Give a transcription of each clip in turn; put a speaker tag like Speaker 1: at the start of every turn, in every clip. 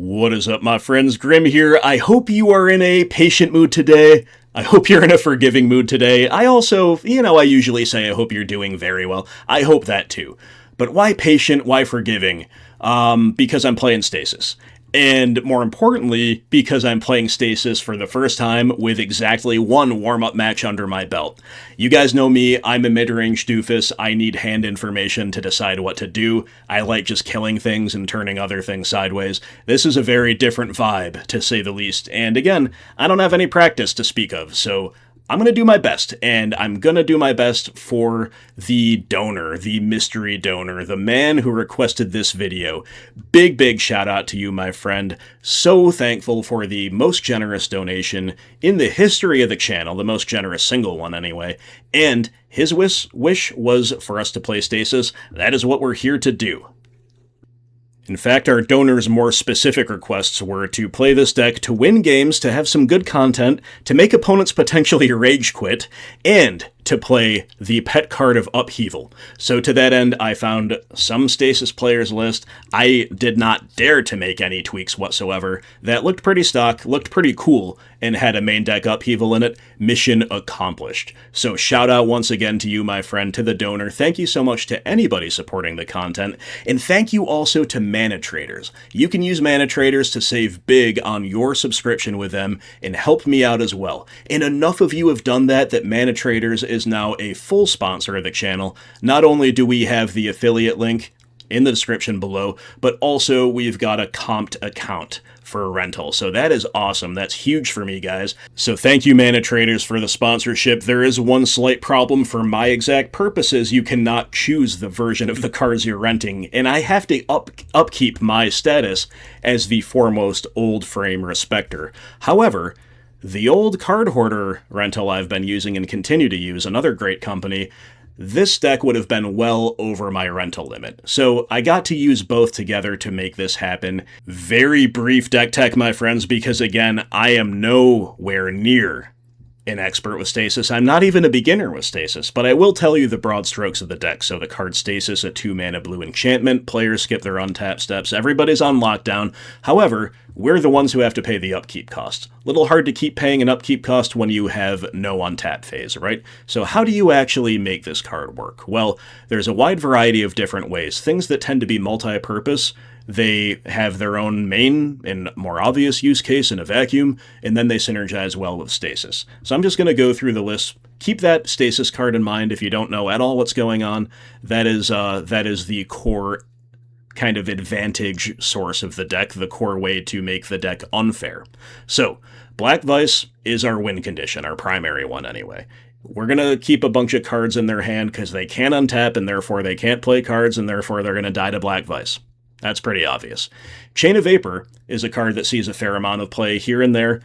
Speaker 1: What is up, my friends? Grim here. I hope you are in a patient mood today. I hope you're in a forgiving mood today. I also, I usually say I hope you're doing very well. I hope that too. But why patient? Why forgiving? Because I'm playing Stasis. And more importantly, because I'm playing Stasis for the first time with exactly one warm-up match under my belt. You guys know me, I'm a mid-range doofus, I need hand information to decide what to do. I like just killing things and turning other things sideways. This is a very different vibe, to say the least. And again, I don't have any practice to speak of, so I'm going to do my best, and I'm going to do my best for the donor, the mystery donor, the man who requested this video. Big shout out to you, my friend. So thankful for the most generous donation in the history of the channel, the most generous single one anyway, and his wish was for us to play Stasis. That is what we're here to do. In fact, our donor's more specific requests were to play this deck to win games, to have some good content, to make opponents potentially rage quit, and to play the pet card of Upheaval. So to that end, I found some Stasis players list. I did not dare to make any tweaks whatsoever. That looked pretty stock, looked pretty cool, and had a main deck Upheaval in it. Mission accomplished. So shout out once again to you, my friend, to the donor. Thank you so much to anybody supporting the content, and thank you also to Mana Traders. You can use Mana Traders to save big on your subscription with them and help me out as well. And enough of you have done that Mana Traders is now a full sponsor of the channel. Not only do we have the affiliate link in the description below, but also we've got a comped account for rental. So that is awesome. That's huge for me, guys. So thank you, Mana Traders, for the sponsorship. There is one slight problem for my exact purposes. You cannot choose the version of the cards you're renting, and I have to upkeep my status as the foremost old frame respecter. However, the old card hoarder rental I've been using and continue to use, another great company, this deck would have been well over my rental limit. So I got to use both together to make this happen. Very brief deck tech, my friends, because again, I am nowhere near an expert with Stasis. I'm not even a beginner with Stasis, but I will tell you the broad strokes of the deck. So the card Stasis, a 2-mana blue enchantment, players skip their untap steps, everybody's on lockdown. However, we're the ones who have to pay the upkeep cost. Little hard to keep paying an upkeep cost when you have no untap phase, right? So how do you actually make this card work? Well, there's a wide variety of different ways. Things that tend to be multi-purpose, they have their own main and more obvious use case in a vacuum, and then they synergize well with Stasis. So I'm just going to go through the list. Keep that Stasis card in mind if you don't know at all what's going on. That is the core kind of advantage source of the deck, the core way to make the deck unfair. So Black Vise is our win condition, our primary one anyway. We're going to keep a bunch of cards in their hand because they can't untap, and therefore they can't play cards, and therefore they're going to die to Black Vise. That's pretty obvious. Chain of Vapor is a card that sees a fair amount of play here and there.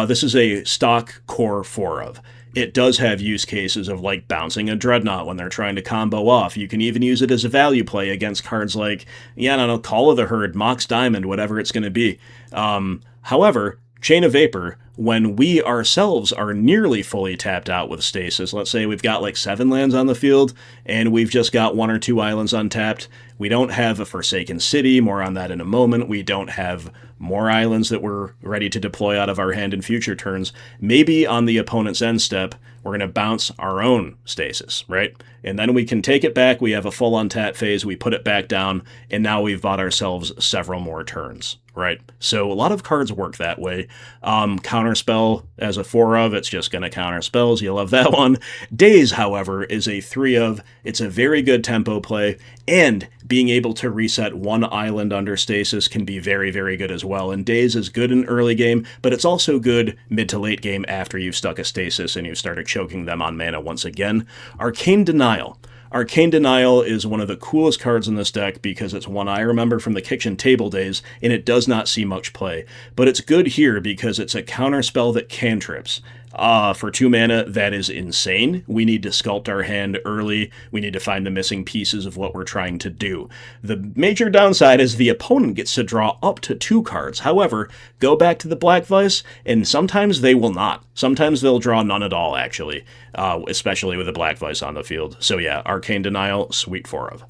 Speaker 1: This is a stock core 4 of. It does have use cases of like bouncing a Dreadnought when they're trying to combo off. You can even use it as a value play against cards like, Call of the Herd, Mox Diamond, whatever it's going to be. However, Chain of Vapor, when we ourselves are nearly fully tapped out with Stasis, let's say we've got like 7 lands on the field, and we've just got 1 or 2 islands untapped, we don't have a Forsaken City, more on that in a moment, we don't have more islands that we're ready to deploy out of our hand in future turns, maybe on the opponent's end step, we're going to bounce our own Stasis, right? And then we can take it back, we have a full untap phase, we put it back down, and now we've bought ourselves several more turns, right? So a lot of cards work that way. Counterspell as a 4 of, it's just going to counter spells, you love that one. Daze, however, is a 3 of, it's a very good tempo play, and being able to reset 1 island under Stasis can be very, very good as well. And Daze is good in early game, but it's also good mid to late game after you've stuck a Stasis and you've started choking them on mana once again. Arcane Denial. Arcane Denial is one of the coolest cards in this deck because it's one I remember from the kitchen table days, and it does not see much play. But it's good here because it's a counterspell that cantrips. For 2 mana, that is insane. We need to sculpt our hand early. We need to find the missing pieces of what we're trying to do. The major downside is the opponent gets to draw up to 2 cards. However, go back to the Black Vise, and sometimes they will not. Sometimes they'll draw none at all, actually, especially with the Black Vise on the field. So yeah, Arcane Denial, sweet 4 of.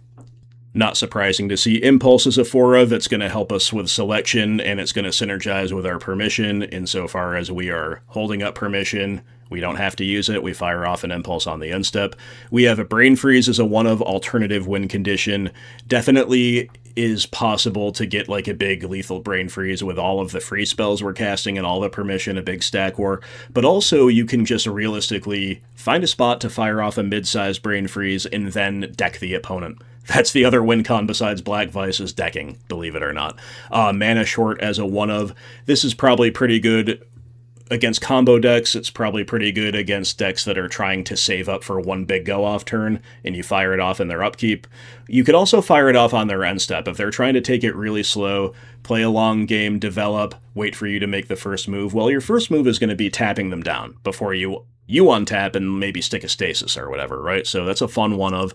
Speaker 1: Not surprising to see Impulse as a 4 of. It's going to help us with selection, and it's going to synergize with our permission insofar as we are holding up permission. We don't have to use it. We fire off an Impulse on the end step. We have a Brain Freeze as a 1 of alternative win condition. Definitely is possible to get like a big lethal Brain Freeze with all of the free spells we're casting and all the permission, a big stack war. But also you can just realistically find a spot to fire off a mid-sized Brain Freeze and then deck the opponent. That's the other win con besides Black Vise is decking, believe it or not. Mana Short as a 1 of. This is probably pretty good against combo decks. It's probably pretty good against decks that are trying to save up for one big go-off turn, and you fire it off in their upkeep. You could also fire it off on their end step. If they're trying to take it really slow, play a long game, develop, wait for you to make the first move, well, your first move is going to be tapping them down before you untap and maybe stick a Stasis or whatever, right? So that's a fun 1 of.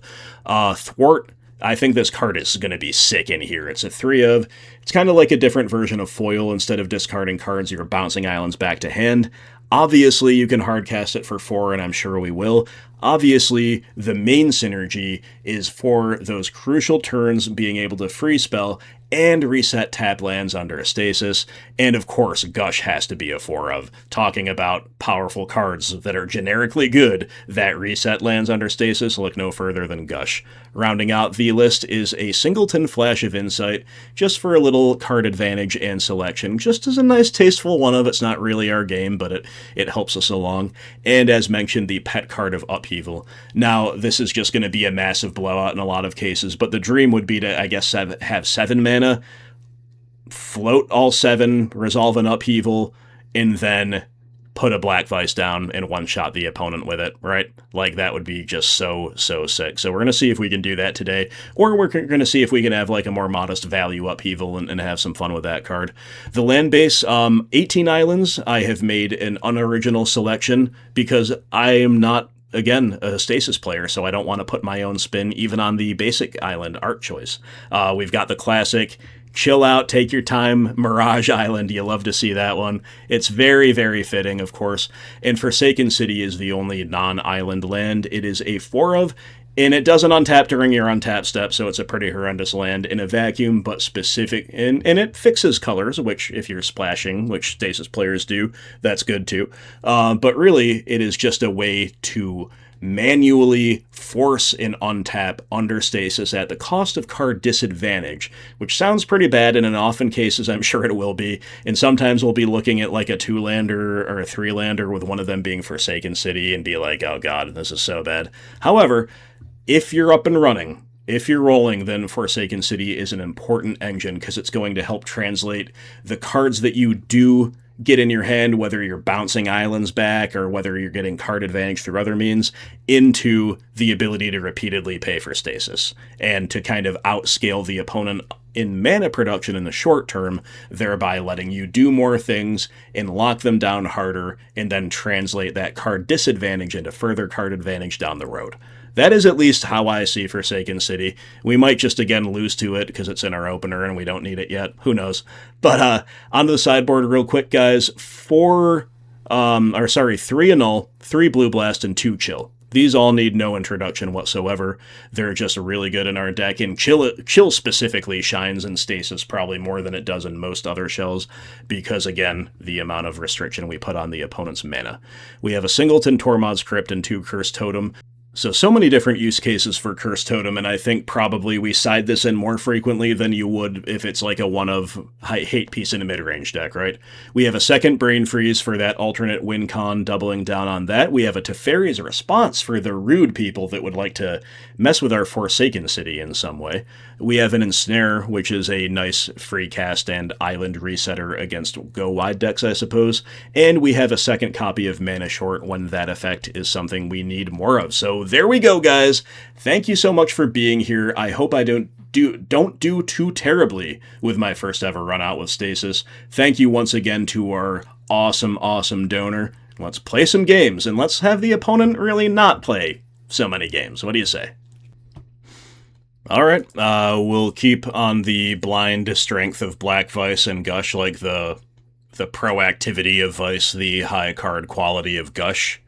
Speaker 1: Thwart, I think this card is going to be sick in here. It's a 3 of. It's kind of like a different version of Foil. Instead of discarding cards, you're bouncing islands back to hand. Obviously, you can hardcast it for 4, and I'm sure we will. Obviously, the main synergy is for those crucial turns being able to free spell and reset tap lands under a Stasis. And of course, Gush has to be a 4 of. Talking about powerful cards that are generically good that reset lands under Stasis, look no further than Gush. Rounding out the list is a Singleton Flash of Insight, just for a little card advantage and selection, just as a nice tasteful 1 of. It's not really our game, but it helps us along. And as mentioned, the pet card of Upheaval. Now, this is just going to be a massive blowout in a lot of cases, but the dream would be to, I guess, have 7 mana, float all 7, resolve an Upheaval, and then put a Black Vise down and one-shot the opponent with it, right? Like, that would be just so sick. So we're going to see if we can do that today, or we're going to see if we can have, like, a more modest value Upheaval and have some fun with that card. The land base, 18 islands. I have made an unoriginal selection because I am not, again, a Stasis player, so I don't want to put my own spin even on the basic island art choice. We've got the classic chill out, take your time, Mirage Island. You love to see that one. It's very, very fitting, of course. And Forsaken City is the only non-island land. It is a 4 of, and it doesn't untap during your untap step, so it's a pretty horrendous land in a vacuum, but specific, and it fixes colors, which if you're splashing, which Stasis players do, that's good too. But really, it is just a way to manually force an untap under Stasis at the cost of card disadvantage, which sounds pretty bad, and in often cases I'm sure it will be, and sometimes we'll be looking at like a 2-lander or a 3-lander with one of them being Forsaken City and be like, oh god, this is so bad. However, if you're up and running, if you're rolling, then Forsaken City is an important engine because it's going to help translate the cards that you do get in your hand, whether you're bouncing islands back or whether you're getting card advantage through other means, into the ability to repeatedly pay for Stasis and to kind of outscale the opponent in mana production in the short term, thereby letting you do more things and lock them down harder and then translate that card disadvantage into further card advantage down the road. That is at least how I see Forsaken City. We might just again lose to it because it's in our opener and we don't need it yet. Who knows? But onto the sideboard real quick, guys. 3 Annul, 3 Blue Blast, and 2 Chill. These all need no introduction whatsoever. They're just really good in our deck, and Chill specifically shines in Stasis probably more than it does in most other shells, because again, the amount of restriction we put on the opponent's mana. We have a Singleton Tormod's Crypt and 2 Cursed Totem. So many different use cases for Cursed Totem, and I think probably we side this in more frequently than you would if it's like a 1 of hate piece in a mid-range deck, right? We have a second Brain Freeze for that alternate win con, doubling down on that. We have a Teferi's Response for the rude people that would like to mess with our Forsaken City in some way. We have an Ensnare, which is a nice free cast and island resetter against go-wide decks, I suppose. And we have a second copy of Mana Short when that effect is something we need more of. So there we go, guys. Thank you so much for being here. I hope I don't do too terribly with my first ever run out with Stasis. Thank you once again to our awesome donor. Let's play some games, and let's have the opponent really not play so many games. What do you say? Alright, we'll keep on the blind strength of Black Vise and Gush, like the proactivity of Vice, the high card quality of Gush.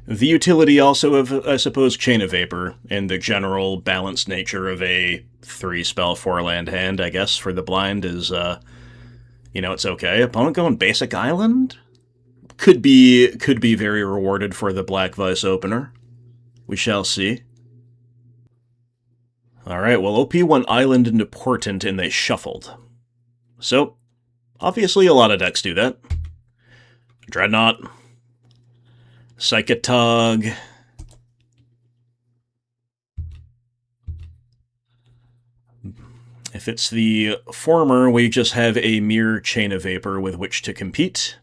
Speaker 1: The utility also of, I suppose, Chain of Vapor, and the general balanced nature of a 3-spell 4-land hand, I guess, for the blind is, it's okay. Opponent going basic island? Could be very rewarded for the Black Vise opener. We shall see. Alright, well, OP went island into Portent, and they shuffled. So, obviously a lot of decks do that. Dreadnought. Psychatog. If it's the former, we just have a mere Chain of Vapor with which to compete.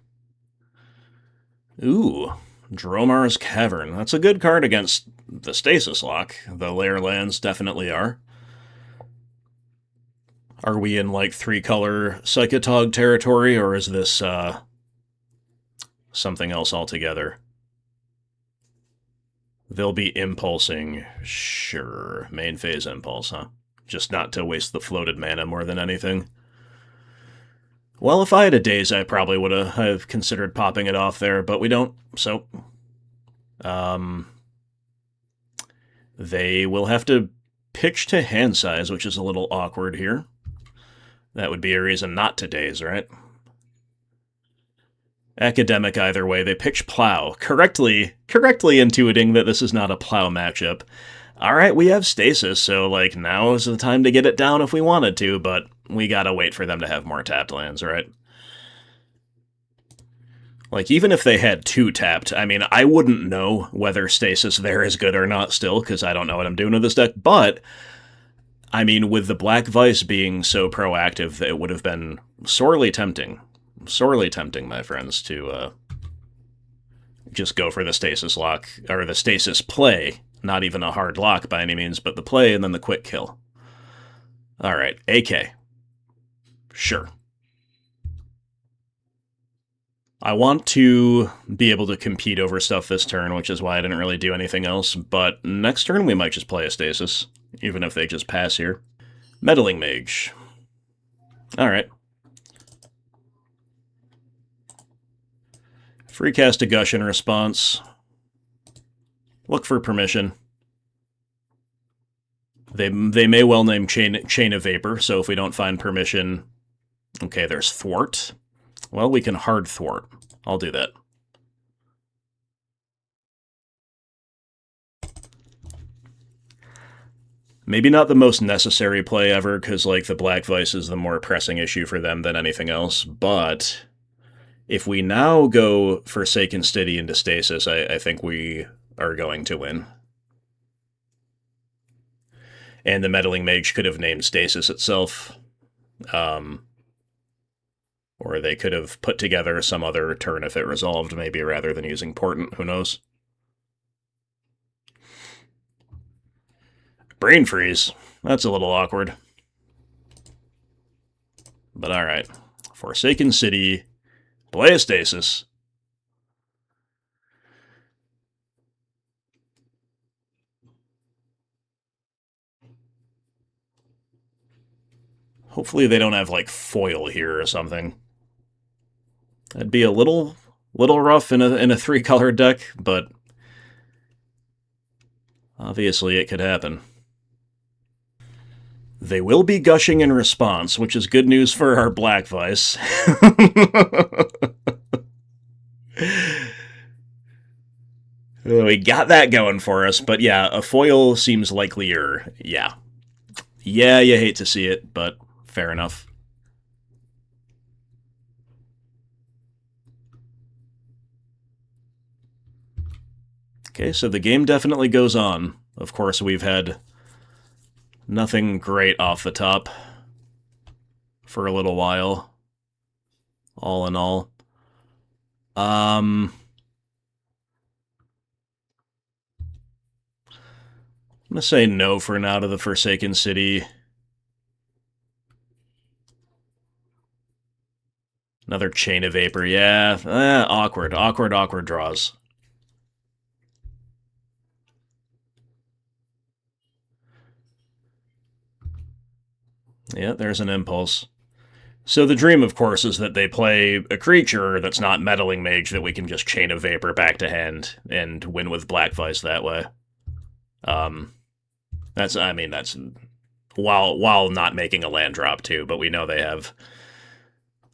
Speaker 1: Ooh, Dromar's Cavern. That's a good card against the Stasis lock. The layer lands definitely are. Are we in, like, 3-color Psychatog territory, or is this, something else altogether? They'll be impulsing. Sure. Main phase impulse, huh? Just not to waste the floated mana more than anything. Well, if I had a Daze, I probably would have considered popping it off there, but we don't, so... They will have to pitch to hand size, which is a little awkward here. That would be a reason not to Daze, right? Academic either way. They pitch Plow, correctly intuiting that this is not a Plow matchup. Alright, we have Stasis, so, like, now is the time to get it down if we wanted to, but we gotta wait for them to have more tapped lands, right? Like, even if they had 2 tapped, I mean, I wouldn't know whether Stasis there is good or not still, because I don't know what I'm doing with this deck, but... I mean, with the Black Vise being so proactive, it would have been sorely tempting, my friends, to just go for the Stasis lock, or the Stasis play. Not even a hard lock by any means, but the play and then the quick kill. Alright, AK. Sure. I want to be able to compete over stuff this turn, which is why I didn't really do anything else, but next turn we might just play a Stasis. Even if they just pass here. Meddling Mage. Alright. Free cast a Gush in response. Look for permission. They may well name Chain of Vapor, so if we don't find permission... Okay, there's Thwart. Well, we can hard Thwart. I'll do that. Maybe not the most necessary play ever, because, like, the Black Vise is the more pressing issue for them than anything else, but if we now go Forsaken City into Stasis, I think we are going to win. And the Meddling Mage could have named Stasis itself. Or they could have put together some other turn if it resolved, maybe, rather than using Portent, who knows? Brain Freeze. That's a little awkward. But alright. Forsaken City. Play a Stasis. Hopefully they don't have, like, foil here or something. That'd be a little rough in a 3-color deck, but obviously it could happen. They will be gushing in response, which is good news for our Black Vise. We got that going for us, but yeah, a foil seems likelier. Yeah. Yeah, you hate to see it, but fair enough. Okay, so the game definitely goes on. Of course, we've had nothing great off the top for a little while, all in all. I'm gonna say no for now to the Forsaken City. Another Chain of Vapor, yeah. Awkward draws. Yeah, there's an impulse. So the dream, of course, is that they play a creature that's not Meddling Mage that we can just Chain of Vapor back to hand and win with Black Vise that way. That's while not making a land drop too, but we know they have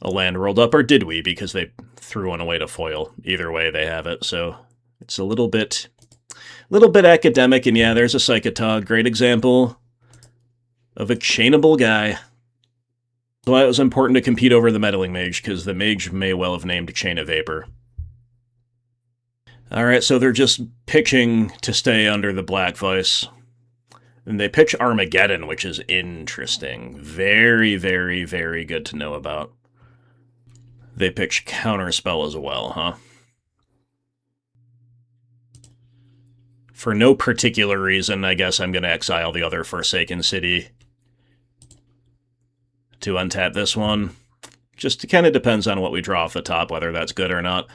Speaker 1: a land rolled up, or did we? Because they threw one away to foil. Either way, they have it, so it's a little bit academic, and yeah, there's a Psychatog, great example of a chainable guy. That's why it was important to compete over the Meddling Mage, because the Mage may well have named Chain of Vapor. Alright, so they're just pitching to stay under the Black Vise. And they pitch Armageddon, which is interesting. Very, very, very good to know about. They pitch Counterspell as well, huh? For no particular reason, I guess I'm going to exile the other Forsaken City to untap this one. Just it kind of depends on what we draw off the top, whether that's good or not.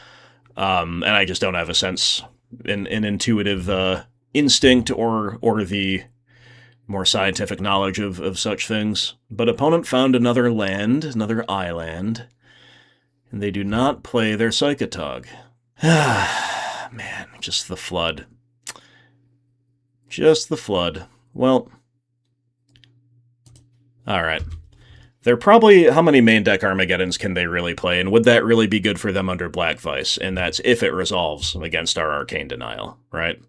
Speaker 1: And I just don't have a sense, an intuitive instinct or the more scientific knowledge of such things. But opponent found another land, another island, and they do not play their Psychatog. Man, just the flood. Just the flood. Well, alright. They're probably, how many main deck Armageddons can they really play, and would that really be good for them under Black Vise? And that's if it resolves against our Arcane Denial, right?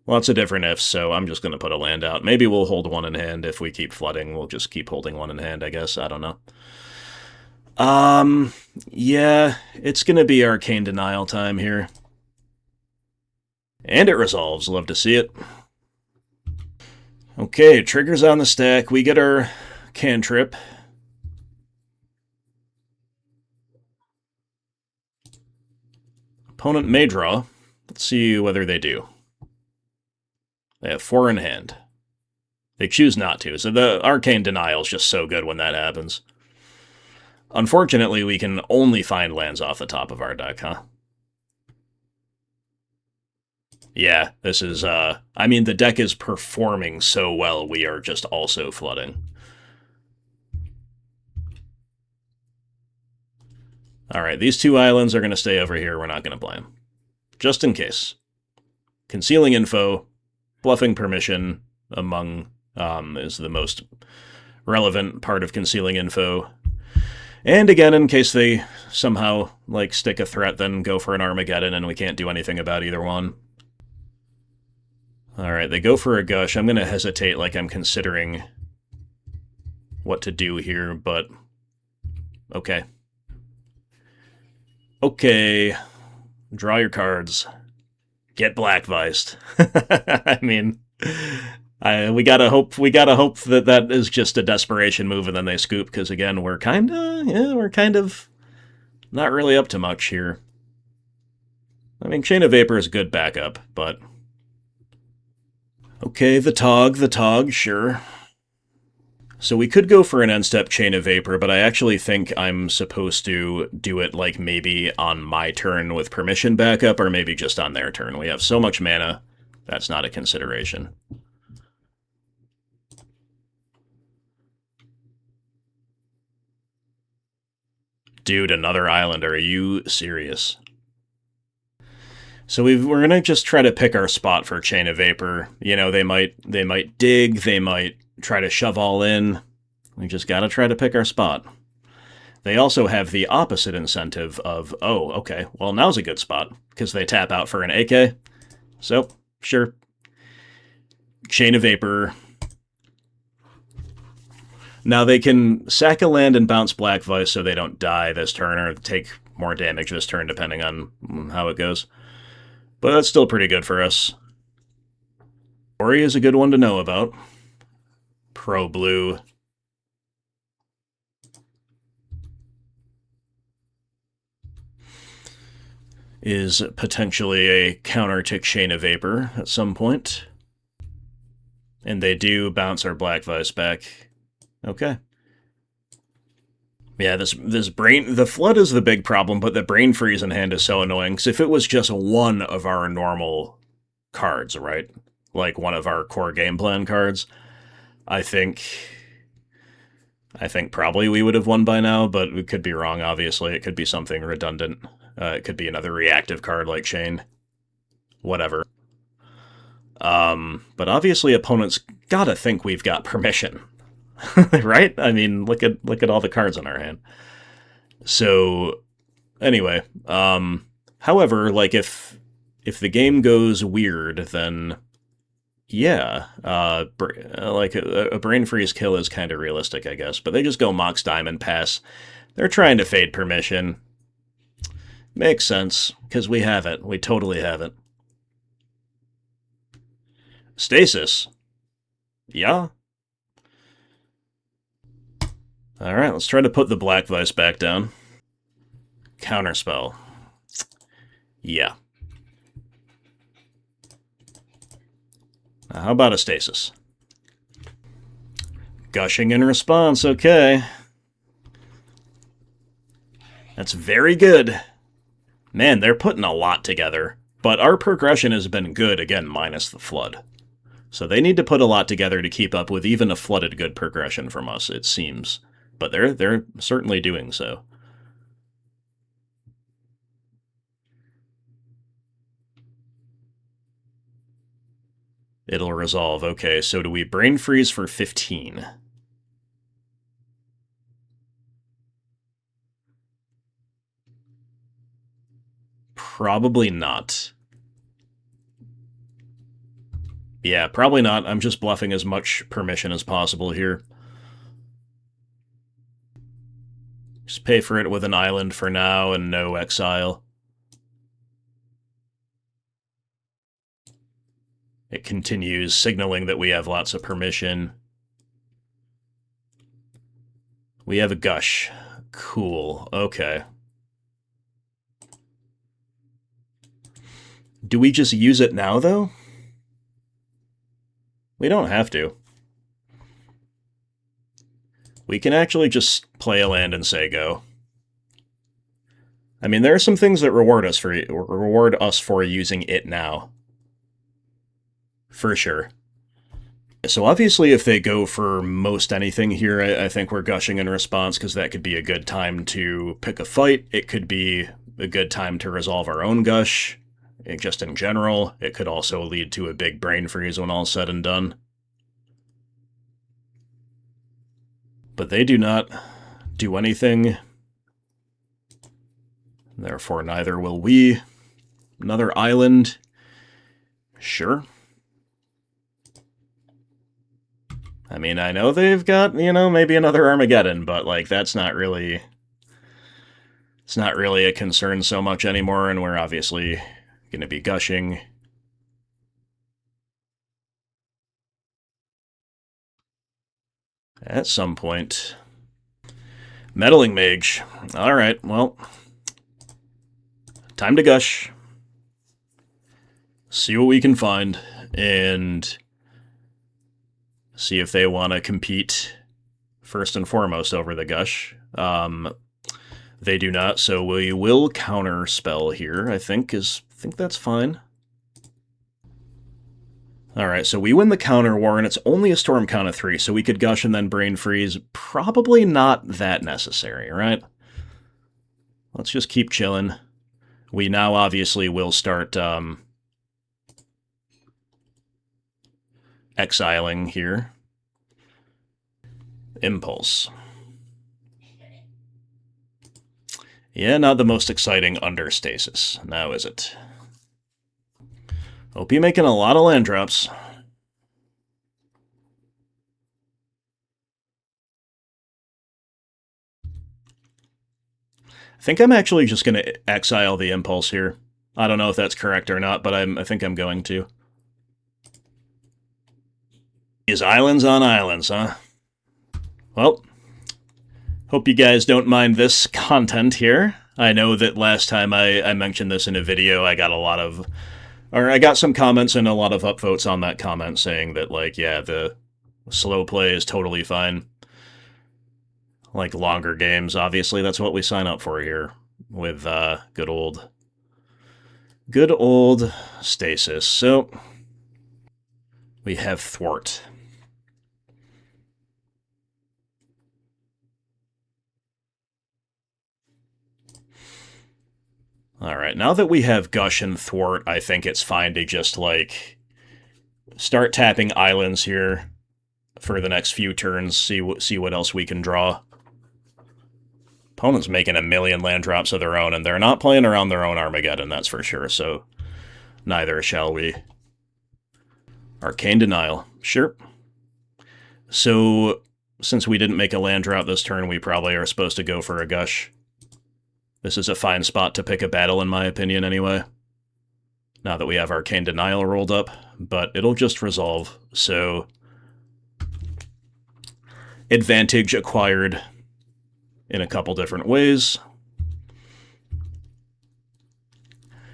Speaker 1: Lots of different ifs, so I'm just going to put a land out. Maybe we'll hold one in hand. If we keep flooding, we'll just keep holding one in hand, I guess. I don't know. Yeah, it's going to be Arcane Denial time here. And it resolves. Love to see it. Okay, triggers on the stack. We get our cantrip. Opponent may draw. Let's see whether they do. They have 4 in hand. They choose not to, so the Arcane Denial is just so good when that happens. Unfortunately, we can only find lands off the top of our deck, huh? Yeah, this is, I mean, the deck is performing so well, we are just also flooding. Alright, these 2 islands are going to stay over here, we're not going to play them. Just in case. Concealing info, bluffing permission among, is the most relevant part of concealing info. And again, in case they somehow, like, stick a threat, then go for an Armageddon and we can't do anything about either one. Alright, they go for a Gush. I'm going to hesitate like I'm considering what to do here, but okay. Okay. Draw your cards. Get Black Vised. I mean, we gotta hope that that is just a desperation move and then they scoop, because again, we're kind of not really up to much here. I mean, Chain of Vapor is good backup, but okay, the Tog, sure. So we could go for an end-step Chain of Vapor, but I actually think I'm supposed to do it like maybe on my turn with permission backup, or maybe just on their turn. We have so much mana, that's not a consideration. Dude, another island, are you serious? So we're going to just try to pick our spot for Chain of Vapor. You know, they might dig, they might try to shove all in. We just gotta try to pick our spot. They also have the opposite incentive of, oh, okay, well, now's a good spot, because they tap out for an AK. So, sure. Chain of Vapor. Now they can sack a land and bounce Black Vise so they don't die this turn, or take more damage this turn, depending on how it goes. But that's still pretty good for us. Ori is a good one to know about. Pro-blue. Is potentially a counter to Chain of Vapor at some point. And they do bounce our Black Vise back. Okay. Yeah, this brain... The flood is the big problem, but the brain freeze in hand is so annoying, because if it was just one of our normal cards, right? Like one of our core game plan cards, I think I think probably we would have won by now, but we could be wrong, obviously. It could be something redundant. It could be another reactive card like Chain. Whatever. But obviously opponents gotta think we've got permission. Right? I mean, look at all the cards in our hand. So, anyway, however, like, if the game goes weird, then yeah, like a brain freeze kill is kind of realistic, I guess. But they just go Mox Diamond pass. They're trying to fade permission. Makes sense, because we have it. We totally have it. Stasis. Yeah. Alright, let's try to put the Black Vise back down. Counterspell. Yeah. How about a Stasis? Gushing in response, okay. That's very good. Man, they're putting a lot together. But our progression has been good, again, minus the Flood. So they need to put a lot together to keep up with even a flooded good progression from us, it seems. But they're certainly doing so. It'll resolve. Okay, so do we Brain Freeze for 15? Probably not. Yeah, probably not. I'm just bluffing as much permission as possible here. Just pay for it with an island for now and no exile. It continues signaling that we have lots of permission. We have a Gush. Cool. Okay. Do we just use it now, though? We don't have to. We can actually just play a land and say go. I mean, there are some things that reward us for using it now. For sure. So obviously if they go for most anything here, I think we're gushing in response, because that could be a good time to pick a fight. It could be a good time to resolve our own Gush. Just in general, it could also lead to a big brain freeze when all's said and done. But they do not do anything. Therefore, neither will we. Another island. Sure. I mean, I know they've got, maybe another Armageddon, but, like, that's not really... It's not really a concern so much anymore, and we're obviously going to be gushing. At some point. Meddling Mage. Alright, well. Time to gush. See what we can find, and see if they want to compete first and foremost over the Gush. They do not, so we will counter spell here, I think that's fine. Alright, so we win the counter war, and it's only a storm count of 3, so we could Gush and then Brain Freeze. Probably not that necessary, right? Let's just keep chilling. We now obviously will start exiling here. Impulse. Yeah, not the most exciting under Stasis, now is it? Hope you're making a lot of land drops. I think I'm actually just going to exile the Impulse here. I don't know if that's correct or not, but I think I'm going to. Is islands on islands, huh? Well, hope you guys don't mind this content here. I know that last time I mentioned this in a video, I got some comments and a lot of upvotes on that comment saying that, like, yeah, the slow play is totally fine. Like, longer games, obviously, that's what we sign up for here with good old Stasis. So, we have Thwart. Alright, now that we have Gush and Thwart, I think it's fine to just, like, start tapping islands here for the next few turns, see what else we can draw. Opponent's making a million land drops of their own, and they're not playing around their own Armageddon, that's for sure, so neither shall we. Arcane Denial. Sure. So, since we didn't make a land drop this turn, we probably are supposed to go for a Gush. This is a fine spot to pick a battle, in my opinion, anyway. Now that we have Arcane Denial rolled up, but it'll just resolve, so... Advantage acquired in a couple different ways.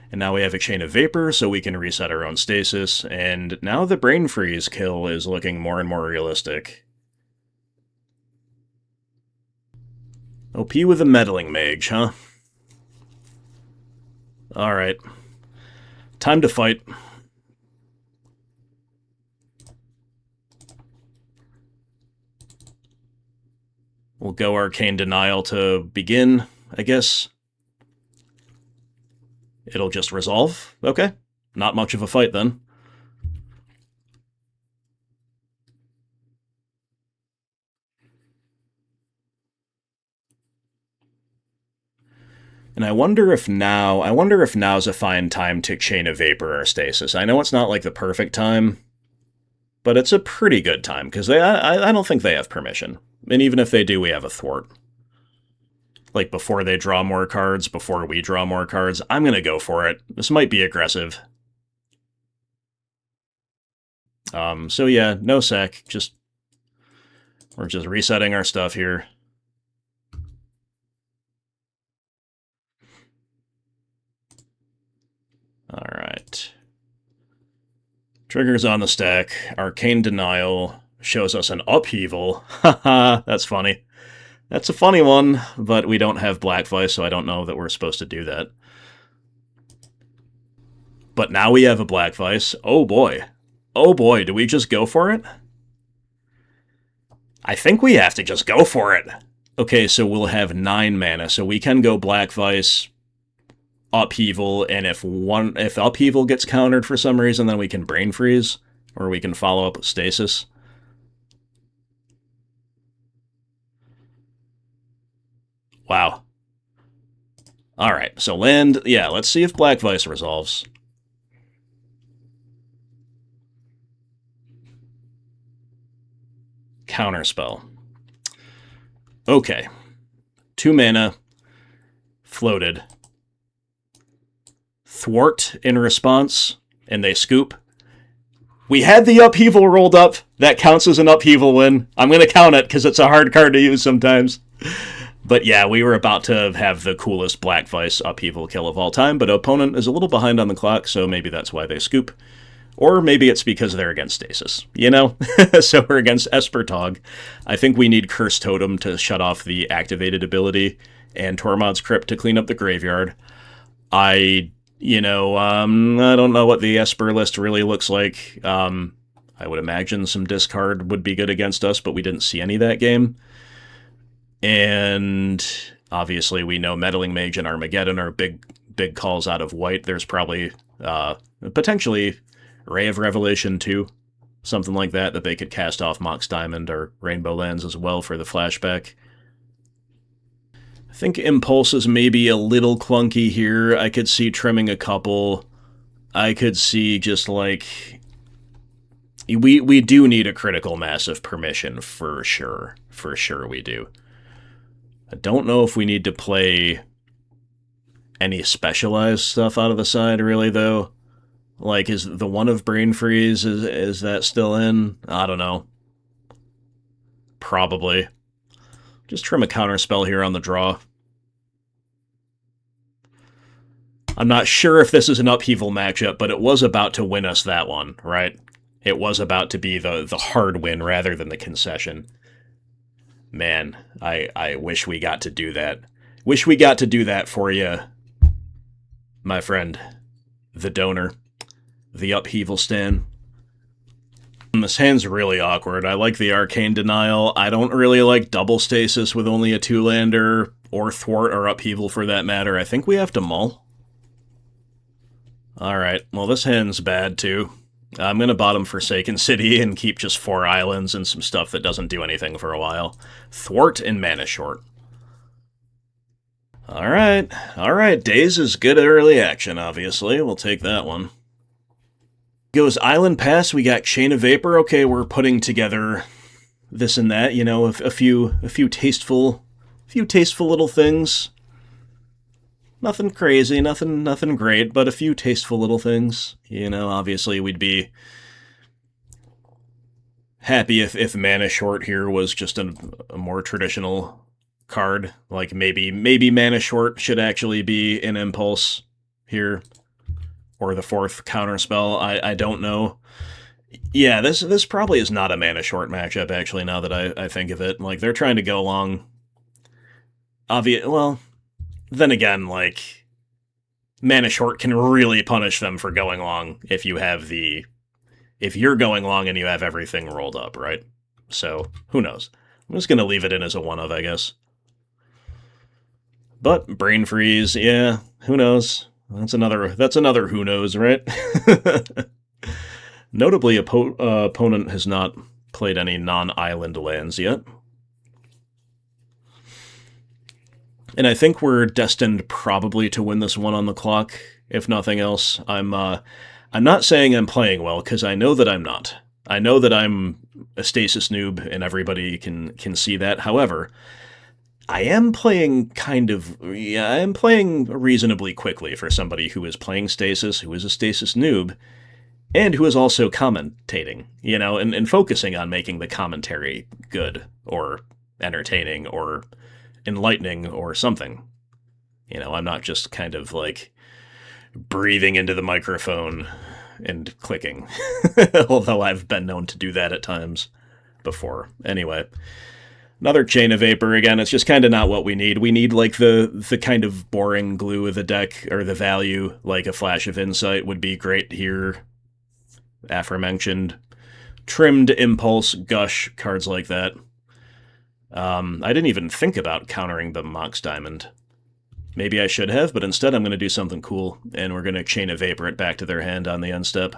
Speaker 1: And now we have a Chain of Vapor, so we can reset our own Stasis, and now the Brain Freeze kill is looking more and more realistic. OP with a Meddling Mage, huh? Alright. Time to fight. We'll go Arcane Denial to begin, I guess. It'll just resolve? Okay. Not much of a fight, then. And I wonder if now's a fine time to Chain of Vapor or Stasis. I know it's not, like, the perfect time, but it's a pretty good time, because I don't think they have permission. And even if they do, we have a Thwart. Like, before they draw more cards, before we draw more cards, I'm gonna go for it. This might be aggressive. So yeah, no sec, we're just resetting our stuff here. Alright. Triggers on the stack. Arcane Denial shows us an Upheaval. Haha, that's funny. That's a funny one, but we don't have Black Vise, so I don't know that we're supposed to do that. But now we have a Black Vise. Oh boy. Oh boy, do we just go for it? I think we have to just go for it. Okay, so we'll have 9 mana, so we can go Black Vise, Upheaval, and if Upheaval gets countered for some reason, then we can Brain Freeze, or we can follow up with Stasis. Wow. Alright, so land, yeah, let's see if Black Vise resolves. Counterspell. Okay. 2 mana. Floated. Thwart in response, and they scoop. We had the Upheaval rolled up. That counts as an Upheaval win. I'm going to count it, because it's a hard card to use sometimes. But yeah, we were about to have the coolest Black Vise Upheaval kill of all time, but opponent is a little behind on the clock, so maybe that's why they scoop. Or maybe it's because they're against Stasis, you know? So we're against Espertog. I think we need Curse Totem to shut off the activated ability, and Tormod's Crypt to clean up the graveyard. I don't know what the Esper list really looks like. I would imagine some discard would be good against us, but we didn't see any that game. And obviously we know Meddling Mage and Armageddon are big calls out of white. There's probably potentially Ray of Revelation too, something like that they could cast off Mox Diamond or Rainbow Lands as well for the flashback. I think Impulse is maybe a little clunky here. I could see trimming a couple. I could see just like... We do need a critical mass of permission, for sure. For sure we do. I don't know if we need to play any specialized stuff out of the side, really, though. Like, is the one of Brain Freeze, is that still in? I don't know. Probably. Just trim a counterspell here on the draw. I'm not sure if this is an Upheaval matchup, but it was about to win us that one, right? It was about to be the hard win rather than the concession. Man, I wish we got to do that. Wish we got to do that for you, my friend, the donor, the Upheaval stan. This hand's really awkward. I like the Arcane Denial. I don't really like double Stasis with only a 2-lander, or Thwart or Upheaval for that matter. I think we have to mull. Alright, well this hand's bad too. I'm gonna bottom Forsaken City and keep just 4 islands and some stuff that doesn't do anything for a while. Thwart and Mana Short. Alright, Daze is good early action, obviously. We'll take that one. Goes Island Pass, we got Chain of Vapor. Okay, we're putting together this and that, you know, a few tasteful little things. Nothing crazy, nothing great, but a few tasteful little things. You know, obviously we'd be happy if Mana Short here was just a more traditional card. Like maybe Mana Short should actually be an Impulse here, or the 4th counterspell. I don't know. Yeah, this probably is not a Mana Short matchup, actually, now that I think of it. Like, they're trying to go along. Well, then again, like, Mana Short can really punish them for going long if you have if you're going long and you have everything rolled up, right? So, who knows? I'm just gonna leave it in as a 1-of, I guess. But, Brain Freeze, yeah, who knows? That's another who knows, right? Notably, opponent has not played any non-island lands yet. And I think we're destined probably to win this one on the clock, if nothing else. I'm not saying I'm playing well, because I know that I'm not. I know that I'm a Stasis noob, and everybody can see that. However, I am playing I am playing reasonably quickly for somebody who is playing Stasis, who is a Stasis noob, and who is also commentating, you know, and focusing on making the commentary good, or entertaining, or enlightening, or something. You know, I'm not just kind of, like, breathing into the microphone and clicking. Although I've been known to do that at times before. Anyway, another Chain of Vapor. Again, it's just kind of not what we need. We need, like, the kind of boring glue of the deck, or the value, like a Flash of Insight would be great here. Aforementioned. Trimmed Impulse, Gush, cards like that. I didn't even think about countering the Mox Diamond. Maybe I should have, but instead I'm going to do something cool, and we're going to Chain of Vapor it back to their hand on the end step.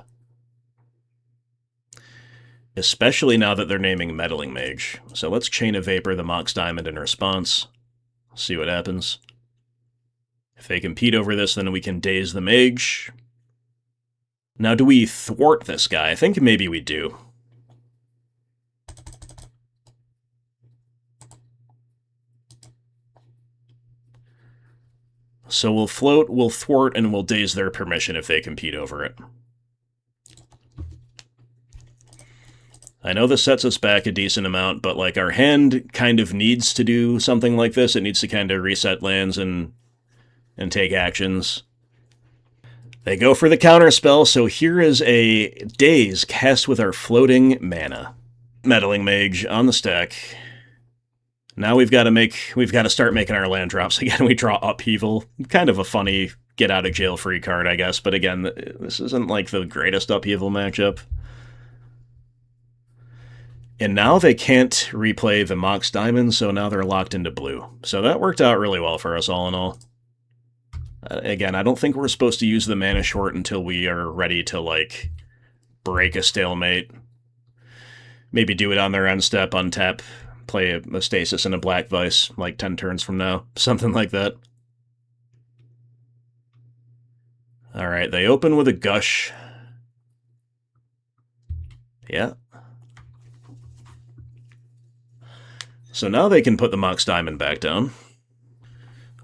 Speaker 1: Especially now that they're naming Meddling Mage. So let's Chain of Vapor the Mox Diamond in response. See what happens. If they compete over this, then we can Daze the Mage. Now, do we thwart this guy? I think maybe we do. So we'll float, we'll thwart, and we'll Daze their permission if they compete over it. I know this sets us back a decent amount, but, like, our hand kind of needs to do something like this. It needs to kind of reset lands and take actions. They go for the counterspell, so here is a Daze cast with our floating mana. Meddling Mage on the stack. Now we've got to start making our land drops again. We draw Upheaval. Kind of a funny get-out-of-jail-free card, I guess, but again, this isn't, like, the greatest Upheaval matchup. And now they can't replay the Mox Diamond, so now they're locked into blue. So that worked out really well for us, all in all. Again, I don't think we're supposed to use the Mana Short until we are ready to, like, break a stalemate. Maybe do it on their end step, untap, play a Stasis and a Black Vise, like 10 turns from now. Something like that. Alright, they open with a Gush. Yeah. So now they can put the Mox Diamond back down.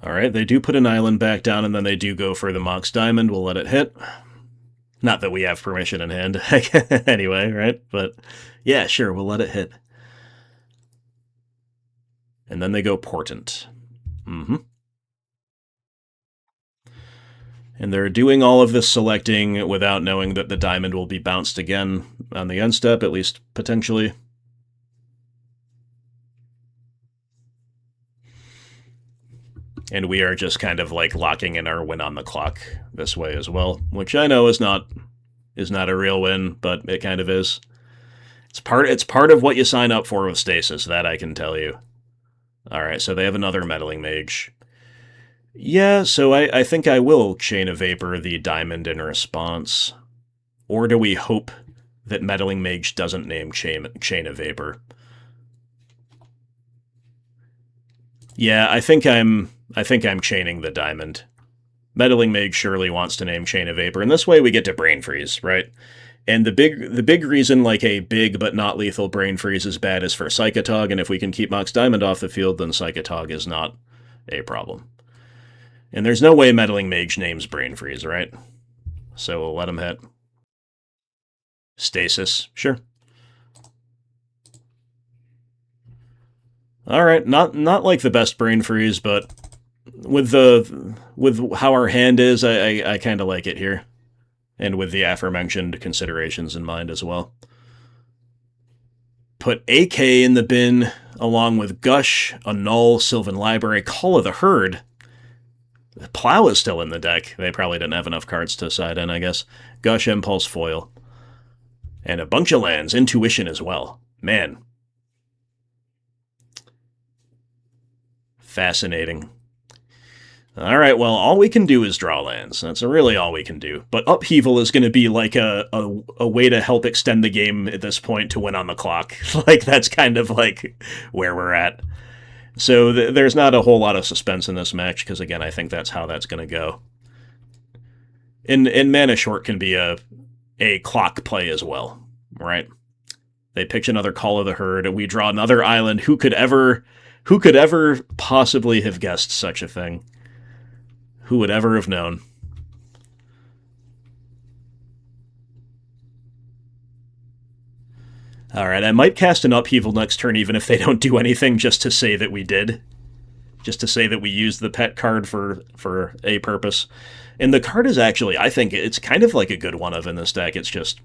Speaker 1: Alright, they do put an island back down, and then they do go for the Mox Diamond. We'll let it hit. Not that we have permission in hand, anyway, right? But, yeah, sure, we'll let it hit. And then they go Portent. Mm-hmm. And they're doing all of this selecting without knowing that the diamond will be bounced again on the end step, at least potentially. And we are just kind of, like, locking in our win on the clock this way as well, which I know is not a real win, but it kind of is. It's part of what you sign up for with Stasis, that I can tell you. Alright, so they have another Meddling Mage. Yeah, so I think I will Chain of Vapor the Diamond in response. Or do we hope that Meddling Mage doesn't name Chain of Vapor? Yeah, I think I'm chaining the Diamond. Meddling Mage surely wants to name Chain of Vapor, and this way we get to Brain Freeze, right? And the big reason like a big but not lethal Brain Freeze is bad is for Psychatog, and if we can keep Mox Diamond off the field, then Psychatog is not a problem. And there's no way Meddling Mage names Brain Freeze, right? So we'll let him hit. Stasis, sure. Alright, not like the best Brain Freeze, but with how our hand is, I kind of like it here. And with the aforementioned considerations in mind as well. Put AK in the bin, along with Gush, Annul, Sylvan Library, Call of the Herd. The Plow is still in the deck. They probably didn't have enough cards to side in, I guess. Gush, Impulse, Foil. And a bunch of lands, Intuition as well. Man. Fascinating. Alright, well, all we can do is draw lands. That's really all we can do. But Upheaval is going to be like a way to help extend the game at this point to win on the clock. Like, that's kind of like where we're at. So there's not a whole lot of suspense in this match, because again, I think that's how that's going to go. And Mana Short can be a clock play as well, right? They pitch another Call of the Herd, and we draw another island. Who could ever possibly have guessed such a thing? Who would ever have known? Alright, I might cast an Upheaval next turn even if they don't do anything, just to say that we did. Just to say that we used the pet card for a purpose. And the card is actually, I think, it's kind of like a good one of in this deck. It's just,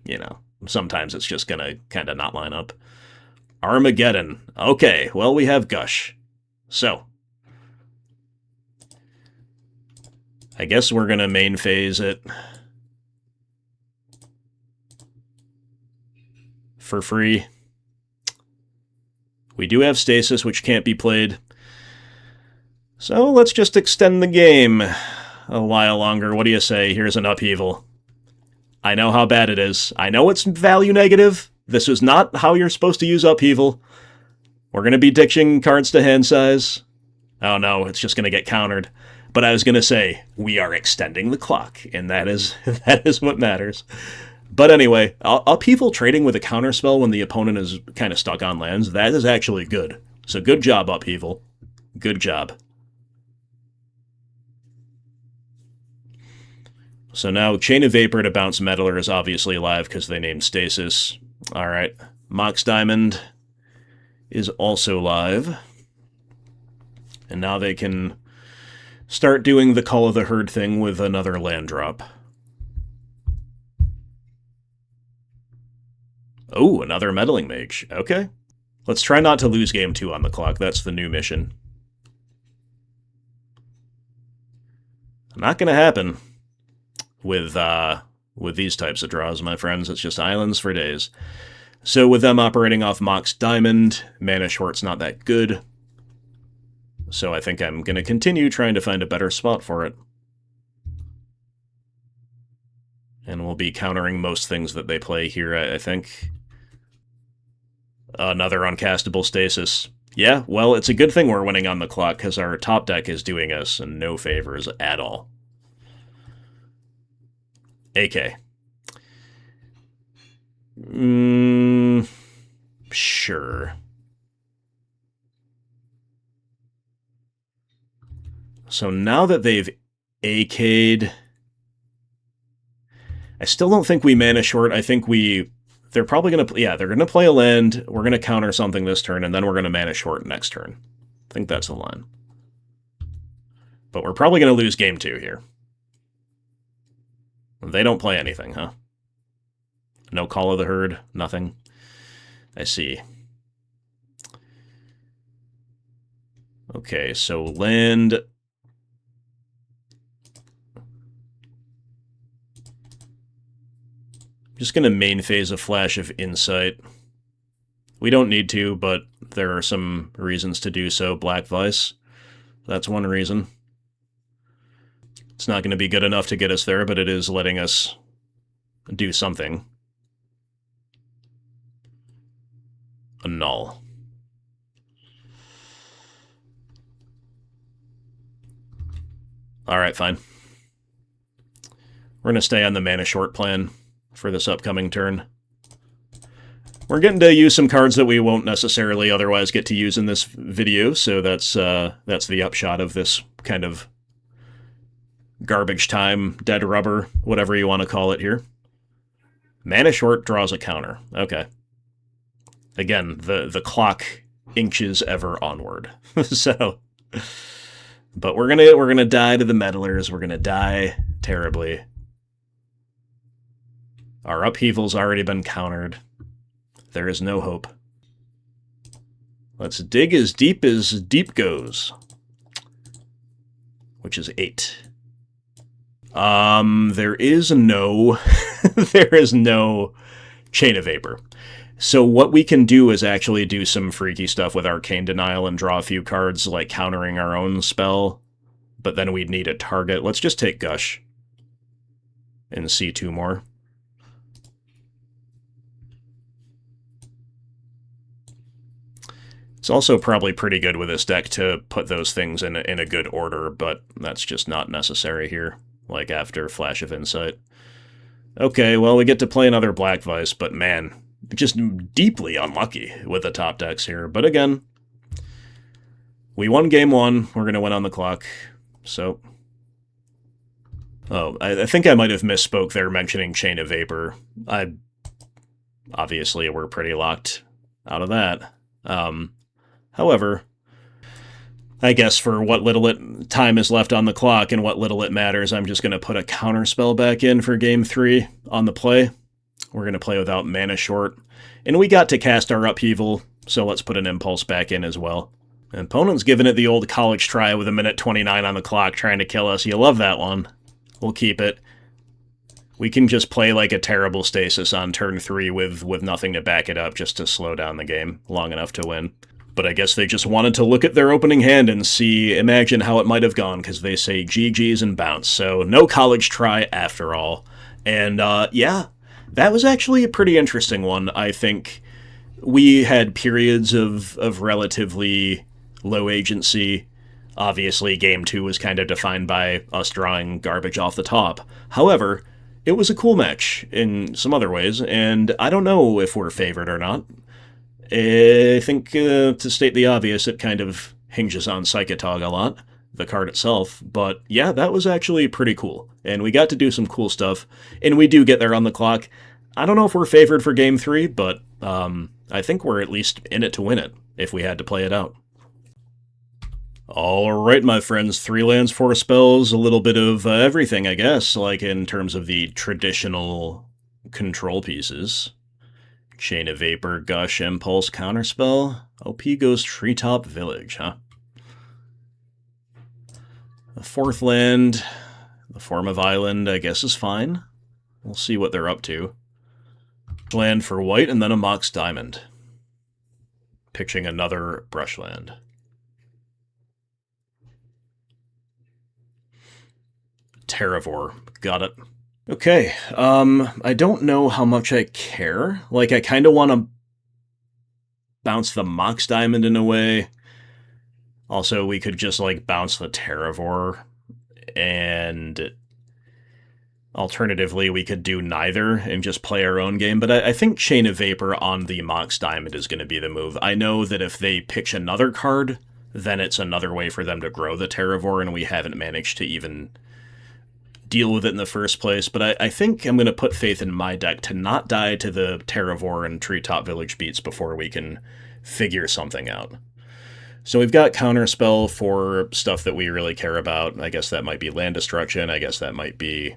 Speaker 1: you know, sometimes it's just gonna kind of not line up. Armageddon. Okay, well, we have Gush. So, I guess we're going to main phase it for free. We do have Stasis, which can't be played. So let's just extend the game a while longer. What do you say? Here's an Upheaval. I know how bad it is. I know it's value negative. This is not how you're supposed to use Upheaval. We're going to be ditching cards to hand size. Oh no, it's just going to get countered. But I was going to say, we are extending the clock, and that is what matters. But anyway, Upheaval trading with a counterspell when the opponent is kind of stuck on lands, that is actually good. So good job, Upheaval. Good job. So now Chain of Vapor to bounce Meddler is obviously alive because they named Stasis. Alright, Mox Diamond is also live. And now they can start doing the Call of the Herd thing with another land drop. Oh, another Meddling Mage. Okay. Let's try not to lose game 2 on the clock. That's the new mission. Not gonna happen with these types of draws, my friends. It's just islands for days. So with them operating off Mox Diamond, Mana Short's not that good. So I think I'm going to continue trying to find a better spot for it. And we'll be countering most things that they play here, I think. Another uncastable Stasis. Yeah, well, it's a good thing we're winning on the clock, because our top deck is doing us no favors at all. AK. Sure. So now that they've AK'd, I still don't think we Mana Short. I think they're probably going to, yeah, they're going to play a land, we're going to counter something this turn, and then we're going to Mana Short next turn. I think that's the line. But we're probably going to lose game 2 here. They don't play anything, huh? No Call of the Herd, nothing. I see. Okay, so land. Just going to main phase a Flash of Insight. We don't need to, but there are some reasons to do so. Black Vise. That's one reason. It's not going to be good enough to get us there, but it is letting us do something. A null. Alright, fine. We're going to stay on the mana short plan for this upcoming turn. We're getting to use some cards that we won't necessarily otherwise get to use in this video, so that's the upshot of this kind of garbage time, dead rubber, whatever you want to call it here. Mana short draws a counter. Okay. Again, the clock inches ever onward. So, but we're gonna die to the meddlers. We're gonna die terribly. Our upheaval's already been countered. There is no hope. Let's dig as deep goes. Which is 8. There is no... there is no Chain of Vapor. So what we can do is actually do some freaky stuff with Arcane Denial and draw a few cards, like countering our own spell. But then we'd need a target. Let's just take Gush. And see 2 more. It's also probably pretty good with this deck to put those things in a good order, but that's just not necessary here, like after Flash of Insight. Okay, well, we get to play another Black Vise, but man, just deeply unlucky with the top decks here. But again, we won game 1, we're going to win on the clock, so... Oh, I think I might have misspoke there mentioning Chain of Vapor. Obviously, we're pretty locked out of that. However, I guess for what little time is left on the clock and what little it matters, I'm just going to put a counterspell back in for Game 3 on the play. We're going to play without mana short. And we got to cast our upheaval, so let's put an impulse back in as well. Opponent's giving it the old college try with 1:29 on the clock trying to kill us. You love that one. We'll keep it. We can just play like a terrible Stasis on turn 3 with nothing to back it up just to slow down the game long enough to win. But I guess they just wanted to look at their opening hand and imagine how it might have gone, because they say GG's and bounce. So no college try after all. And yeah, that was actually a pretty interesting one. I think we had periods of relatively low agency. Obviously, Game 2 was kind of defined by us drawing garbage off the top. However, it was a cool match in some other ways, and I don't know if we're favored or not. I think, to state the obvious, it kind of hinges on Psychatog a lot, the card itself, but yeah, that was actually pretty cool, and we got to do some cool stuff, and we do get there on the clock. I don't know if we're favored for Game 3, but I think we're at least in it to win it, if we had to play it out. Alright, my friends, 3 lands, 4 spells, a little bit of everything, I guess, like in terms of the traditional control pieces. Chain of Vapor, Gush, Impulse, Counterspell. OP goes Treetop Village, huh? The 4th land, the form of island, I guess is fine. We'll see what they're up to. Land for white, and then a Mox Diamond. Pitching another Brushland. Terravor, got it. Okay, I don't know how much I care. Like, I kind of want to bounce the Mox Diamond in a way. Also, we could just, like, bounce the Terravor, and alternatively, we could do neither and just play our own game, but I think Chain of Vapor on the Mox Diamond is going to be the move. I know that if they pitch another card, then it's another way for them to grow the Terravor, and we haven't managed to even deal with it in the first place, but I think I'm going to put faith in my deck to not die to the Terravor and Treetop Village beats before we can figure something out. So we've got Counterspell for stuff that we really care about. I guess that might be land destruction. I guess that might be...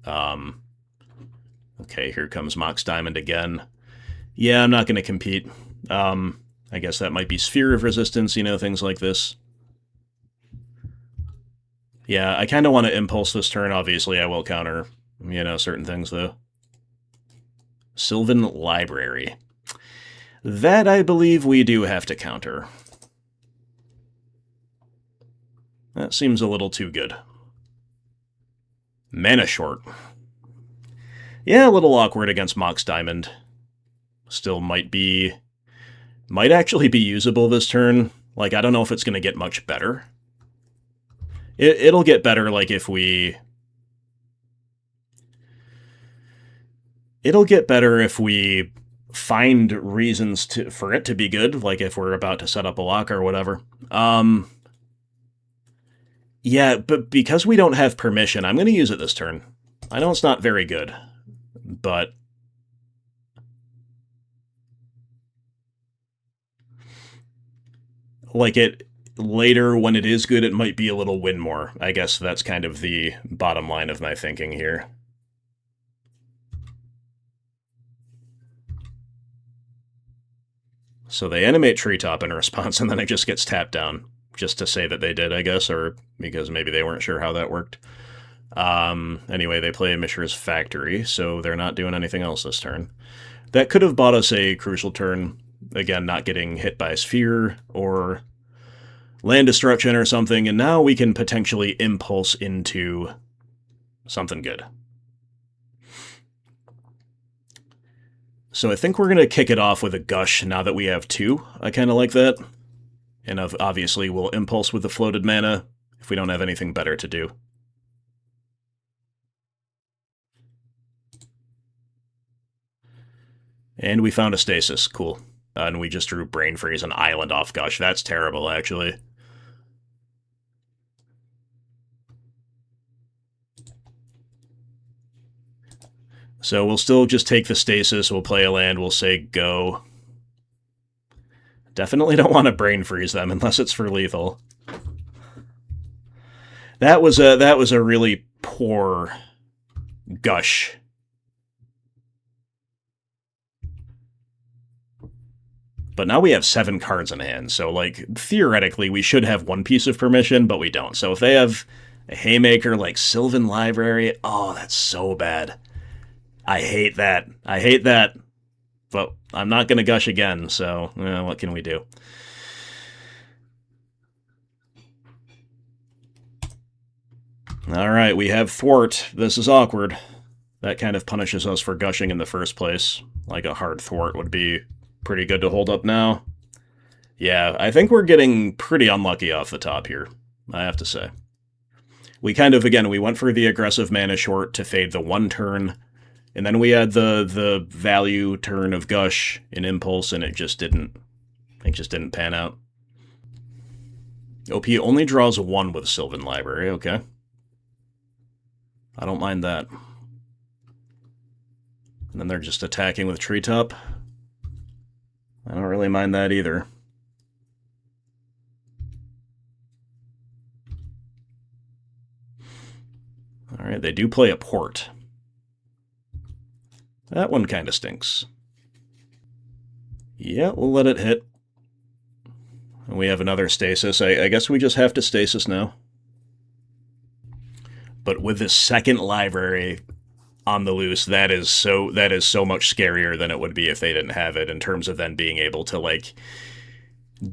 Speaker 1: okay, here comes Mox Diamond again. Yeah, I'm not going to compete. I guess that might be Sphere of Resistance, you know, things like this. Yeah, I kind of want to impulse this turn. Obviously, I will counter, you know, certain things, though. Sylvan Library. That, I believe, we do have to counter. That seems a little too good. Mana short. Yeah, a little awkward against Mox Diamond. Still might actually be usable this turn. Like, I don't know if it's going to get much better. It'll get better, like, if we... It'll get better if we find reasons for it to be good, like if we're about to set up a lock or whatever. Yeah, but because we don't have permission, I'm going to use it this turn. I know it's not very good, but... like, it later, when it is good, it might be a little win more. I guess that's kind of the bottom line of my thinking here. So they animate Treetop in response, and then it just gets tapped down, just to say that they did, I guess, or because maybe they weren't sure how that worked. Anyway, they play Mishra's Factory, so they're not doing anything else this turn. That could have bought us a crucial turn. Again, not getting hit by Sphere or land destruction or something, and now we can potentially impulse into something good. So I think we're going to kick it off with a Gush now that we have 2. I kind of like that. And obviously we'll impulse with the floated mana if we don't have anything better to do. And we found a Stasis. Cool. And we just drew Brain Freeze and Island off Gush. That's terrible, actually. So we'll still just take the Stasis, we'll play a land, we'll say go. Definitely don't want to Brain Freeze them unless it's for lethal. That was a really poor Gush. But now we have 7 cards in hand, so, like, theoretically we should have 1 piece of permission, but we don't. So if they have a Haymaker like Sylvan Library, oh, that's so bad. I hate that. I hate that. But I'm not going to Gush again, so what can we do? Alright, we have Thwart. This is awkward. That kind of punishes us for gushing in the first place. Like a hard Thwart would be pretty good to hold up now. Yeah, I think we're getting pretty unlucky off the top here, I have to say. We kind of, again, we went for the aggressive mana short to fade the 1 turn, and then we had the value turn of Gush in Impulse, and it just didn't pan out. OP only draws 1 with Sylvan Library, okay. I don't mind that. And then they're just attacking with Treetop. I don't really mind that either. Alright, they do play a Port. That one kind of stinks. Yeah, we'll let it hit. And we have another Stasis. I guess we just have to Stasis now. But with the second library on the loose, that is so much scarier than it would be if they didn't have it, in terms of then being able to, like,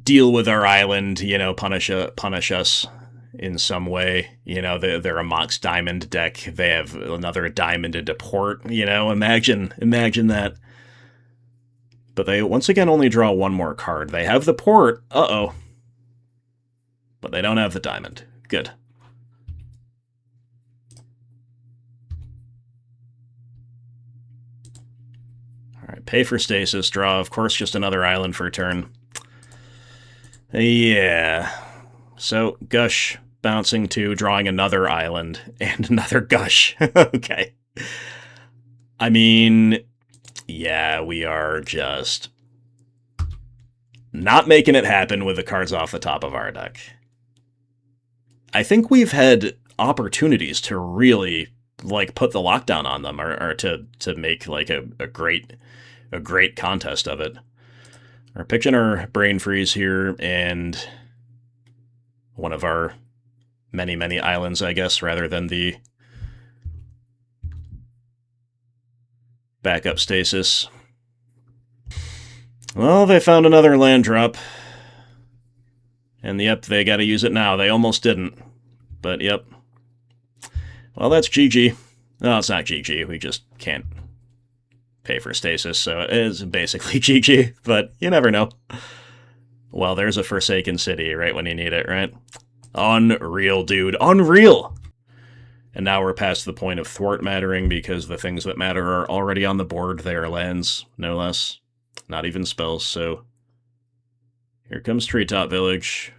Speaker 1: deal with our island, you know, punish us in some way. You know, they're a Mox Diamond deck. They have another diamond into Port, you know, imagine that. But they, once again, only draw 1 more card. They have the Port, uh-oh. But they don't have the diamond. Good. Alright, pay for Stasis, draw, of course, just another island for a turn. Yeah. So, Gush bouncing to drawing another island and another Gush. Okay. I mean, yeah, we are just not making it happen with the cards off the top of our deck. I think we've had opportunities to really, like, put the lockdown on them, or to make, like, a great contest of it. We're pitching our Brain Freeze here, and one of our many islands, I guess, rather than the backup Stasis. Well, they found another land drop. And yep, they gotta use it now. They almost didn't. But yep. Well, that's GG. No, it's not GG. We just can't pay for Stasis, so it is basically GG, but you never know. Well, there's a Forsaken City right when you need it, right? Unreal, dude. Unreal! And now we're past the point of Thwart mattering because the things that matter are already on the board. They are lands, no less. Not even spells, so... Here comes Treetop Village.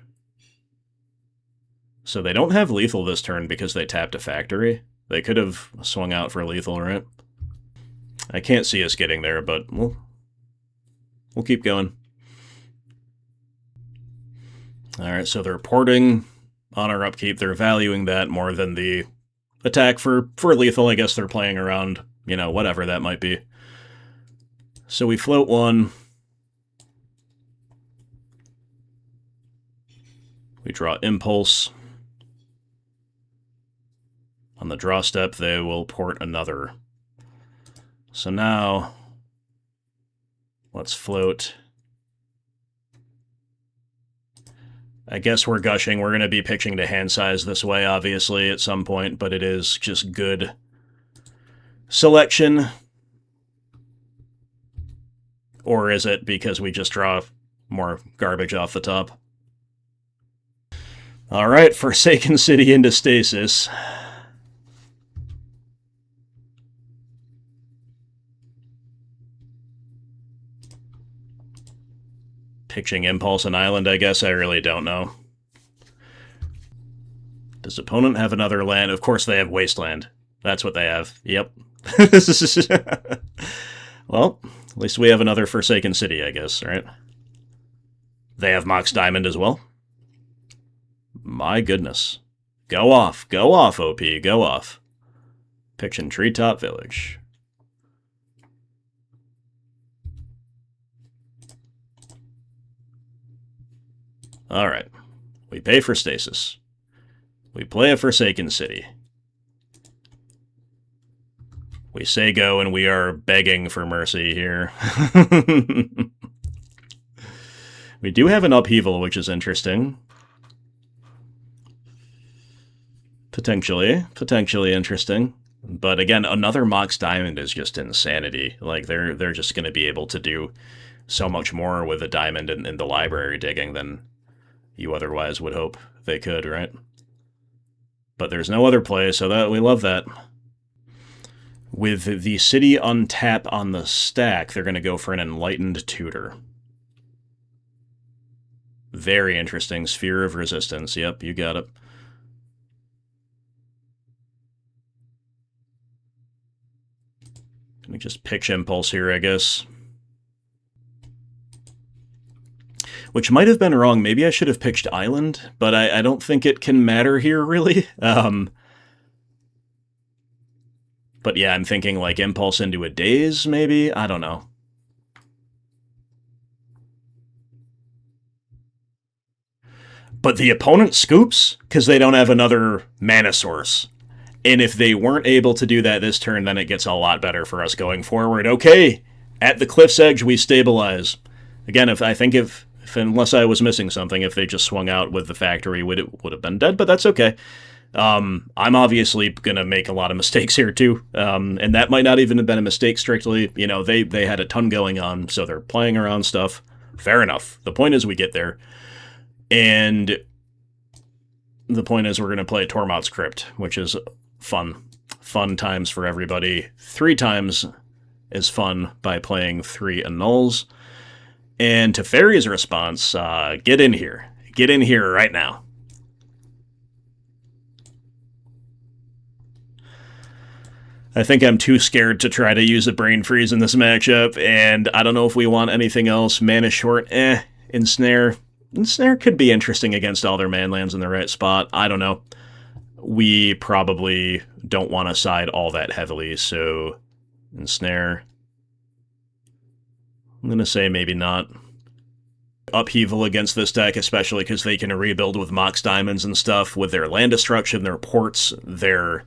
Speaker 1: So they don't have lethal this turn because they tapped a factory. They could have swung out for lethal, right? I can't see us getting there, but we'll keep going. Alright, so they're porting on our upkeep. They're valuing that more than the attack for lethal. I guess they're playing around, you know, whatever that might be. So we float one. We draw Impulse. On the draw step, they will port another. So now, let's float. I guess we're gushing. We're going to be pitching to hand size this way, obviously, at some point, but it is just good selection. Or is it because we just draw more garbage off the top? Alright, Forsaken City into Stasis. Pitching Impulse and Island, I guess. I really don't know. Does opponent have another land? Of course they have Wasteland. That's what they have. Yep. Well, at least we have another Forsaken City, I guess, right? They have Mox Diamond as well. My goodness. Go off, OP, go off. Pitching Treetop Village. Alright. We pay for Stasis. We play a Forsaken City. We say go, and we are begging for mercy here. We do have an Upheaval, which is interesting. Potentially interesting. But again, another Mox Diamond is just insanity. Like, they're just going to be able to do so much more with a diamond in the library digging than you otherwise would hope they could, right? But there's no other play, so that we love that. With the city untap on the stack, they're going to go for an Enlightened Tutor. Very interesting. Sphere of Resistance. Yep, you got it. Let me just pitch Impulse here, I guess. Which might have been wrong. Maybe I should have pitched Island, but I don't think it can matter here, really. But yeah, I'm thinking like Impulse into a Daze, maybe? I don't know. But the opponent scoops because they don't have another mana source. And if they weren't able to do that this turn, then it gets a lot better for us going forward. Okay, at the cliff's edge, we stabilize. Again, if unless I was missing something, if they just swung out with the factory, would have been dead, but that's okay. I'm obviously going to make a lot of mistakes here, too. And that might not even have been a mistake, strictly. You know, they had a ton going on, so they're playing around stuff. Fair enough. The point is we get there. And the point is we're going to play Tormod's Crypt, which is fun. Fun times for everybody. 3 times as fun by playing 3 Annuls. And Teferi's response, get in here. Get in here right now. I think I'm too scared to try to use a Brain Freeze in this matchup, and I don't know if we want anything else. Mana short, Ensnare. Ensnare could be interesting against all their manlands in the right spot. I don't know. We probably don't want to side all that heavily, so Ensnare. I'm going to say maybe not. Upheaval against this deck, especially because they can rebuild with Mox Diamonds and stuff, with their land destruction, their ports, their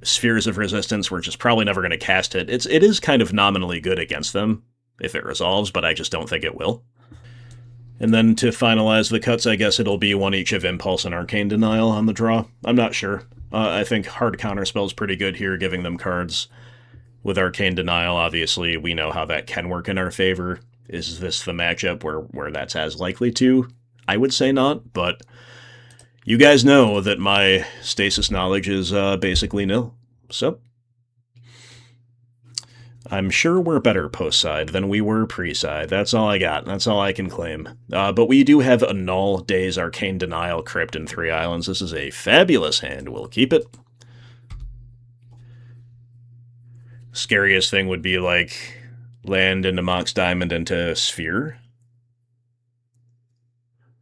Speaker 1: Spheres of Resistance. We're just probably never going to cast it. It is kind of nominally good against them if it resolves, but I just don't think it will. And then to finalize the cuts, I guess it'll be one each of Impulse and Arcane Denial on the draw. I'm not sure. I think hard counterspell's pretty good here, giving them cards. With Arcane Denial, obviously, we know how that can work in our favor. Is this the matchup where that's as likely to? I would say not, but you guys know that my Stasis knowledge is basically nil. So, I'm sure we're better post-side than we were pre-side. That's all I got. That's all I can claim. But we do have a Null, Daze, Arcane Denial, Crypt, and 3 Islands. This is a fabulous hand. We'll keep it. Scariest thing would be, like, land into Mox Diamond into Sphere.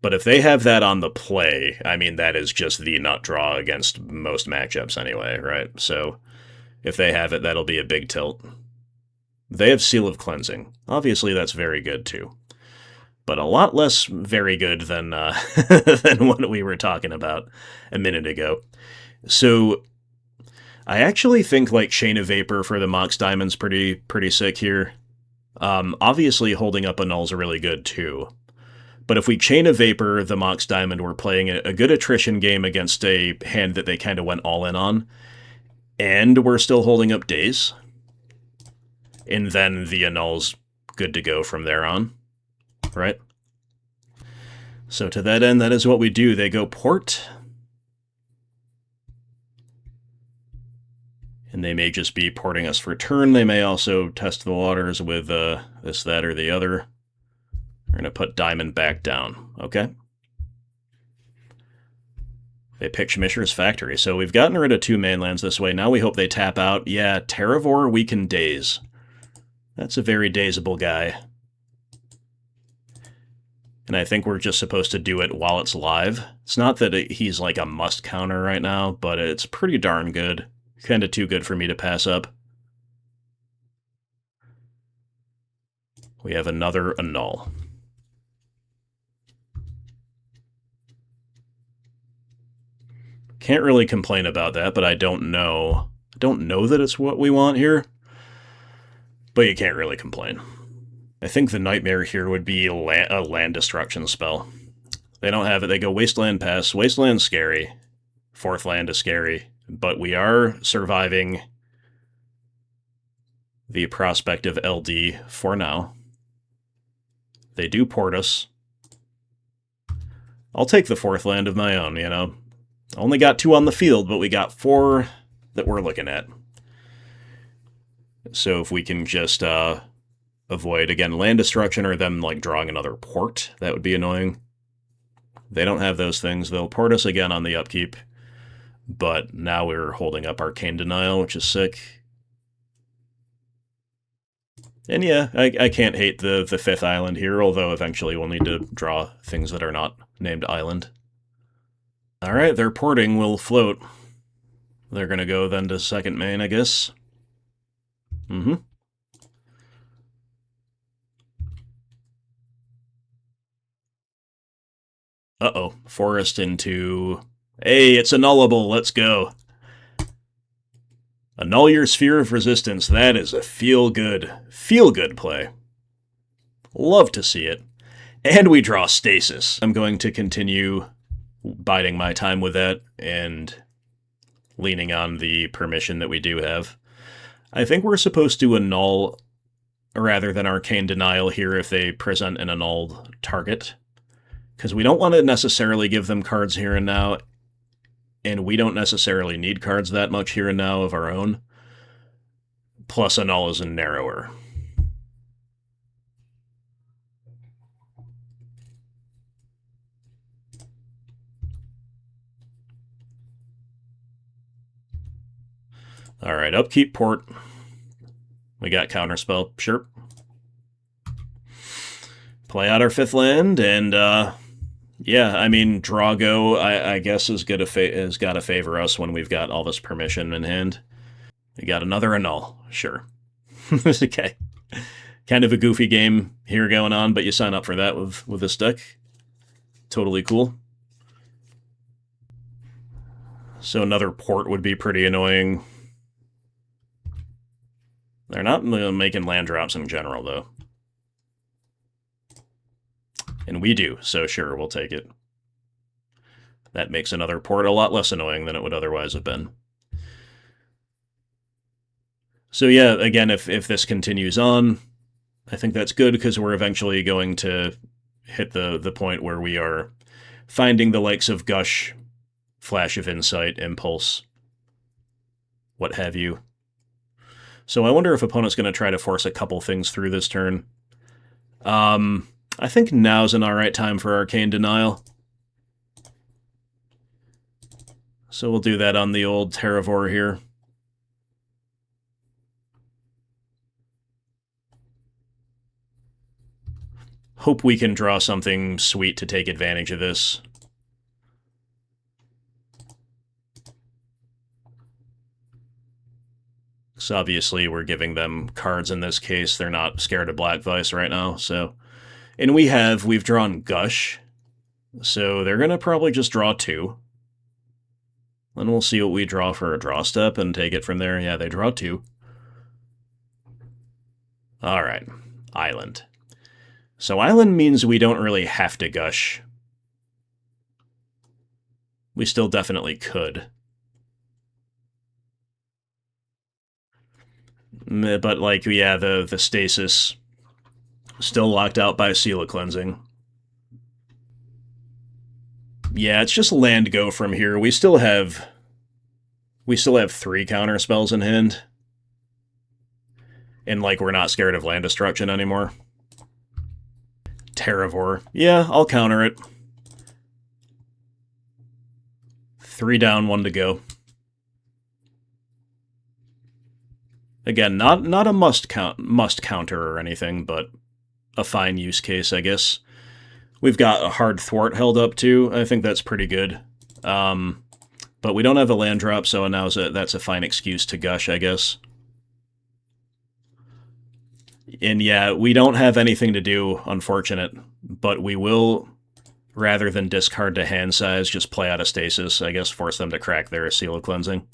Speaker 1: But if they have that on the play, I mean, that is just the nut draw against most matchups anyway, right? So, if they have it, that'll be a big tilt. They have Seal of Cleansing. Obviously, that's very good, too. But a lot less very good than, than what we were talking about a minute ago. So, I actually think, like, Chain of Vapor for the Mox Diamond's pretty sick here. Obviously, holding up a null's really good, too. But if we Chain of Vapor the Mox Diamond, we're playing a good attrition game against a hand that they kind of went all in on. And we're still holding up Daze. And then the Annul's good to go from there on, right? So to that end, that is what we do. They go Port. And they may just be porting us for turn. They may also test the waters with this, that, or the other. We're going to put Diamond back down, okay? They pick Schmischer's Factory. So we've gotten rid of 2 mainlands this way. Now we hope they tap out. Yeah, Terravor, we can Daze. That's a very Dazeable guy. And I think we're just supposed to do it while it's live. It's not that he's like a must counter right now, but it's pretty darn good. Kind of too good for me to pass up. We have another Annul. Can't really complain about that, but I don't know. I don't know that it's what we want here. But you can't really complain. I think the nightmare here would be a land destruction spell. They don't have it. They go Wasteland Pass. Wasteland's scary. 4th land is scary. But we are surviving the prospect of LD for now. They do port us. I'll take the 4th land of my own, you know. Only got 2 on the field, but we got 4 that we're looking at. So if we can just avoid, again, land destruction or them like drawing another port, that would be annoying. They don't have those things. They'll port us again on the upkeep. But now we're holding up Arcane Denial, which is sick. And yeah, I can't hate the 5th island here, although eventually we'll need to draw things that are not named island. Alright, they're porting, we'll float. They're gonna go then to 2nd main, I guess. Mm-hmm. Uh-oh, forest into... Hey, it's annullable, let's go. Annul your Sphere of Resistance, that is a feel-good play. Love to see it. And we draw Stasis. I'm going to continue biding my time with that and leaning on the permission that we do have. I think we're supposed to annul rather than Arcane Denial here if they present an annulled target. Because we don't want to necessarily give them cards here and now, and we don't necessarily need cards that much here and now of our own. Plus, Annul is narrower. Alright, upkeep port. We got Counterspell, sure. Play out our 5th land, and yeah, I mean, Drago, I guess, has got to favor us when we've got all this permission in hand. We got another Annul, sure. Okay. Kind of a goofy game here going on, but you sign up for that with this deck. Totally cool. So another port would be pretty annoying. They're not making land drops in general, though. And we do, so sure, we'll take it. That makes another port a lot less annoying than it would otherwise have been. So yeah, again, if this continues on, I think that's good, because we're eventually going to hit the point where we are finding the likes of Gush, Flash of Insight, Impulse, what have you. So I wonder if opponent's going to try to force a couple things through this turn. I think now's an alright time for Arcane Denial. So we'll do that on the old Terravor here. Hope we can draw something sweet to take advantage of this. So obviously we're giving them cards in this case. They're not scared of Black Vise right now, so... And we've drawn Gush, so they're going to probably just draw 2. Then we'll see what we draw for a draw step and take it from there. Yeah, they draw 2. Alright, Island. So Island means we don't really have to Gush. We still definitely could. But, like, yeah, the Stasis still locked out by Seal of Cleansing. Yeah, it's just land go from here. We still have 3 counter spells in hand. And, like, we're not scared of land destruction anymore. Terravor. Yeah, I'll counter it. 3 down, 1 to go. Again, not a must counter or anything, but a fine use case, I guess. We've got a hard Thwart held up too. I think that's pretty good. But we don't have a land drop, so now that's a fine excuse to Gush, I guess. And yeah, we don't have anything to do, unfortunate, but we will, rather than discard to hand size, just play out of Stasis, I guess, force them to crack their Seal of Cleansing.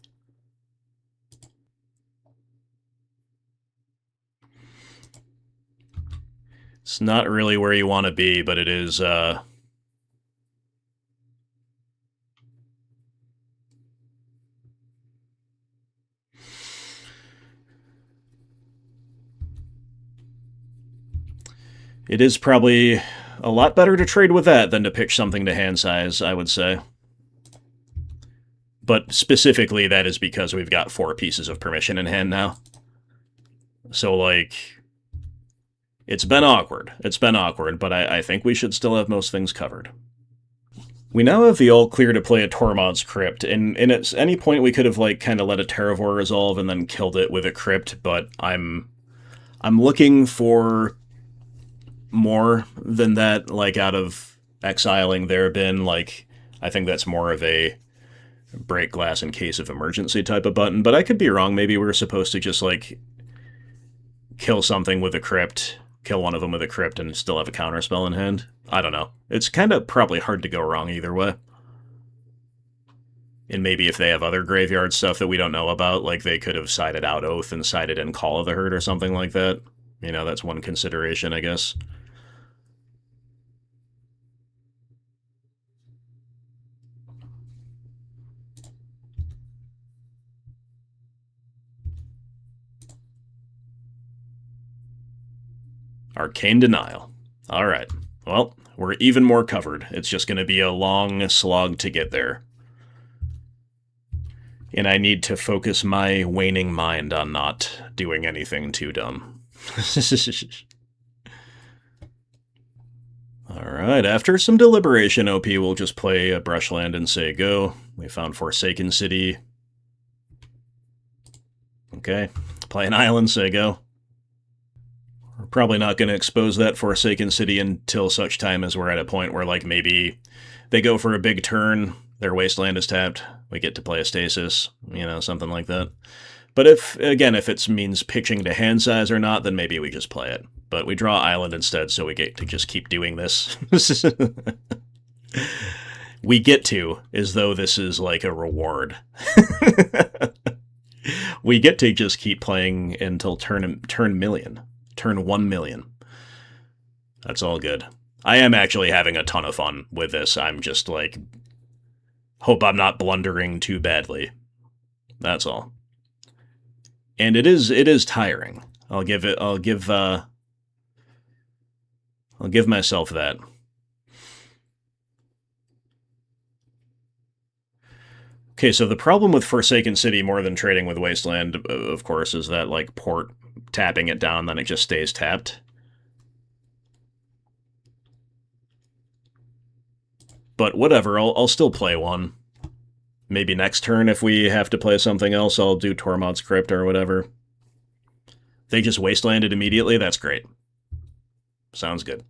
Speaker 1: It's not really where you want to be, but it is, it is probably a lot better to trade with that than to pitch something to hand size, I would say. But specifically, that is because we've got 4 pieces of permission in hand now. So, like, it's been awkward. It's been awkward, but I think we should still have most things covered. We now have the all clear to play a Tormod's Crypt, and at any point we could have, like, kind of let a Terravor resolve and then killed it with a Crypt, but I'm looking for more than that, like, out of exiling their bin. Like, I think that's more of a break glass in case of emergency type of button, but I could be wrong. Maybe we're supposed to just, like, kill something with a Crypt, kill one of them with a Crypt, and still have a counterspell in hand. I don't know. It's kind of probably hard to go wrong either way. And maybe if they have other graveyard stuff that we don't know about, like they could have sided out Oath and sided in Call of the Herd or something like that. You know, that's one consideration, I guess. Arcane Denial. Alright. Well, we're even more covered. It's just going to be a long slog to get there. And I need to focus my waning mind on not doing anything too dumb. Alright, after some deliberation, OP will just play a Brushland and say go. We found Forsaken City. Okay, play an island, say go. We're probably not going to expose that Forsaken City until such time as we're at a point where, like, maybe they go for a big turn, their Wasteland is tapped, we get to play a Stasis, you know, something like that. But if it means pitching to hand size or not, then maybe we just play it. But we draw Island instead, so we get to just keep doing this. We get to, as though this is like a reward. We get to just keep playing until turn 1 million. That's all good. I am actually having a ton of fun with this. I'm just, like, Hope I'm not blundering too badly. That's all. And it is tiring. I'll give myself that. Okay, so the problem with Forsaken City more than trading with Wasteland, of course, is that, like, port tapping it down, then it just stays tapped. But whatever, I'll still play one. Maybe next turn, if we have to play something else, I'll do Tormod's Crypt or whatever. They just Wastelanded immediately? That's great. Sounds good.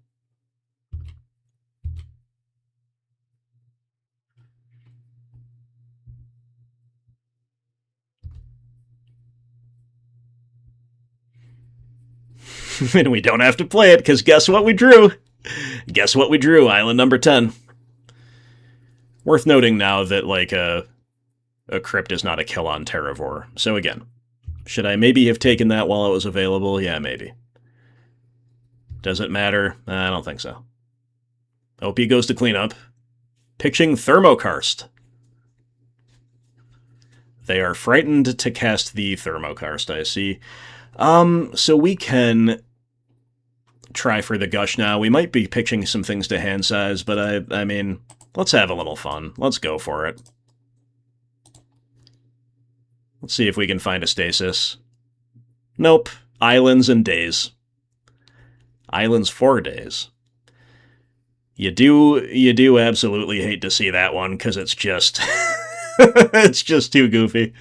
Speaker 1: And we don't have to play it, because guess what we drew? Guess what we drew? Island number 10. Worth noting now that, like, a crypt is not a kill on Terravore. So again, should I maybe have taken that while it was available? Yeah, maybe. Does it matter? I don't think so. OP goes to cleanup. Pitching Thermokarst. They are frightened to cast the Thermokarst, I see. So we can try for the Gush now. We might be pitching some things to hand size, but I mean, let's have a little fun. Let's go for it. Let's see if we can find a Stasis. Nope. Islands and Daze. Islands for Daze. You do absolutely hate to see that one, because it's just... it's just too goofy.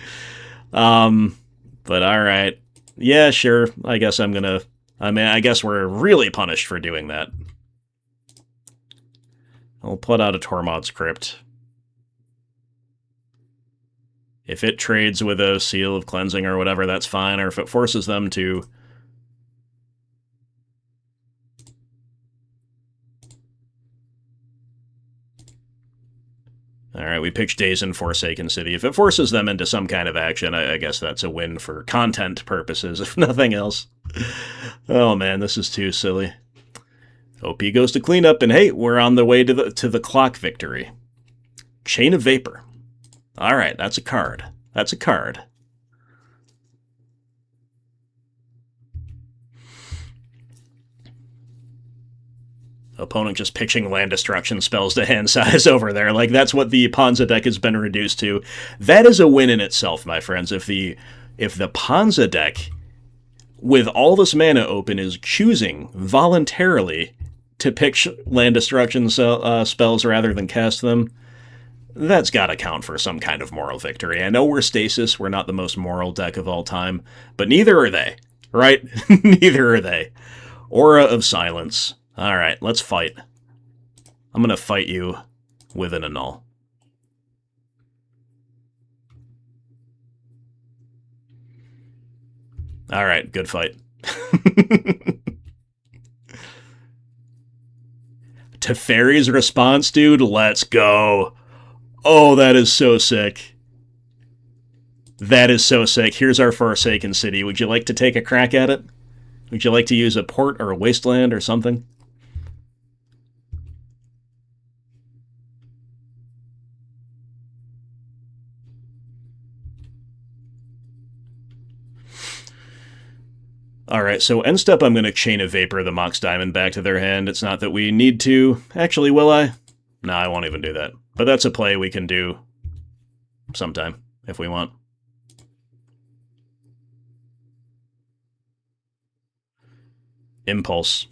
Speaker 1: But alright. Yeah, sure. I guess I'm gonna... I guess we're really punished for doing that. I'll put out a Tormod's Crypt. If it trades with a Seal of Cleansing or whatever, that's fine. Or if it forces them to... Alright, we pitch Daze in Forsaken City. If it forces them into some kind of action, I guess that's a win for content purposes, if nothing else. Oh man, this is too silly. OP goes to cleanup, and hey, we're on the way to the clock victory. Chain of Vapor. Alright, that's a card. That's a card. Opponent just pitching land destruction spells to hand size over there. Like, that's what the Ponza deck has been reduced to. That is a win in itself, my friends. If the Ponza deck, with all this mana open, is choosing voluntarily to pitch land destruction spells rather than cast them, that's got to count for some kind of moral victory. I know we're Stasis, we're not the most moral deck of all time, but neither are they, right? Neither are they. Aura of Silence. Alright, let's fight. I'm gonna fight you with an annul. Alright, good fight. Teferi's response, dude, let's go. Oh, that is so sick. That is so sick. Here's our Forsaken City. Would you like to take a crack at it? Would you like to use a port or a wasteland or something? Alright, so end step I'm going to Chain of Vapor the Mox Diamond back to their hand. It's not that we need to. Actually, will I? No, I won't even do that. But that's a play we can do sometime, if we want. Impulse.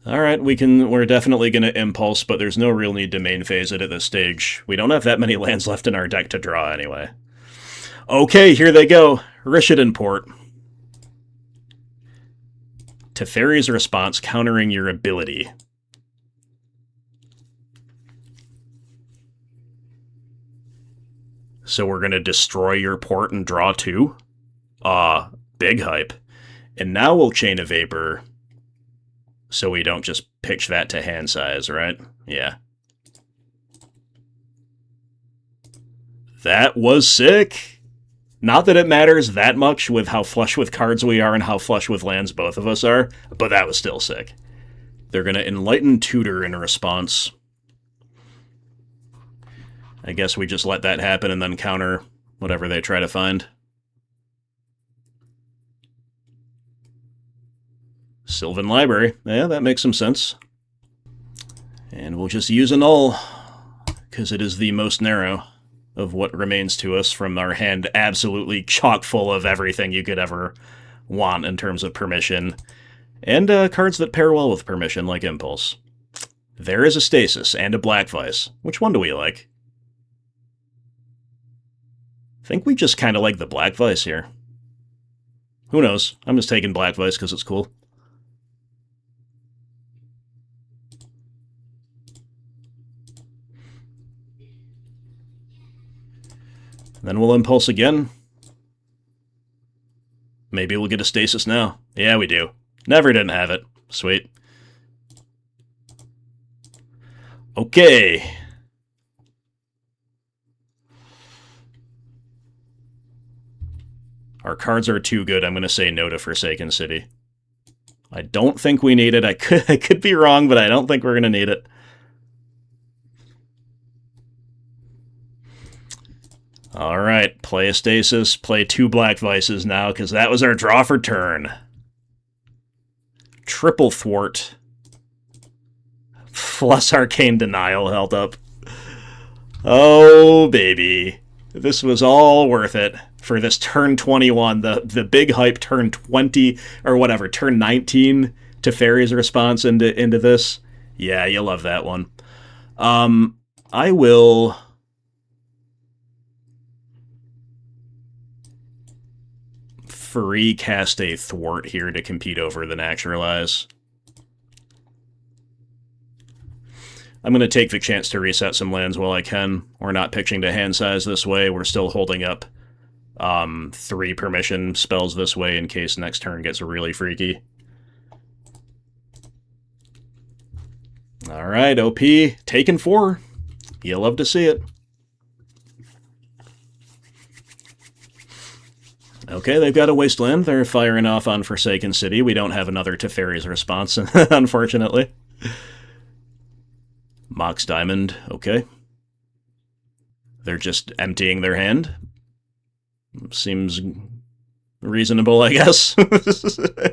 Speaker 1: Alright, we're definitely going to Impulse, but there's no real need to main phase it at this stage. We don't have that many lands left in our deck to draw anyway. Okay, here they go. Rishadan Port. Teferi's response countering your ability. So we're going to destroy your port and draw 2? Big hype. And now we'll Chain of Vapor, so we don't just pitch that to hand size, right? Yeah. That was sick! Not that it matters that much with how flush with cards we are and how flush with lands both of us are, but that was still sick. They're going to Enlighten Tutor in response. I guess we just let that happen and then counter whatever they try to find. Sylvan Library. Yeah, that makes some sense. And we'll just use a null, because it is the most narrow of what remains to us from our hand absolutely chock full of everything you could ever want in terms of permission. And cards that pair well with permission, like Impulse. There is a Stasis and a Black Vise. Which one do we like? I think we just kind of like the Black Vise here. Who knows? I'm just taking Black Vise because it's cool. Then we'll Impulse again. Maybe we'll get a Stasis now. Yeah, we do. Never didn't have it. Sweet. Okay. Our cards are too good. I'm going to say no to Forsaken City. I don't think we need it. I could be wrong, but I don't think we're going to need it. Alright, play a Stasis, play 2 Black Vises now, because that was our draw for turn. Triple Thwart. Plus Arcane Denial held up. Oh, baby. This was all worth it for this turn 21, the big hype turn 20, or whatever, turn 19 to Fairy's response into this. Yeah, you love that one. I will... free cast a Thwart here to compete over the Naturalize. I'm going to take the chance to reset some lands while I can. We're not pitching to hand size this way. We're still holding up 3 permission spells this way in case next turn gets really freaky. Alright, OP, taken 4. You'll love to see it. Okay, they've got a Wasteland. They're firing off on Forsaken City. We don't have another Teferi's response, unfortunately. Mox Diamond, okay. They're just emptying their hand. Seems reasonable, I guess.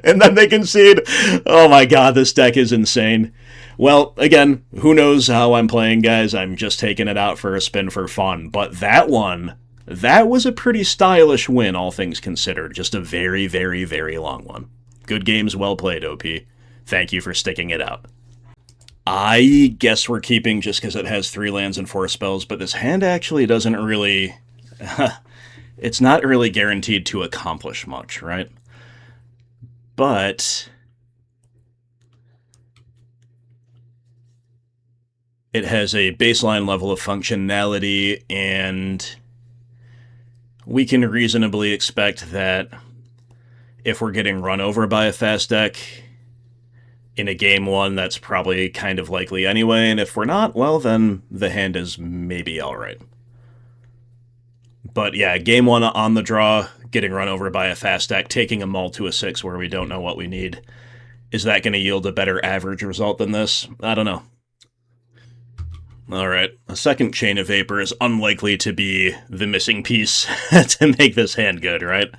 Speaker 1: And then they concede. Oh my god, this deck is insane. Well, again, who knows how I'm playing, guys. I'm just taking it out for a spin for fun. But that one... that was a pretty stylish win, all things considered. Just a very, very, very long one. Good games, well played, OP. Thank you for sticking it out. I guess we're keeping just because it has 3 lands and 4 spells, but this hand actually doesn't really... it's not really guaranteed to accomplish much, right? But... it has a baseline level of functionality, and... we can reasonably expect that if we're getting run over by a fast deck in a game 1, that's probably kind of likely anyway, and if we're not, well, then the hand is maybe alright. But yeah, game 1 on the draw, getting run over by a fast deck, taking a mull to a 6 where we don't know what we need. Is that going to yield a better average result than this? I don't know. Alright, a second Chain of Vapor is unlikely to be the missing piece to make this hand good, right?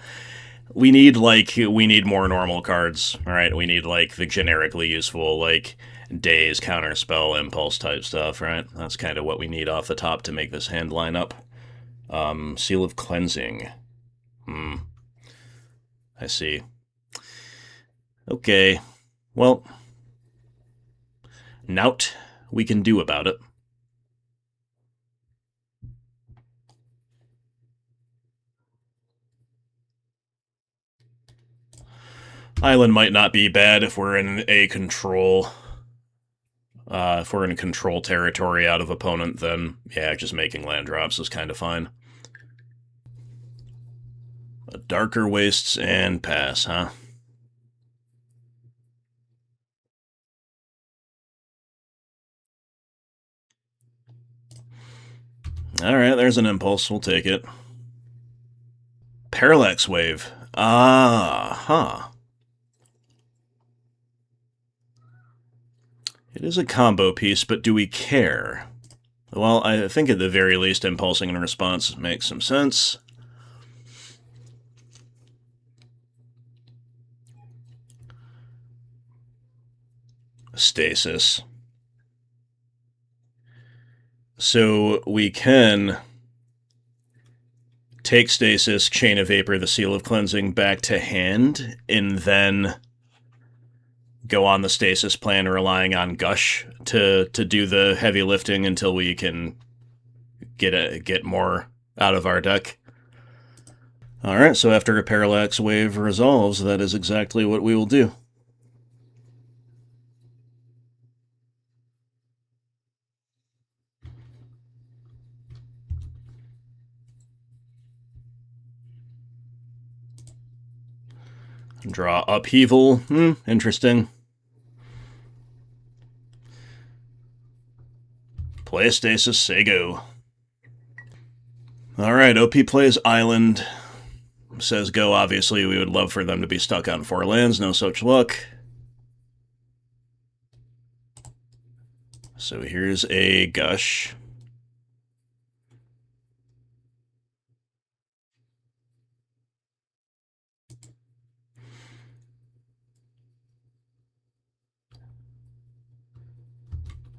Speaker 1: We need more normal cards, alright? We need, like, the generically useful, like, Daze, Counterspell, Impulse type stuff, right? That's kind of what we need off the top to make this hand line up. Seal of Cleansing. I see. Okay, well, nout we can do about it. Island might not be bad if we're in a control... if we're in control territory out of opponent, then, yeah, just making land drops is kind of fine. A Darker Wastes and pass, huh? Alright, there's an Impulse. We'll take it. Parallax Wave. Ah, It is a combo piece, but do we care? Well, I think at the very least, impulsing in response makes some sense. Stasis. So we can take Stasis, Chain of Vapor, the Seal of Cleansing back to hand, and then go on the Stasis plan, relying on Gush to do the heavy lifting until we can get more out of our deck. Alright, so after a Parallax Wave resolves, that is exactly what we will do. Draw Upheaval. Interesting. Play Stasis, say go. Alright, OP plays Island. Says go, obviously we would love for them to be stuck on 4 lands, no such luck. So here's a Gush.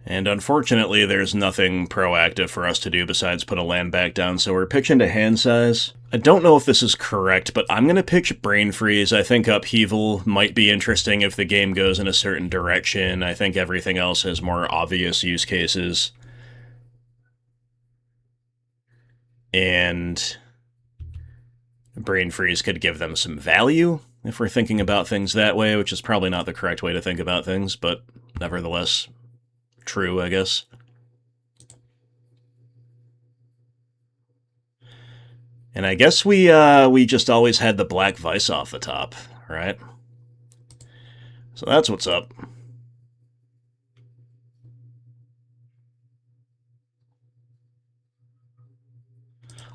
Speaker 1: And unfortunately, there's nothing proactive for us to do besides put a land back down, so we're pitching to hand size. I don't know if this is correct, but I'm going to pitch Brain Freeze. I think Upheaval might be interesting if the game goes in a certain direction. I think everything else has more obvious use cases. And Brain Freeze could give them some value if we're thinking about things that way, which is probably not the correct way to think about things, but nevertheless, true, I guess. And I guess we just always had the Black Vise off the top, right? So that's what's up.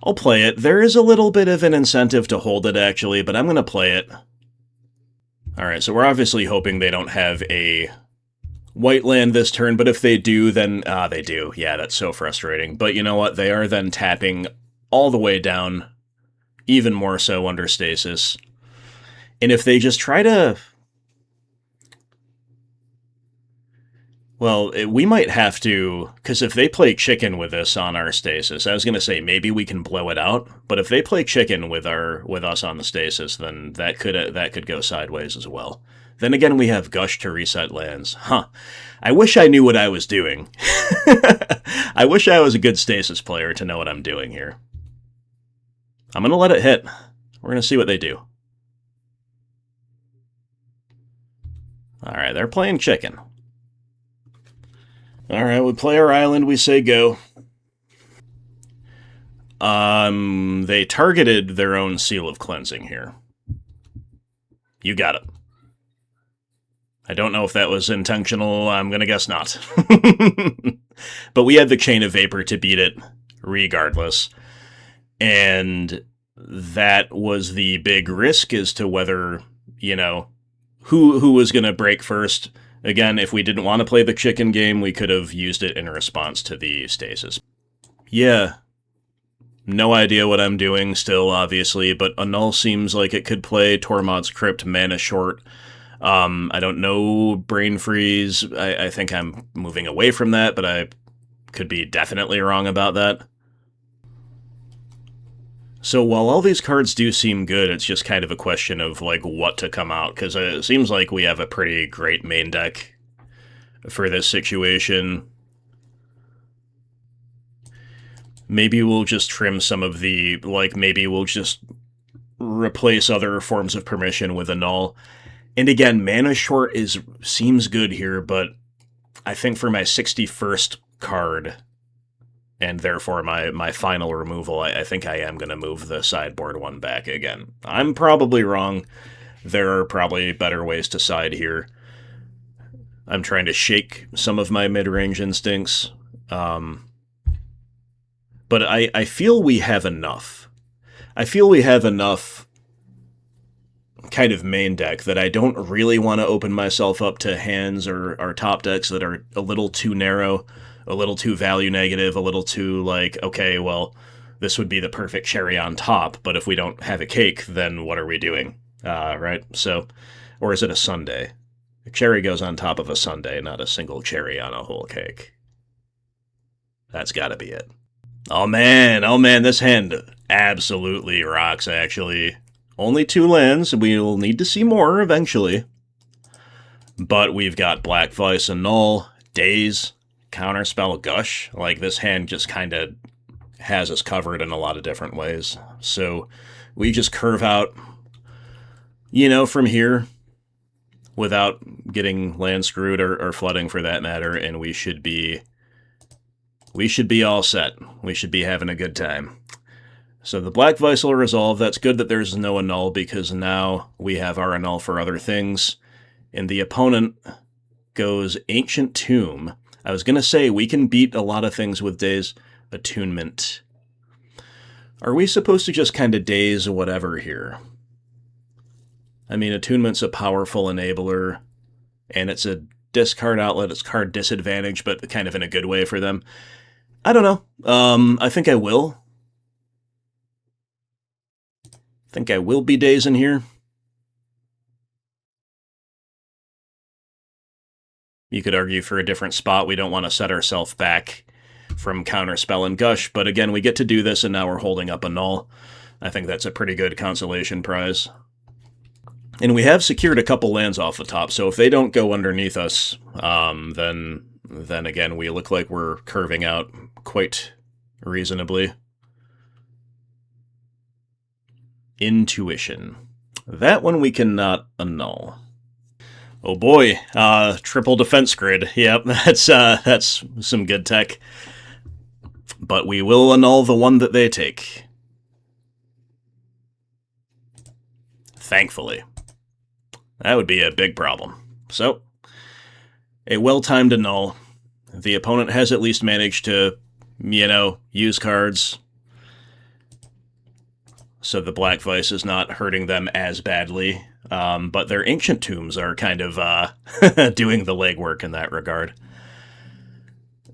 Speaker 1: I'll play it. There is a little bit of an incentive to hold it, actually, but I'm going to play it. Alright, so we're obviously hoping they don't have a white land this turn, but if they do, then... they do. Yeah, that's so frustrating. But you know what? They are then tapping all the way down, even more so under Stasis. And if they just try to... Well, we might have to... Because if they play chicken with us on our Stasis, I was going to say maybe we can blow it out, but if they play chicken with us on the Stasis, then that could go sideways as well. Then again, we have Gush to reset lands. Huh. I wish I knew what I was doing. I wish I was a good Stasis player to know what I'm doing here. I'm going to let it hit. We're going to see what they do. Alright, they're playing chicken. Alright, we play our island, we say go. They targeted their own Seal of Cleansing here. You got it. I don't know if that was intentional, I'm gonna guess not. But we had the Chain of Vapor to beat it, regardless. And that was the big risk as to whether, you know, who was gonna break first. Again, if we didn't want to play the chicken game, we could have used it in response to the Stasis. Yeah. No idea what I'm doing still, obviously, but Annul seems like it could play Tormod's Crypt mana short. I don't know Brain Freeze. I think I'm moving away from that, but I could be definitely wrong about that. So while all these cards do seem good, it's just kind of a question of, like, what to come out, because it seems like we have a pretty great main deck for this situation. Maybe we'll just trim some of the, like, maybe we'll just replace other forms of permission with Annul. And again, mana short seems good here, but I think for my 61st card... and therefore my final removal, I think I am going to move the sideboard one back again. I'm probably wrong. There are probably better ways to side here. I'm trying to shake some of my mid-range instincts. But I feel we have enough. I feel we have enough kind of main deck that I don't really want to open myself up to hands or top decks that are a little too narrow. a little too value negative, a little too like, okay, well, this would be the perfect cherry on top, but if we don't have a cake, then what are we doing? Right? So, or is it a sundae? A cherry goes on top of a sundae, not a single cherry on a whole cake. That's gotta be it. Oh man, this hand absolutely rocks, actually. Only 2 lands, we'll need to see more eventually. But we've got Black Vise and Null, Daze, Counterspell, Gush. Like, this hand just kind of has us covered in a lot of different ways. So we just curve out, from here without getting land screwed or flooding for that matter, and we should be all set. We should be having a good time. So the Black Vise will resolve. That's good that there's no annul, because now we have our annul for other things. And the opponent goes Ancient Tomb. I was going to say, we can beat a lot of things with Daze. Attunement. Are we supposed to just kind of Daze whatever here? I mean, Attunement's a powerful enabler, and it's a discard outlet. It's card disadvantage, but kind of in a good way for them. I don't know. I think I will. Be Dazing here. You could argue for a different spot. We don't want to set ourselves back from Counterspell and Gush, but again, we get to do this, and now we're holding up a Null. I think that's a pretty good consolation prize. And we have secured a couple lands off the top, so if they don't go underneath us, then again, we look like we're curving out quite reasonably. Intuition. That one we cannot annul. Oh boy, triple defense grid. Yep, that's some good tech. But we will annul the one that they take. Thankfully. That would be a big problem. So, a well-timed annul. The opponent has at least managed to, use cards, so the Black Vise is not hurting them as badly. But their Ancient Tombs are kind of doing the legwork in that regard.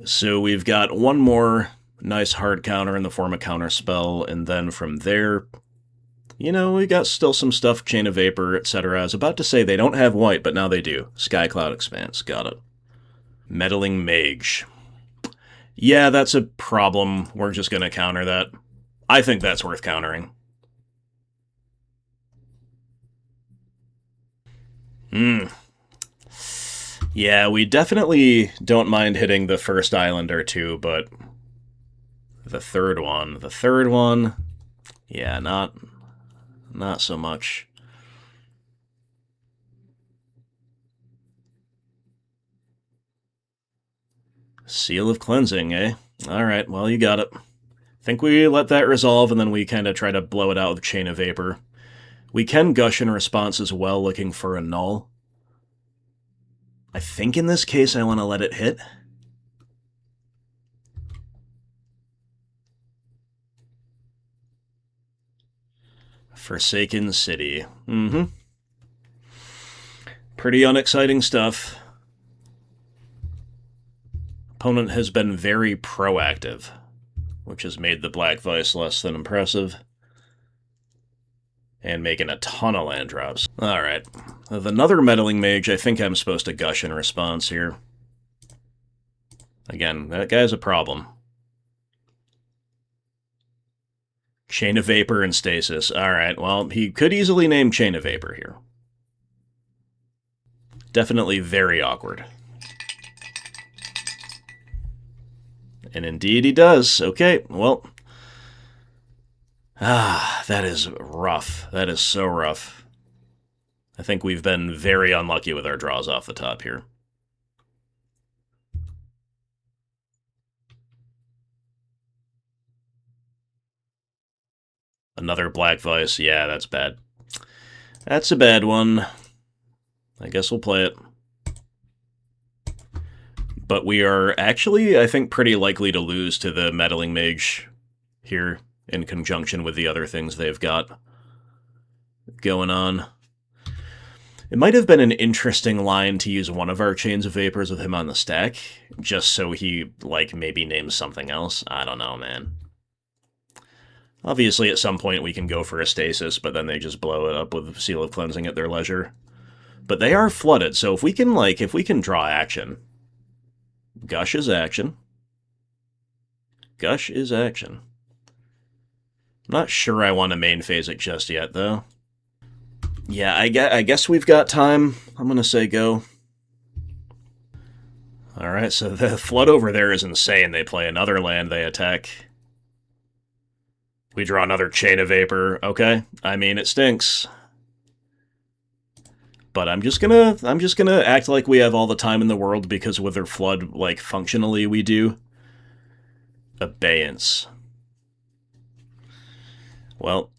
Speaker 1: So we've got one more nice hard counter in the form of Counterspell, and then from there, we got still some stuff, Chain of Vapor, etc. I was about to say they don't have white, but now they do. Sky Cloud Expanse, got it. Meddling Mage. Yeah, that's a problem. We're just going to counter that. I think that's worth countering. Yeah, we definitely don't mind hitting the first island or two, but the third one, yeah, not so much. Seal of Cleansing, eh? Alright, well, you got it. Think we let that resolve, and then we kind of try to blow it out with Chain of Vapor. We can Gush in response as well, looking for a Null. I think in this case I want to let it hit. Forsaken City. Pretty unexciting stuff. Opponent has been very proactive, which has made the Black Vise less than impressive. And making a ton of land drops. Alright. With another Meddling Mage, I think I'm supposed to Gush in response here. Again, that guy's a problem. Chain of Vapor and Stasis. Alright, well, he could easily name Chain of Vapor here. Definitely very awkward. And indeed he does. Okay, well... that is rough. That is so rough. I think we've been very unlucky with our draws off the top here. Another Black Vise. Yeah, that's bad. That's a bad one. I guess we'll play it. But we are actually, I think, pretty likely to lose to the Meddling Mage here, in conjunction with the other things they've got going on. It might have been an interesting line to use one of our Chains of Vapors with him on the stack, just so he, like, maybe names something else. I don't know, man. Obviously, at some point we can go for a Stasis, but then they just blow it up with Seal of Cleansing at their leisure. But they are flooded, so if we can draw action... Gush is action. Gush is action. I'm not sure I want to main phase it just yet, though. Yeah, I guess we've got time. I'm going to say go. Alright, so the flood over there is insane. They play another land, they attack. We draw another Chain of Vapor. Okay, I mean, it stinks. But I'm just gonna act like we have all the time in the world, because with their flood, like, functionally we do. Abeyance. Well,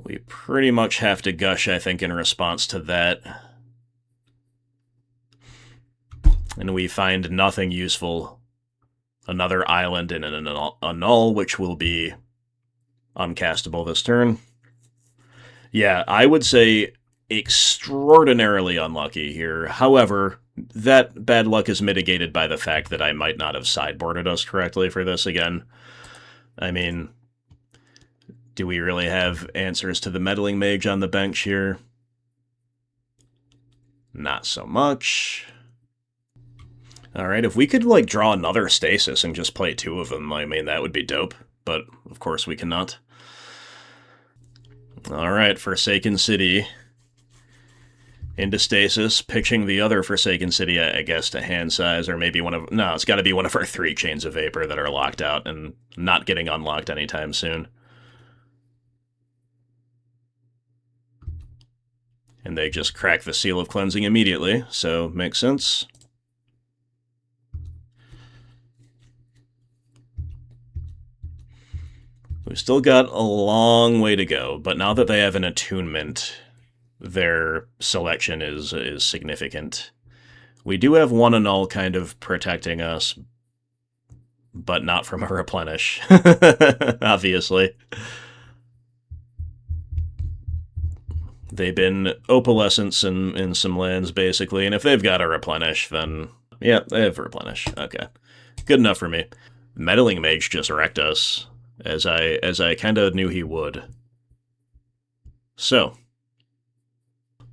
Speaker 1: we pretty much have to Gush, I think, in response to that. And we find nothing useful. Another island and a null, which will be uncastable this turn. Yeah, I would say extraordinarily unlucky here. However, that bad luck is mitigated by the fact that I might not have sideboarded us correctly for this again. I mean, do we really have answers to the Meddling Mage on the bench here? Not so much. Alright, if we could, like, draw another Stasis and just play two of them, I mean, that would be dope. But, of course, we cannot. Alright, Forsaken City. Into Stasis, pitching the other Forsaken City, I guess, to hand size, or maybe one of... No, it's gotta be one of our 3 Chains of Vapor that are locked out and not getting unlocked anytime soon. And they just crack the Seal of Cleansing immediately, so makes sense. We've still got a long way to go, but now that they have an attunement, their selection is significant. We do have one annul kind of protecting us, but not from a Replenish, obviously. They've been opalescence in some lands, basically, and if they've got a Replenish, then... Yeah, they have Replenish. Okay. Good enough for me. Meddling Mage just wrecked us, as I kind of knew he would. So,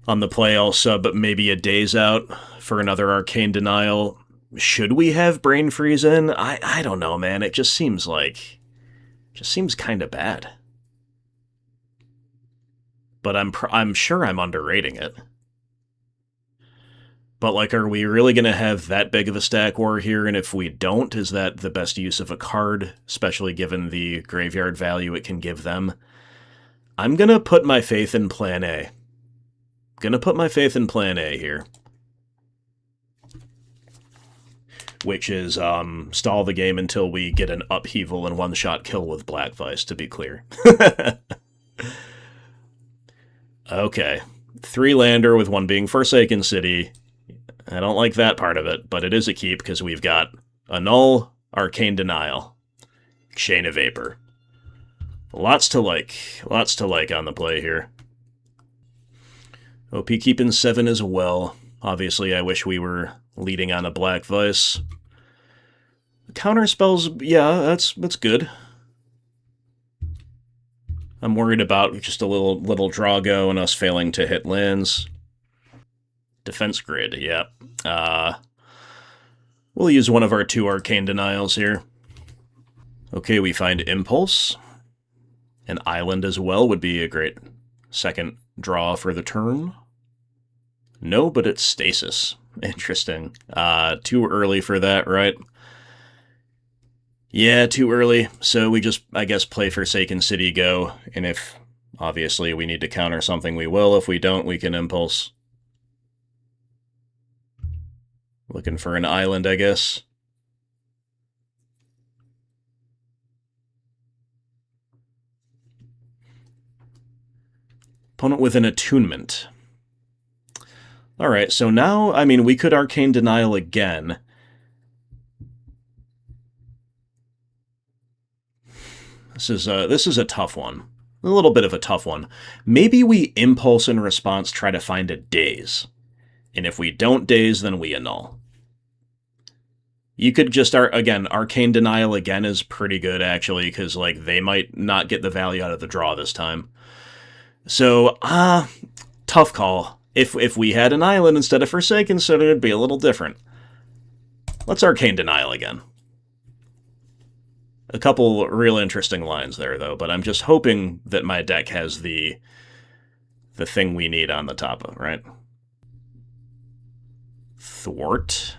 Speaker 1: on the play I'll sub maybe a Daze out for another Arcane Denial. Should we have Brain Freeze in? I don't know, man. It just seems like... just seems kind of bad. But I'm sure I'm underrating it. But, like, are we really going to have that big of a stack war here? And if we don't, is that the best use of a card, especially given the graveyard value it can give them? I'm going to put my faith in Plan A. Gonna put my faith in Plan A here. Which is, stall the game until we get an upheaval and one-shot kill with Black Vise, to be clear. Okay. 3-lander with one being Forsaken City. I don't like that part of it, but it is a keep because we've got Annul, Arcane Denial, Chain of Vapor. Lots to like on the play here. OP keeping 7 as well. Obviously, I wish we were leading on a Black Vise. Counter spells, yeah, that's good. I'm worried about just a little Drago and us failing to hit lands. Defense grid, yeah. We'll use one of our 2 Arcane Denials here. Okay, we find Impulse. An Island as well would be a great second draw for the turn. No, but it's Stasis. Interesting. Too early for that, right? Yeah, too early. So we just, I guess, play Forsaken City, go. And if, obviously, we need to counter something, we will. If we don't, we can Impulse. Looking for an island, I guess. Opponent with an attunement. Alright, so now, I mean, we could Arcane Denial again. This is a tough one. A little bit of a tough one. Maybe we impulse in response, try to find a Daze. And if we don't Daze, then we annul. You could just, again, Arcane Denial again is pretty good, actually, because, like, they might not get the value out of the draw this time. So, tough call. If we had an island instead of Forsaken City, it'd be a little different. Let's Arcane Denial again. A couple real interesting lines there, though, but I'm just hoping that my deck has the thing we need on the top of, right? Thwart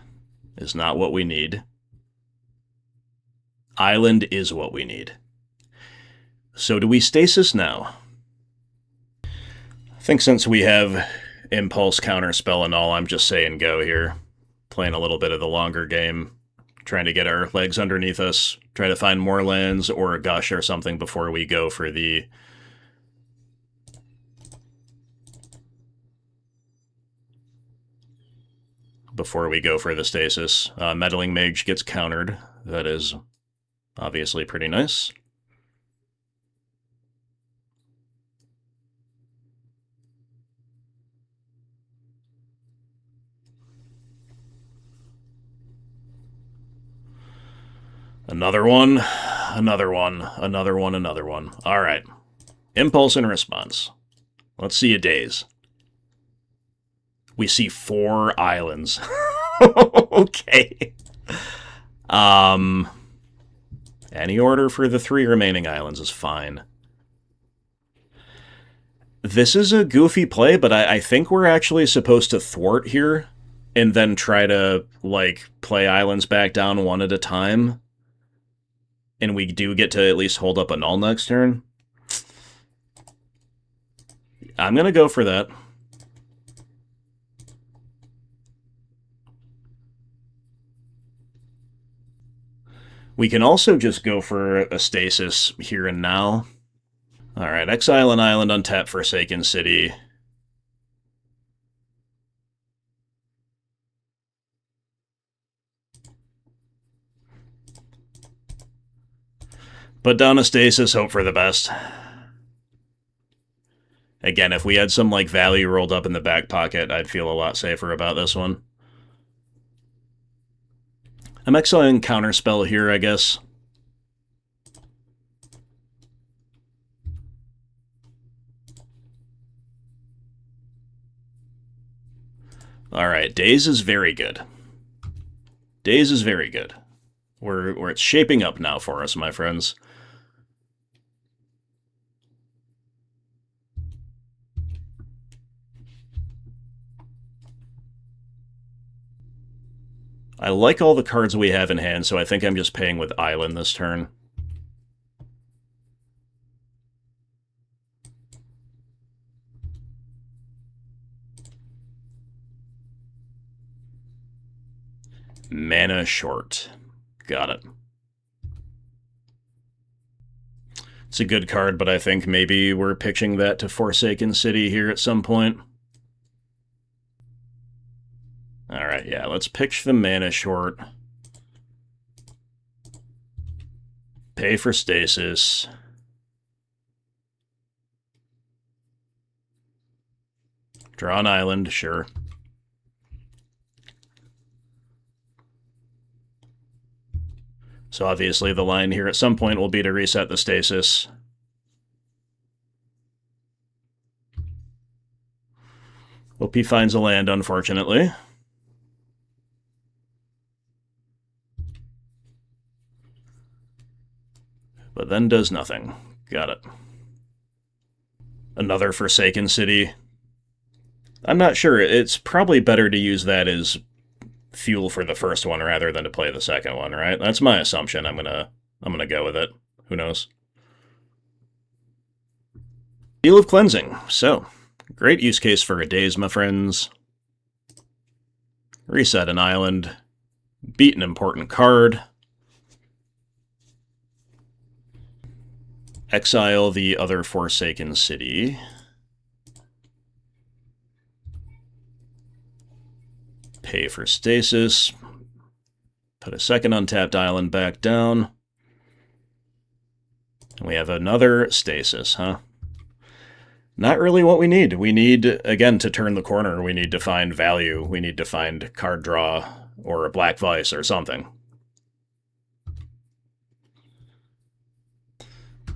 Speaker 1: is not what we need. Island is what we need. So do we Stasis now? I think since we have Impulse, Counterspell, and all, I'm just saying go here. Playing a little bit of the longer game. Trying to get our legs underneath us. Try to find more lands or a Gush or something before we go for the... Stasis. Meddling Mage gets countered. That is obviously pretty nice. Another one, another one, another one, another one. All right. Impulse and response. Let's see a Daze. We see 4 islands. Okay. Any order for the 3 remaining islands is fine. This is a goofy play, but I think we're actually supposed to thwart here and then try to, like, play islands back down one at a time. And we do get to at least hold up a null next turn. I'm going to go for that. We can also just go for a Stasis here and now. Alright, exile an island, untap Forsaken City. Put down a Stasis, hope for the best. Again, if we had some, like, value rolled up in the back pocket, I'd feel a lot safer about this one. I'm exiling Counterspell here, I guess. Alright, Daze is very good. Daze is very good. Where it's shaping up now for us, my friends. I like all the cards we have in hand, so I think I'm just paying with Island this turn. Mana short. Got it. It's a good card, but I think maybe we're pitching that to Forsaken City here at some point. Alright, yeah, let's pitch the mana short. Pay for Stasis. Draw an island, sure. So obviously the line here at some point will be to reset the Stasis. Hope he finds a land, unfortunately. But then does nothing. Got it. Another Forsaken City. I'm not sure. It's probably better to use that as fuel for the first one rather than to play the second one, right? That's my assumption. I'm gonna go with it. Who knows? Seal of Cleansing. So, great use case for a Daze, my friends. Reset an island. Beat an important card. Exile the other Forsaken City. Pay for Stasis. Put a second untapped island back down. And we have another Stasis, huh? Not really what we need. We need, again, to turn the corner, we need to find value. We need to find card draw or a Black Vise or something.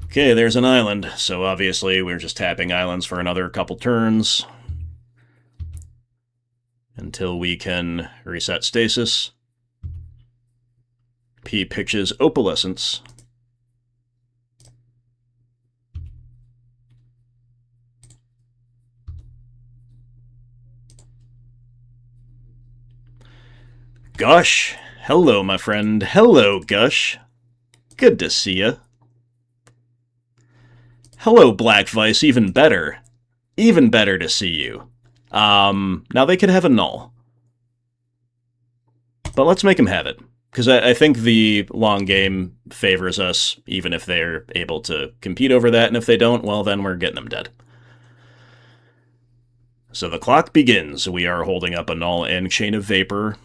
Speaker 1: Okay, there's an island, so obviously we're just tapping islands for another couple turns until we can reset Stasis. P pitches Opalescence. Gush! Hello, my friend. Hello, Gush. Good to see ya. Hello, Black Vise. Even better. Even better to see you. Now they could have a null. But let's make them have it. Because I think the long game favors us, even if they're able to compete over that, and if they don't, well, then we're getting them dead. So the clock begins. We are holding up a null and Chain of Vapor.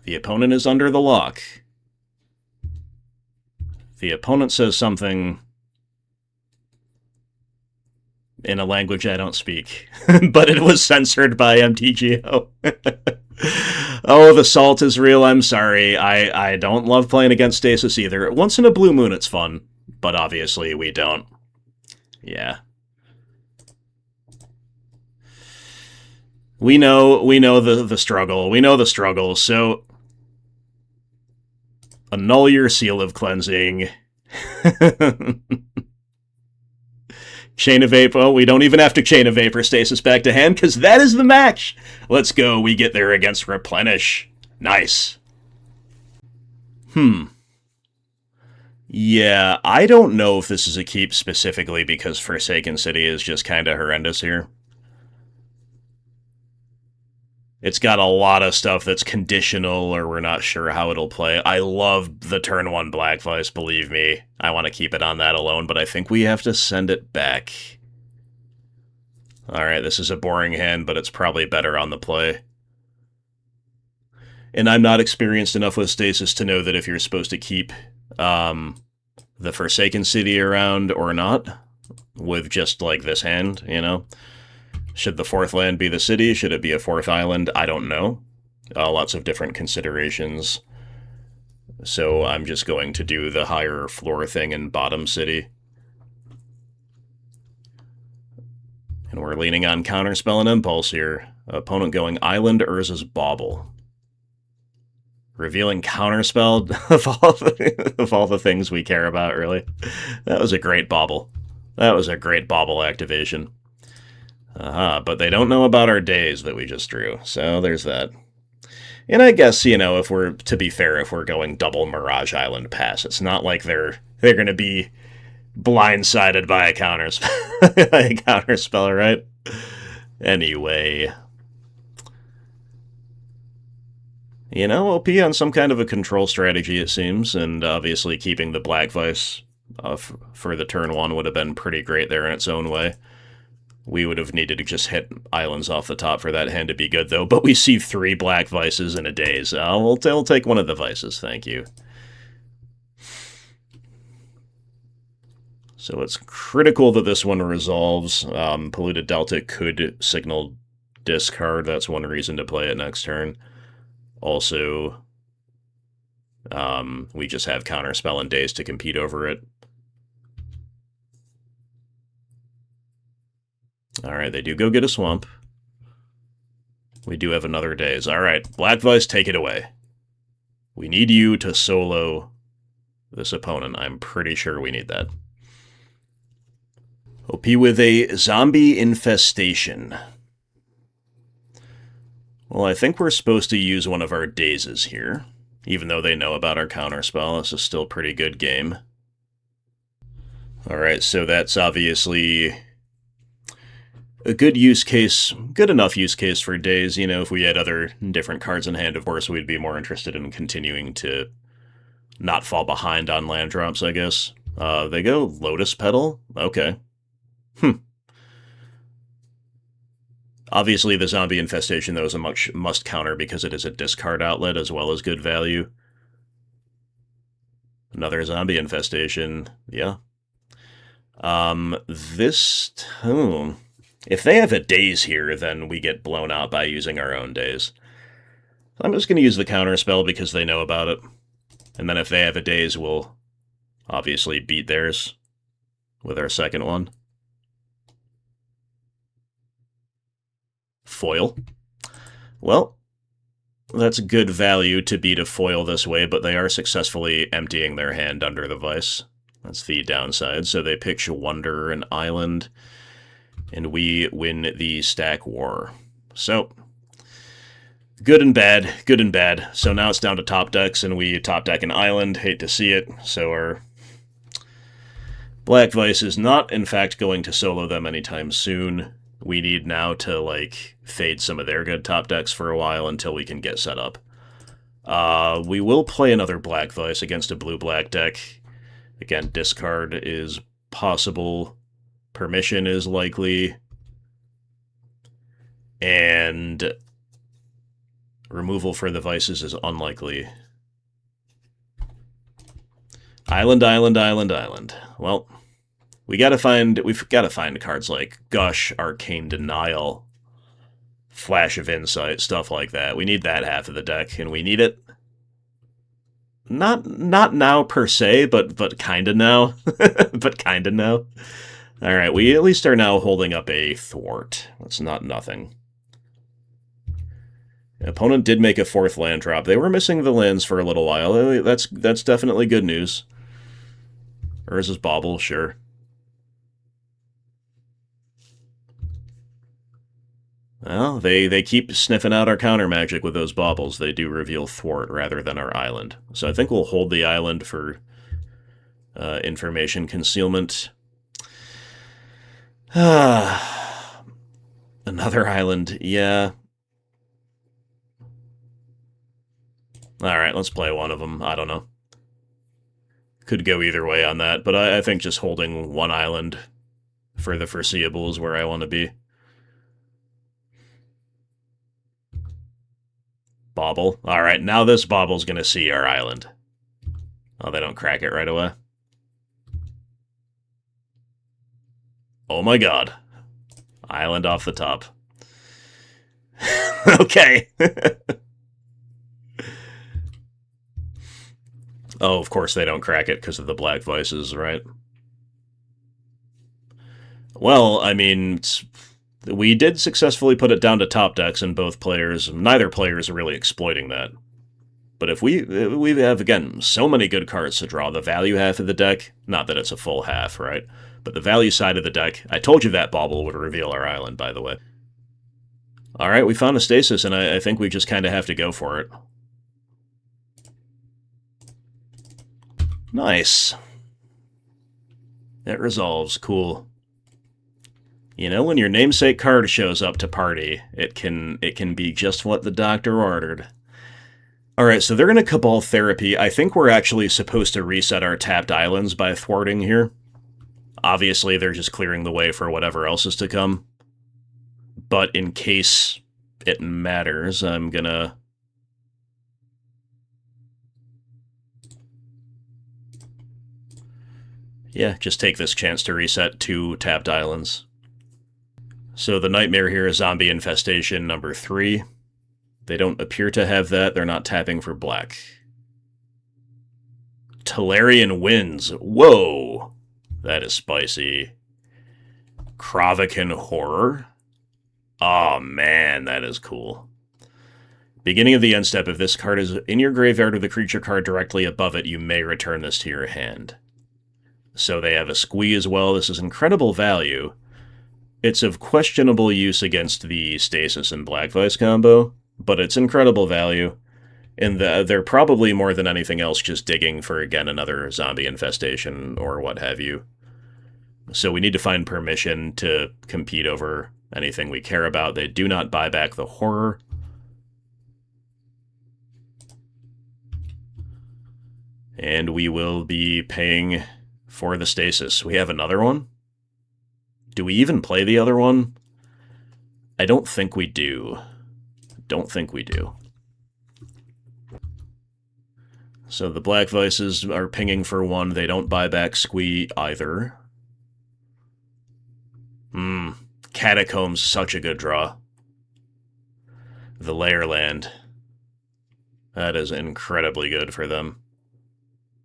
Speaker 1: The opponent is under the lock. The opponent says something in a language I don't speak, but it was censored by MTGO. Oh, the salt is real, I'm sorry. I don't love playing against Stasis either. Once in a blue moon it's fun, but obviously we don't. Yeah. We know the struggle. We know the struggle, so annul your Seal of Cleansing. Chain of Vapor. We don't even have to Chain of Vapor Stasis back to hand, because that is the match! Let's go. We get there against Replenish. Nice. Yeah, I don't know if this is a keep specifically because Forsaken City is just kind of horrendous here. It's got a lot of stuff that's conditional, or we're not sure how it'll play. I love the turn 1 Black Vise, believe me. I want to keep it on that alone, but I think we have to send it back. Alright, this is a boring hand, but it's probably better on the play. And I'm not experienced enough with Stasis to know that if you're supposed to keep the Forsaken City around or not, with just, like, this hand, you know? Should the 4th land be the city? Should it be a 4th island? I don't know. Lots of different considerations. So I'm just going to do the higher floor thing in bottom city. And we're leaning on Counterspell and Impulse here. Opponent going Island, Urza's Bauble. Revealing Counterspell of all the things we care about, really. That was a great Bauble. That was a great Bauble activation. But they don't know about our Daze that we just drew, so there's that. And I guess, you know, if we're, to be fair, if we're going double Mirage Island pass, it's not like they're going to be blindsided by a counterspell, right? Anyway. You know, OP on some kind of a control strategy, it seems, and obviously keeping the Black Vise for the turn 1 would have been pretty great there in its own way. We would have needed to just hit islands off the top for that hand to be good, though. But we see 3 Black Vises in a Daze. We'll take one of the Vises, thank you. So it's critical that this one resolves. Polluted Delta could signal discard. That's one reason to play it next turn. Also, we just have Counterspell and Daze to compete over it. Alright, they do go get a swamp. We do have another Daze. Alright, Black Vise, take it away. We need you to solo this opponent. I'm pretty sure we need that. OP with a Zombie Infestation. Well, I think we're supposed to use one of our Dazes here. Even though they know about our Counterspell, this is still a pretty good game. Alright, so that's obviously a good use case, good enough use case for Daze. You know, if we had other different cards in hand, of course, we'd be more interested in continuing to not fall behind on land drops, I guess. They go Lotus Petal? Okay. Obviously, the Zombie Infestation, though, is a much must-counter because it is a discard outlet as well as good value. Another Zombie Infestation, yeah. If they have a Daze here, then we get blown out by using our own Daze. I'm just going to use the counter spell because they know about it. And then if they have a Daze, we'll obviously beat theirs with our second one. Foil. Well, that's good value to beat a foil this way, but they are successfully emptying their hand under the Vice. That's the downside. So they pick Wonder and Island, and we win the stack war. So, good and bad, good and bad. So now it's down to top decks, and we top deck an Island. Hate to see it. So our Black Vise is not, in fact, going to solo them anytime soon. We need now to, like, fade some of their good top decks for a while until we can get set up. We will play another Black Vise against a blue-black deck. Again, discard is possible. Permission is likely. And removal for the Vices is unlikely. Island, Island, Island, Island. Well, we've got to find cards like Gush, Arcane Denial, Flash of Insight, stuff like that. We need that half of the deck, and we need it not now per se, but kinda now. But kinda now. Alright, we at least are now holding up a Thwart. That's not nothing. The opponent did make a 4th land drop. They were missing the lands for a little while. That's definitely good news. Urza's Bauble, sure. Well, they keep sniffing out our counter magic with those baubles. They do reveal Thwart rather than our Island. So I think we'll hold the Island for information concealment. Another Island, yeah. Alright, let's play one of them. I don't know. Could go either way on that, but I think just holding one Island for the foreseeable is where I want to be. Bauble. Alright, now this Bauble's gonna see our Island. Oh, they don't crack it right away. Oh my god. Island off the top. Okay. Oh, of course they don't crack it because of the Black Vices, right? Well, I mean, we did successfully put it down to top decks, and neither player is really exploiting that. But if we have, again, so many good cards to draw, the value half of the deck, not that it's a full half, right? But the value side of the deck, I told you that Bauble would reveal our Island, by the way. Alright, we found a Stasis, and I think we just kind of have to go for it. Nice. It resolves. Cool. You know, when your namesake card shows up to party, it can be just what the doctor ordered. Alright, so they're going to Cabal Therapy. I think we're actually supposed to reset our tapped islands by thwarting here. Obviously, they're just clearing the way for whatever else is to come. But in case it matters, I'm gonna... yeah, just take this chance to reset 2 tapped islands. So the Nightmare here is Zombie Infestation number 3. They don't appear to have that. They're not tapping for black. Tolarian wins. Whoa! That is spicy. Kravikan Horror. Oh man, that is cool. Beginning of the end step, if this card is in your graveyard or the creature card directly above it, you may return this to your hand. So they have a Squee as well. This is incredible value. It's of questionable use against the Stasis and Black Vise combo, but it's incredible value. And they're probably more than anything else just digging for, again, another zombie infestation or what have you. So we need to find permission to compete over anything we care about. They do not buy back the horror. And we will be paying for the Stasis. We have another one? Do we even play the other one? I don't think we do. Don't think we do. So the Black Vices are pinging for 1. They don't buy back Squee either. Catacombs, such a good draw. The Lair Land. That is incredibly good for them.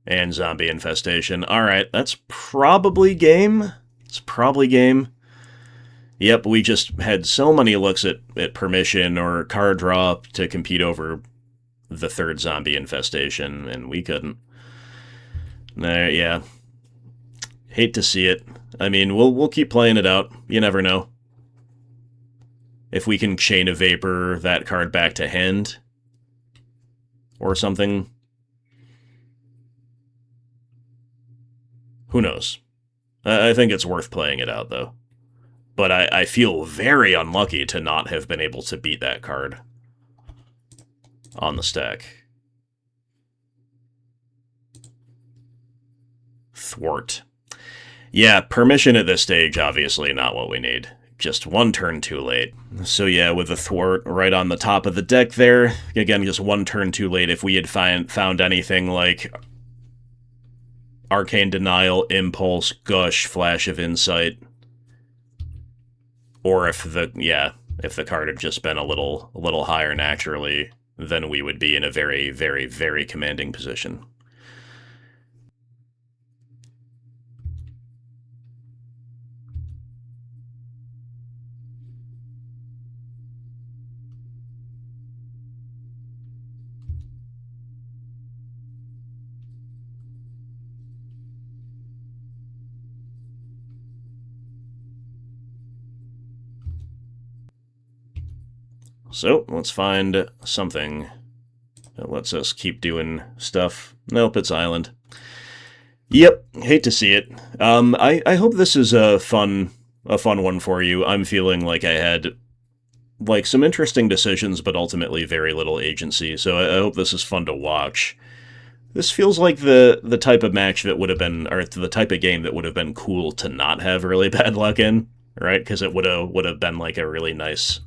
Speaker 1: And Zombie Infestation. Alright, that's probably game. It's probably game. Yep, we just had so many looks at Permission or card draw to compete over the third Zombie Infestation, and we couldn't. Yeah. Hate to see it. I mean, we'll keep playing it out. You never know. If we can Chain of Vapor that card back to hand or something. Who knows? I think it's worth playing it out, though. But I feel very unlucky to not have been able to beat that card on the stack. Thwart. Yeah, Permission at this stage, obviously not what we need. Just one turn too late. So yeah, with the Thwart right on the top of the deck there, again, just one turn too late. If we had found anything like Arcane Denial, Impulse, Gush, Flash of Insight, or if the card had just been a little higher naturally, then we would be in a very, very, very commanding position. So, let's find something that lets us keep doing stuff. Nope, it's Island. Yep, hate to see it. I hope this is a fun one for you. I'm feeling like I had some interesting decisions, but ultimately very little agency, so I hope this is fun to watch. This feels like the type of match that would have been, or the type of game that would have been cool to not have really bad luck in, right? Because it would have been like a really nice...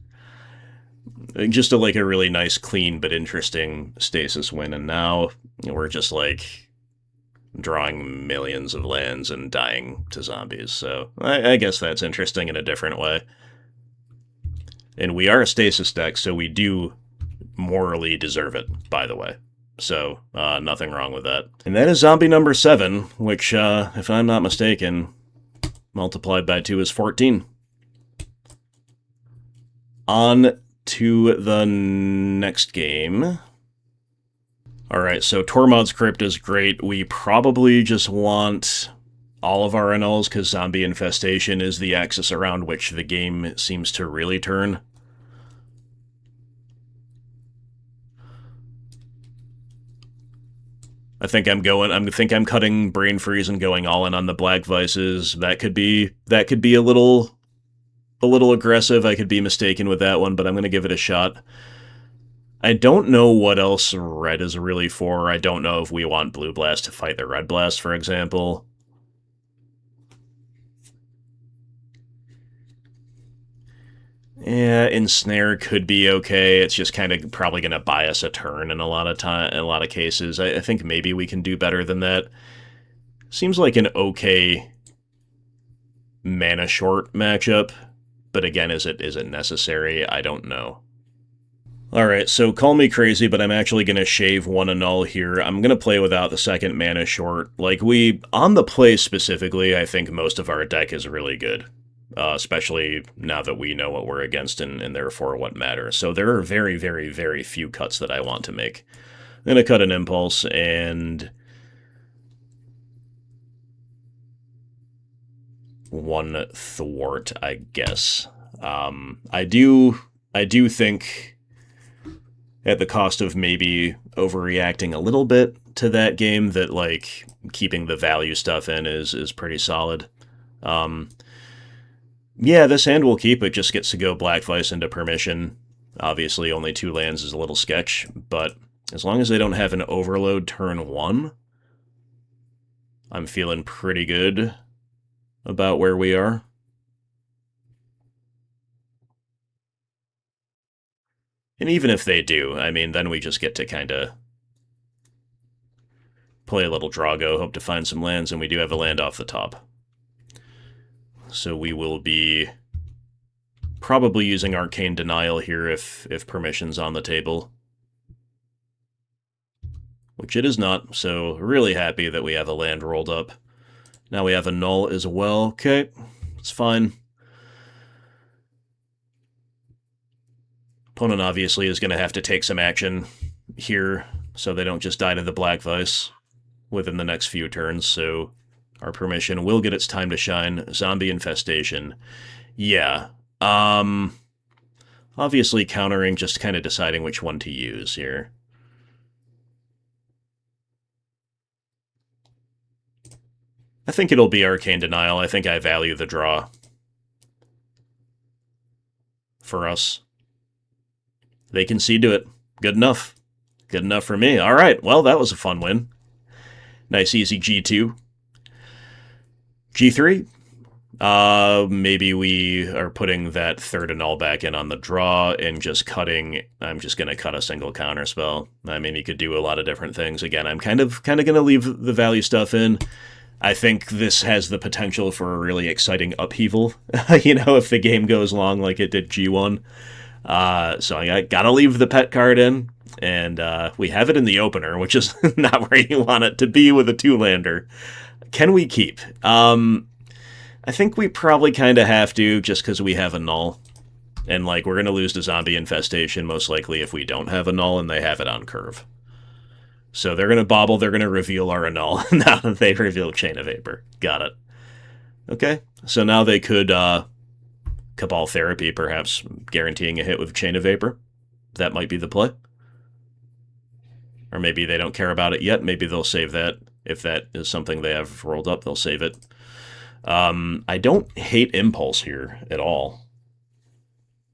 Speaker 1: just a really nice, clean, but interesting Stasis win, and now we're just, drawing millions of lands and dying to zombies, so I guess that's interesting in a different way. And we are a Stasis deck, so we do morally deserve it, by the way. So, nothing wrong with that. And that is zombie number 7, which, if I'm not mistaken, multiplied by 2 is 14. On to the next game. Alright, so Tormod's Crypt is great. We probably just want all of our annuls, because Zombie Infestation is the axis around which the game seems to really turn. I think I'm cutting Brain Freeze and going all in on the Black Vises. That could be a little aggressive. I could be mistaken with that one, but I'm going to give it a shot. I don't know what else red is really for. I don't know if we want Blue Blast to fight the Red Blast, for example. Yeah, Ensnare could be okay. It's just kind of probably going to buy us a turn in a lot of cases. I think maybe we can do better than that. Seems like an okay mana short matchup, but again, is it necessary? I don't know. Alright, so call me crazy, but I'm actually going to shave one annul here. I'm going to play without the second mana short. On the play specifically, I think most of our deck is really good. Especially now that we know what we're against and therefore what matters. So there are very, very, very few cuts that I want to make. I'm going to cut an Impulse and one Thwart, I guess. I do think, at the cost of maybe overreacting a little bit to that game, that keeping the value stuff in is pretty solid. Yeah, this hand will keep. It just gets to go Black Vise into Permission. Obviously, only 2 lands is a little sketch, but as long as they don't have an Overload turn 1, I'm feeling pretty good about where we are. And even if they do, I mean, then we just get to kind of play a little Drago, hope to find some lands, and we do have a land off the top. So we will be probably using Arcane Denial here if permission's on the table. Which it is not, so really happy that we have a land rolled up. Now we have a null as well. Okay, it's fine. Opponent obviously is going to have to take some action here, so they don't just die to the Black Vise within the next few turns, so our permission will get its time to shine. Zombie Infestation. Yeah. Obviously countering, just kind of deciding which one to use here. I think it'll be Arcane Denial. I think I value the draw for us. They concede to it. Good enough. Good enough for me. All right, well, that was a fun win. Nice, easy G2. G3. Maybe we are putting that third annul back in on the draw and just cutting. I'm just going to cut a single counter spell. I mean, you could do a lot of different things. Again, I'm kind of going to leave the value stuff in. I think this has the potential for a really exciting upheaval, you know, if the game goes long like it did G1. So I gotta leave the pet card in, and we have it in the opener, which is not where you want it to be with a 2-lander. Can we keep? I think we probably kind of have to, just because we have a null. And, like, we're going to lose to Zombie Infestation, most likely, if we don't have a null and they have it on curve. So they're going to bobble, they're going to reveal our annul, now that they reveal Chain of Vapor. Got it. Okay, so now they could Cabal Therapy, perhaps, guaranteeing a hit with Chain of Vapor. That might be the play. Or maybe they don't care about it yet, maybe they'll save that. If that is something they have rolled up, they'll save it. I don't hate Impulse here at all.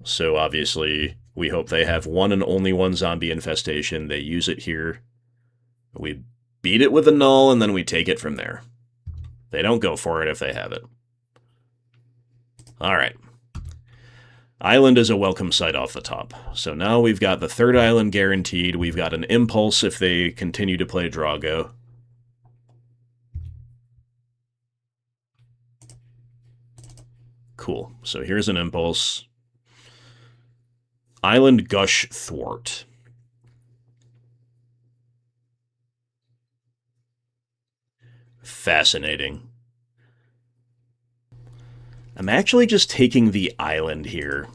Speaker 1: So obviously, we hope they have one and only one Zombie Infestation, they use it here. We beat it with a null, and then we take it from there. They don't go for it if they have it. Alright. Island is a welcome sight off the top. So now we've got the third island guaranteed. We've got an Impulse if they continue to play Drago. Cool. So here's an Impulse. Island Gush Thwart. Fascinating. I'm actually just taking the island here.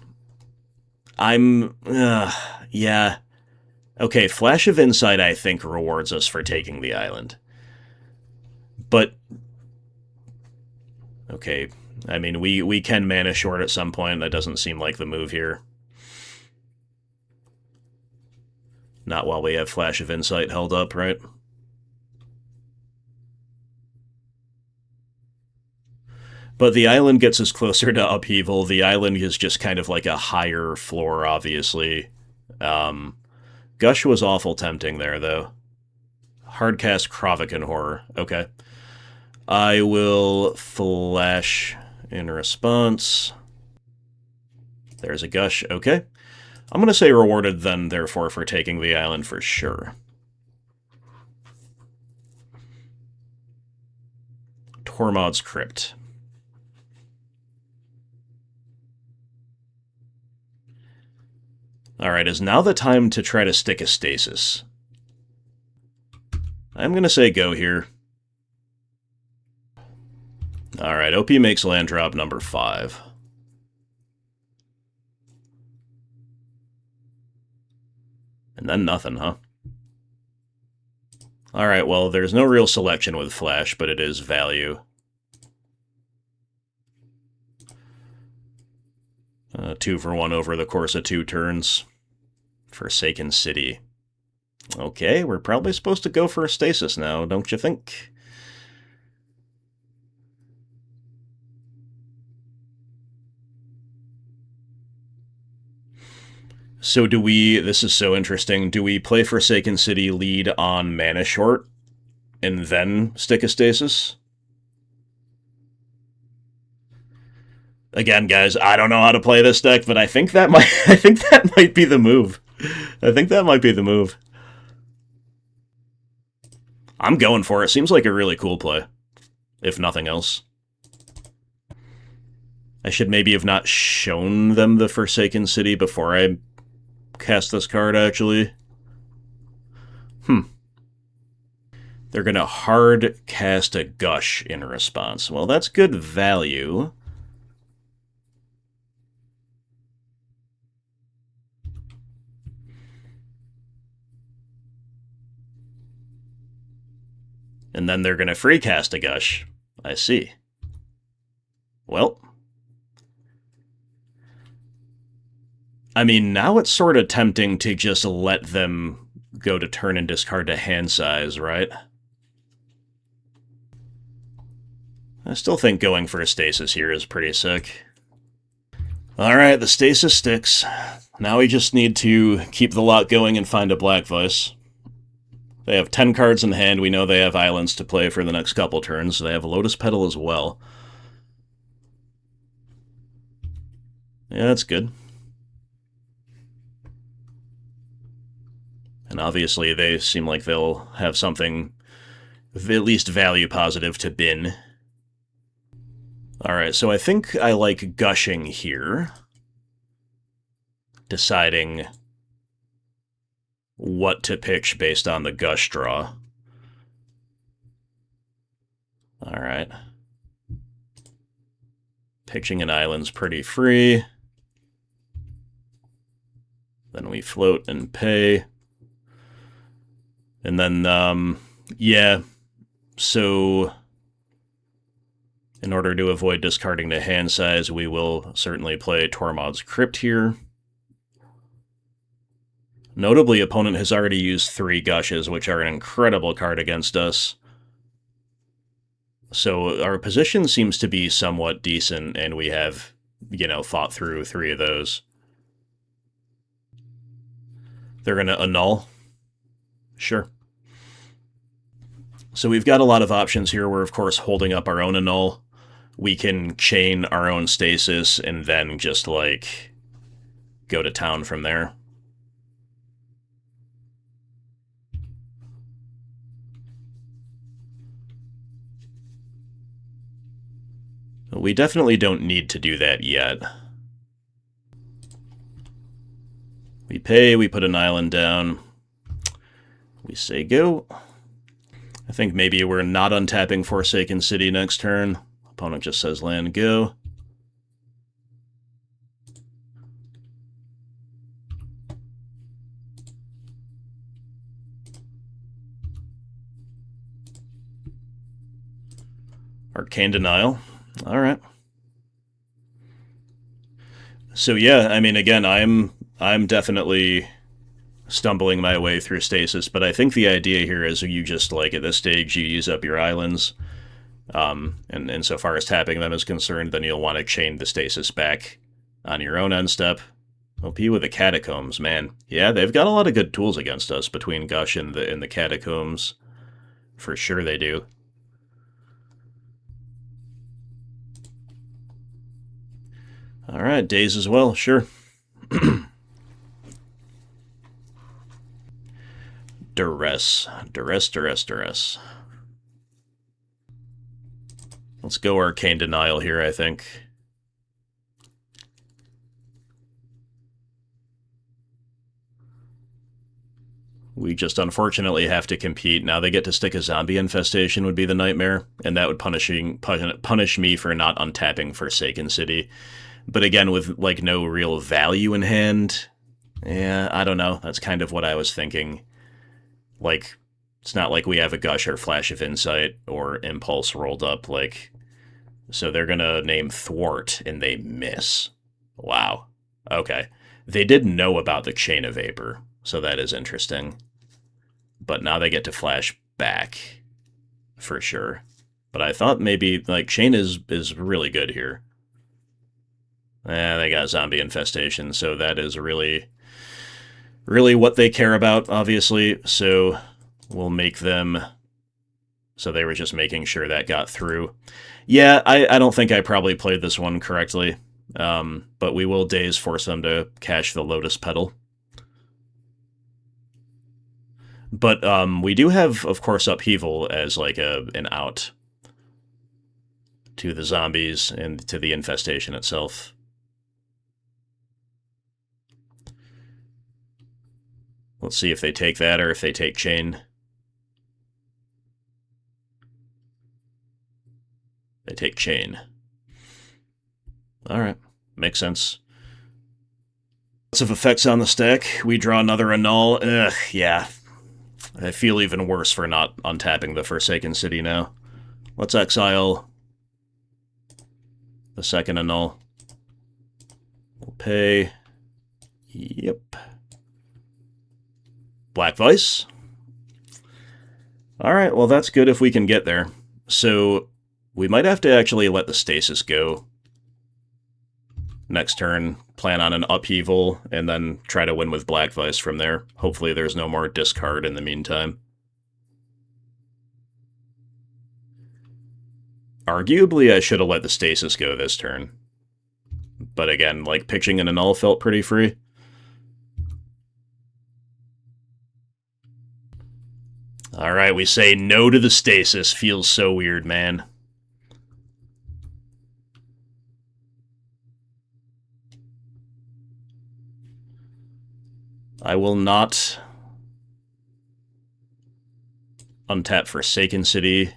Speaker 1: Yeah. Okay, Flash of Insight, I think, rewards us for taking the island. But, okay, I mean, we can mana short at some point. That doesn't seem like the move here. Not while we have Flash of Insight held up, right? But the island gets us closer to upheaval. The island is just kind of like a higher floor, obviously. Gush was awful tempting there, though. Hardcast Krovikan Horror. Okay. I will Flash in response. There's a Gush. Okay. I'm going to say rewarded then, therefore, for taking the island for sure. Tormod's Crypt. Alright, is now the time to try to stick a Stasis? I'm going to say go here. Alright, OP makes land drop number 5. And then nothing, huh? Alright, well, there's no real selection with Flash, but it is value. 2 for 1 over the course of 2 turns. Forsaken City. Okay, we're probably supposed to go for a Stasis now, don't you think? So do we, this is so interesting, do we play Forsaken City lead on mana short, and then stick a Stasis? Again, guys, I don't know how to play this deck, but I think that might be the move. I think that might be the move. I'm going for it. Seems like a really cool play, if nothing else. I should maybe have not shown them the Forsaken City before I cast this card, actually. They're going to hard cast a Gush in response. Well, that's good value. And then they're going to free cast a Gush. I see. Well, I mean, now it's sort of tempting to just let them go to turn and discard to hand size, right? I still think going for a Stasis here is pretty sick. Alright, the Stasis sticks. Now we just need to keep the lot going and find a Black Vise. They have 10 cards in hand. We know they have islands to play for the next couple turns. They have a Lotus Petal as well. Yeah, that's good. And obviously they seem like they'll have something at least value positive to bin. Alright, so I think I like gushing here. Deciding what to pitch based on the Gush draw. Alright. Pitching an island's pretty free. Then we float and pay. And then, yeah, so in order to avoid discarding the hand size, we will certainly play Tormod's Crypt here. Notably, opponent has already used 3 Gushes, which are an incredible card against us. So our position seems to be somewhat decent, and we have, you know, fought through 3 of those. They're going to annul. Sure. So we've got a lot of options here. We're, of course, holding up our own annul. We can chain our own Stasis and then just, like, go to town from there. We definitely don't need to do that yet. We pay, we put an island down. We say go. I think maybe we're not untapping Forsaken City next turn. Opponent just says land, go. Arcane Denial. Alright. So yeah, I mean, again, I'm definitely stumbling my way through Stasis, but I think the idea here is you just, like, at this stage, you use up your islands, and so far as tapping them is concerned, then you'll want to chain the Stasis back on your own end step. OP with the Catacombs, man. Yeah, they've got a lot of good tools against us between Gush and the Catacombs. For sure they do. Alright, Daze as well, sure. Duress. Duress. Let's go Arcane Denial here, I think. We just unfortunately have to compete. Now they get to stick a zombie infestation would be the nightmare, and that would punish me for not untapping Forsaken City. But again, with, like, no real value in hand, yeah, I don't know. That's kind of what I was thinking. Like, it's not like we have a Gush or Flash of Insight or Impulse rolled up, like, so they're gonna name Thwart, and they miss. Wow. Okay. They did know about the Chain of Vapor, so that is interesting. But now they get to flash back, for sure. But I thought maybe, like, Chain is really good here. They got Zombie Infestation, so that is really what they care about, obviously, so we'll make them... So they were just making sure that got through. Yeah, I don't think I probably played this one correctly, but we will Daze force them to cash the Lotus Petal. But we do have, of course, Upheaval as, like, an out. to the zombies and to the infestation itself. Let's see if they take that or if they take chain. They take chain. Alright, makes sense. Lots of effects on the stack. We draw another annul. Ugh, yeah. I feel even worse for not untapping the Forsaken City now. Let's exile the second annul. We'll pay. Yep. Black Vise. Alright, well that's good if we can get there. So, we might have to actually let the Stasis go next turn, plan on an upheaval, and then try to win with Black Vise from there. Hopefully there's no more discard in the meantime. Arguably, I should have let the Stasis go this turn. But again, like, pitching an annul felt pretty free. Alright, we say no to the Stasis. Feels so weird, man. I will not untap Forsaken City.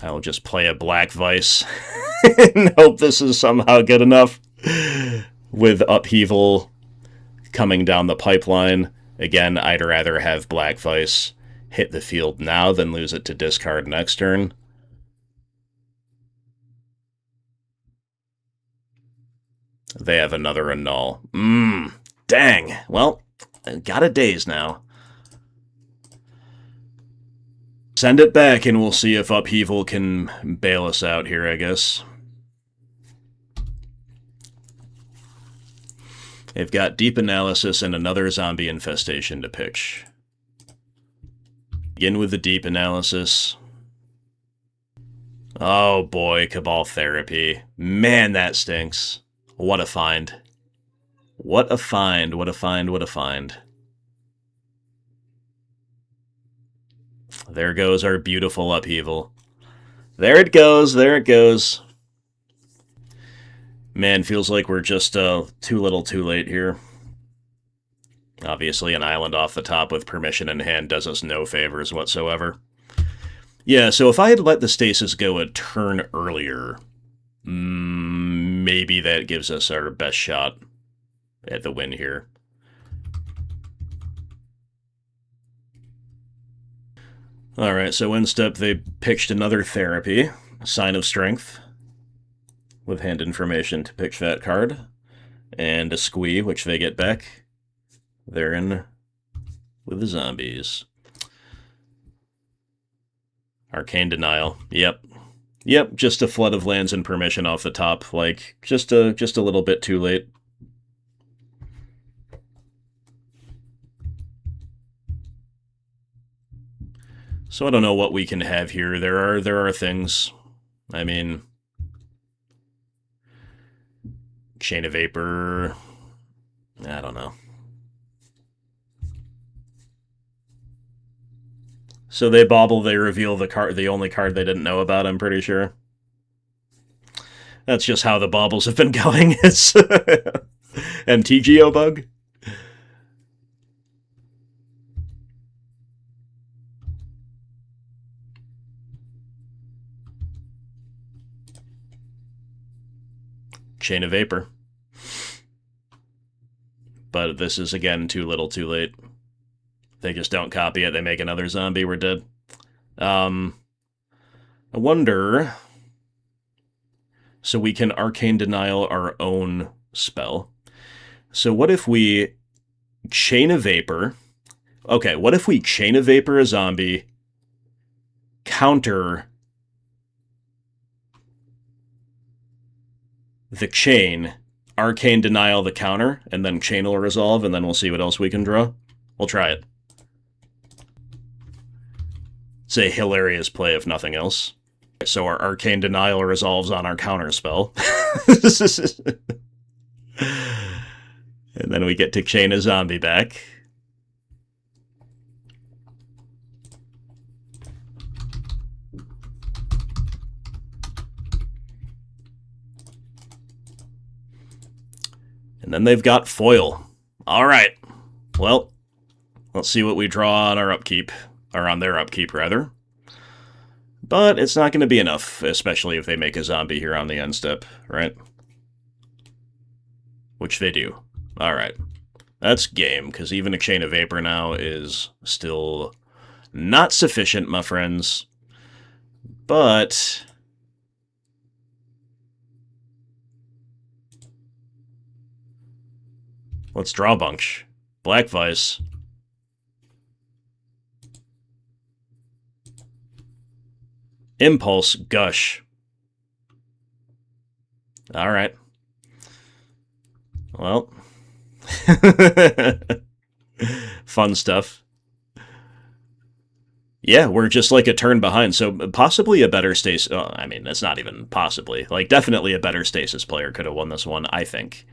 Speaker 1: I will just play a Black Vise and hope this is somehow good enough. With upheaval coming down the pipeline, again, I'd rather have Black Vise hit the field now than lose it to discard next turn. They have another annul. Dang. Well, I got a Daze now. Send it back and we'll see if upheaval can bail us out here, I guess. They've got Deep Analysis and another zombie infestation to pitch. Begin with the Deep Analysis. Oh boy, Cabal Therapy. Man, that stinks. What a find. What a find, what a find, what a find. There goes our beautiful upheaval. There it goes, there it goes. Man, feels like we're just too little too late here. Obviously, an island off the top with permission in hand does us no favors whatsoever. Yeah, so if I had let the Stasis go a turn earlier, maybe that gives us our best shot at the win here. Alright, so in step they pitched another Therapy, Sign of Strength, with hand information to pitch that card, and a Squee, which they get back. They're in with the zombies. Arcane Denial, yep. Yep, just a flood of lands and permission off the top, like, just a little bit too late. So I don't know what we can have here. There are things. I mean, Chain of Vapor. I don't know. So they bobble, they reveal the only card they didn't know about, I'm pretty sure. That's just how the baubles have been going. It's MTGO bug. Chain of Vapor. But this is, again, too little too late. They just don't copy it, they make another zombie, we're dead. I wonder... So we can Arcane Denial our own spell. So what if we Chain of Vapor... Okay, what if we Chain of Vapor a zombie, counter the chain, Arcane Denial the counter, and then Chain will resolve, and then we'll see what else we can draw? We'll try it. It's a hilarious play, if nothing else. So our Arcane Denial resolves on our counter spell. And then we get to chain a zombie back. And then they've got foil. All right. Well, let's see what we draw on our upkeep. Or on their upkeep, rather. But it's not going to be enough, especially if they make a zombie here on the end step, right? Which they do. All right. That's game, because even a Chain of Vapor now is still not sufficient, my friends. But let's draw a bunch. Black Vise. Impulse, Gush. Alright. Well. Fun stuff. Yeah, we're just like a turn behind, so possibly a better Stasis... Oh, I mean, that's not even possibly. Like, definitely a better Stasis player could have won this one, I think.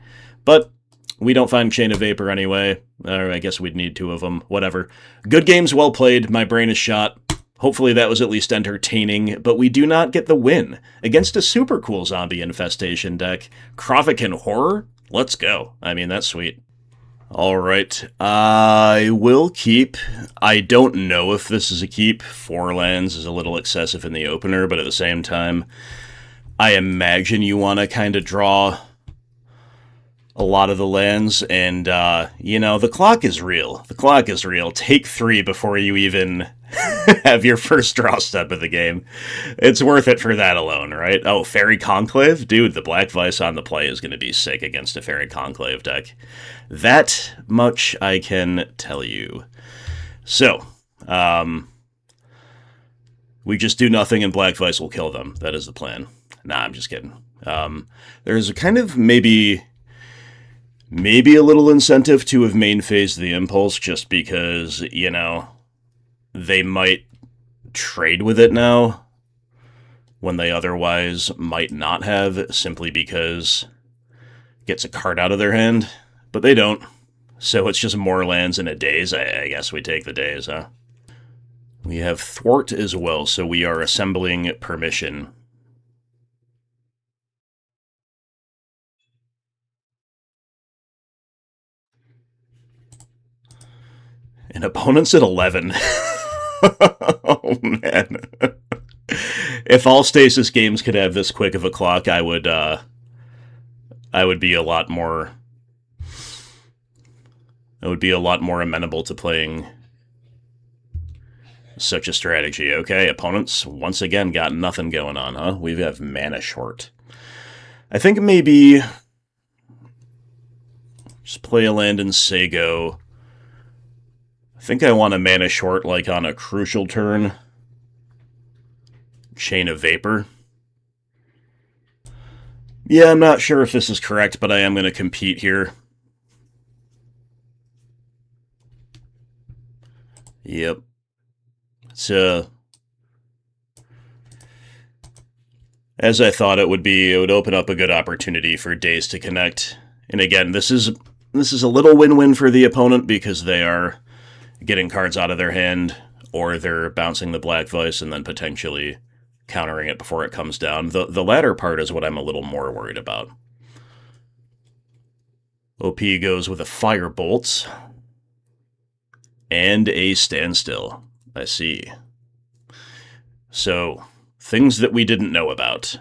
Speaker 1: But we don't find Chain of Vapor anyway. I guess we'd need 2 of them. Whatever. Good games, well played. My brain is shot. Hopefully that was at least entertaining, but we do not get the win. Against a super cool zombie infestation deck. Krovikan Horror? Let's go. I mean, that's sweet. Alright, I will keep. I don't know if this is a keep. 4 lands is a little excessive in the opener, but at the same time, I imagine you want to kind of draw a lot of the lands, and, you know, the clock is real. The clock is real. Take 3 before you even have your first draw step of the game. It's worth it for that alone, right? Oh, Fairy Conclave? Dude, the Black Vise on the play is going to be sick against a Fairy Conclave deck. That much I can tell you. So, we just do nothing and Black Vise will kill them. That is the plan. Nah, I'm just kidding. There's a kind of maybe a little incentive to have main phased the Impulse just because, you know, they might trade with it now when they otherwise might not have, simply because it gets a card out of their hand. But they don't. So it's just more lands and a Daze. I guess we take the Daze, huh? We have Thwart as well, so we are assembling Permission. And opponents at 11. Oh, man. If all Stasis games could have this quick of a clock, I would be a lot more... I would be a lot more amenable to playing such a strategy. Okay, opponents, once again, got nothing going on, huh? We have mana short. I think maybe... just play a land in Sago. I think I want a mana short, like, on a crucial turn. Chain of Vapor. Yeah, I'm not sure if this is correct, but I am going to compete here. Yep. It's, as I thought it would be, it would open up a good opportunity for Daze to connect. And again, this is a little win-win for the opponent because they are getting cards out of their hand, or they're bouncing the Black Vise and then potentially countering it before it comes down. The latter part is what I'm a little more worried about. OP goes with a Firebolt and a Standstill. I see. So, things that we didn't know about.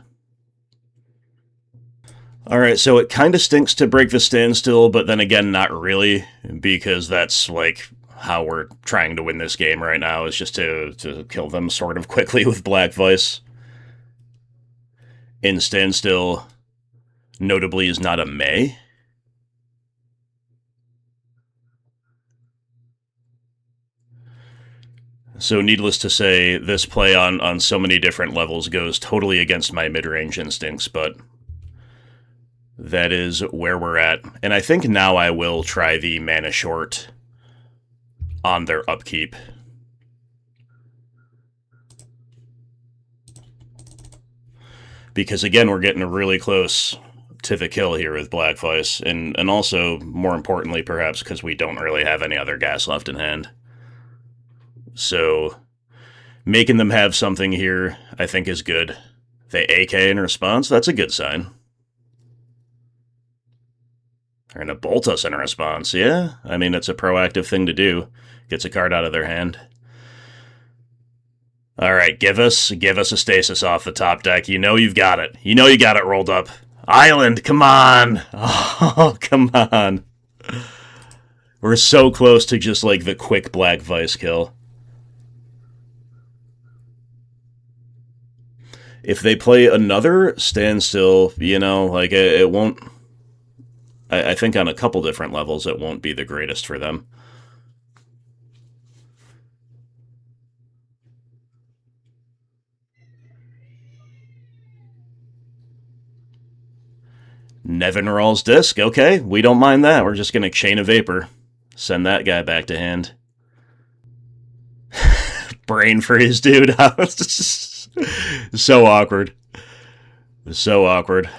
Speaker 1: Alright, so it kind of stinks to break the Standstill, but then again, not really, because that's, like, how we're trying to win this game right now, is just to kill them sort of quickly with Black Vise. In Standstill, notably, is not a May. So needless to say, this play on so many different levels goes totally against my mid-range instincts, but that is where we're at. And I think now I will try the mana short on their upkeep. Because again, we're getting really close to the kill here with Black Vise, and also, more importantly, perhaps, because we don't really have any other gas left in hand. So, making them have something here, I think, is good. They AK in response, that's a good sign. They're gonna bolt us in response. Yeah, I mean, it's a proactive thing to do. Gets a card out of their hand. Alright, give us a Stasis off the top deck. You know you've got it. You know you got it rolled up. Island, come on! Oh, come on. We're so close to just, like, the quick Black Vise kill. If they play another Standstill, you know, like, it won't... I think on a couple different levels it won't be the greatest for them. Nevinral's Disc, okay, we don't mind that. We're just gonna Chain of Vapor. Send that guy back to hand. Brain freeze, dude. So awkward. So awkward.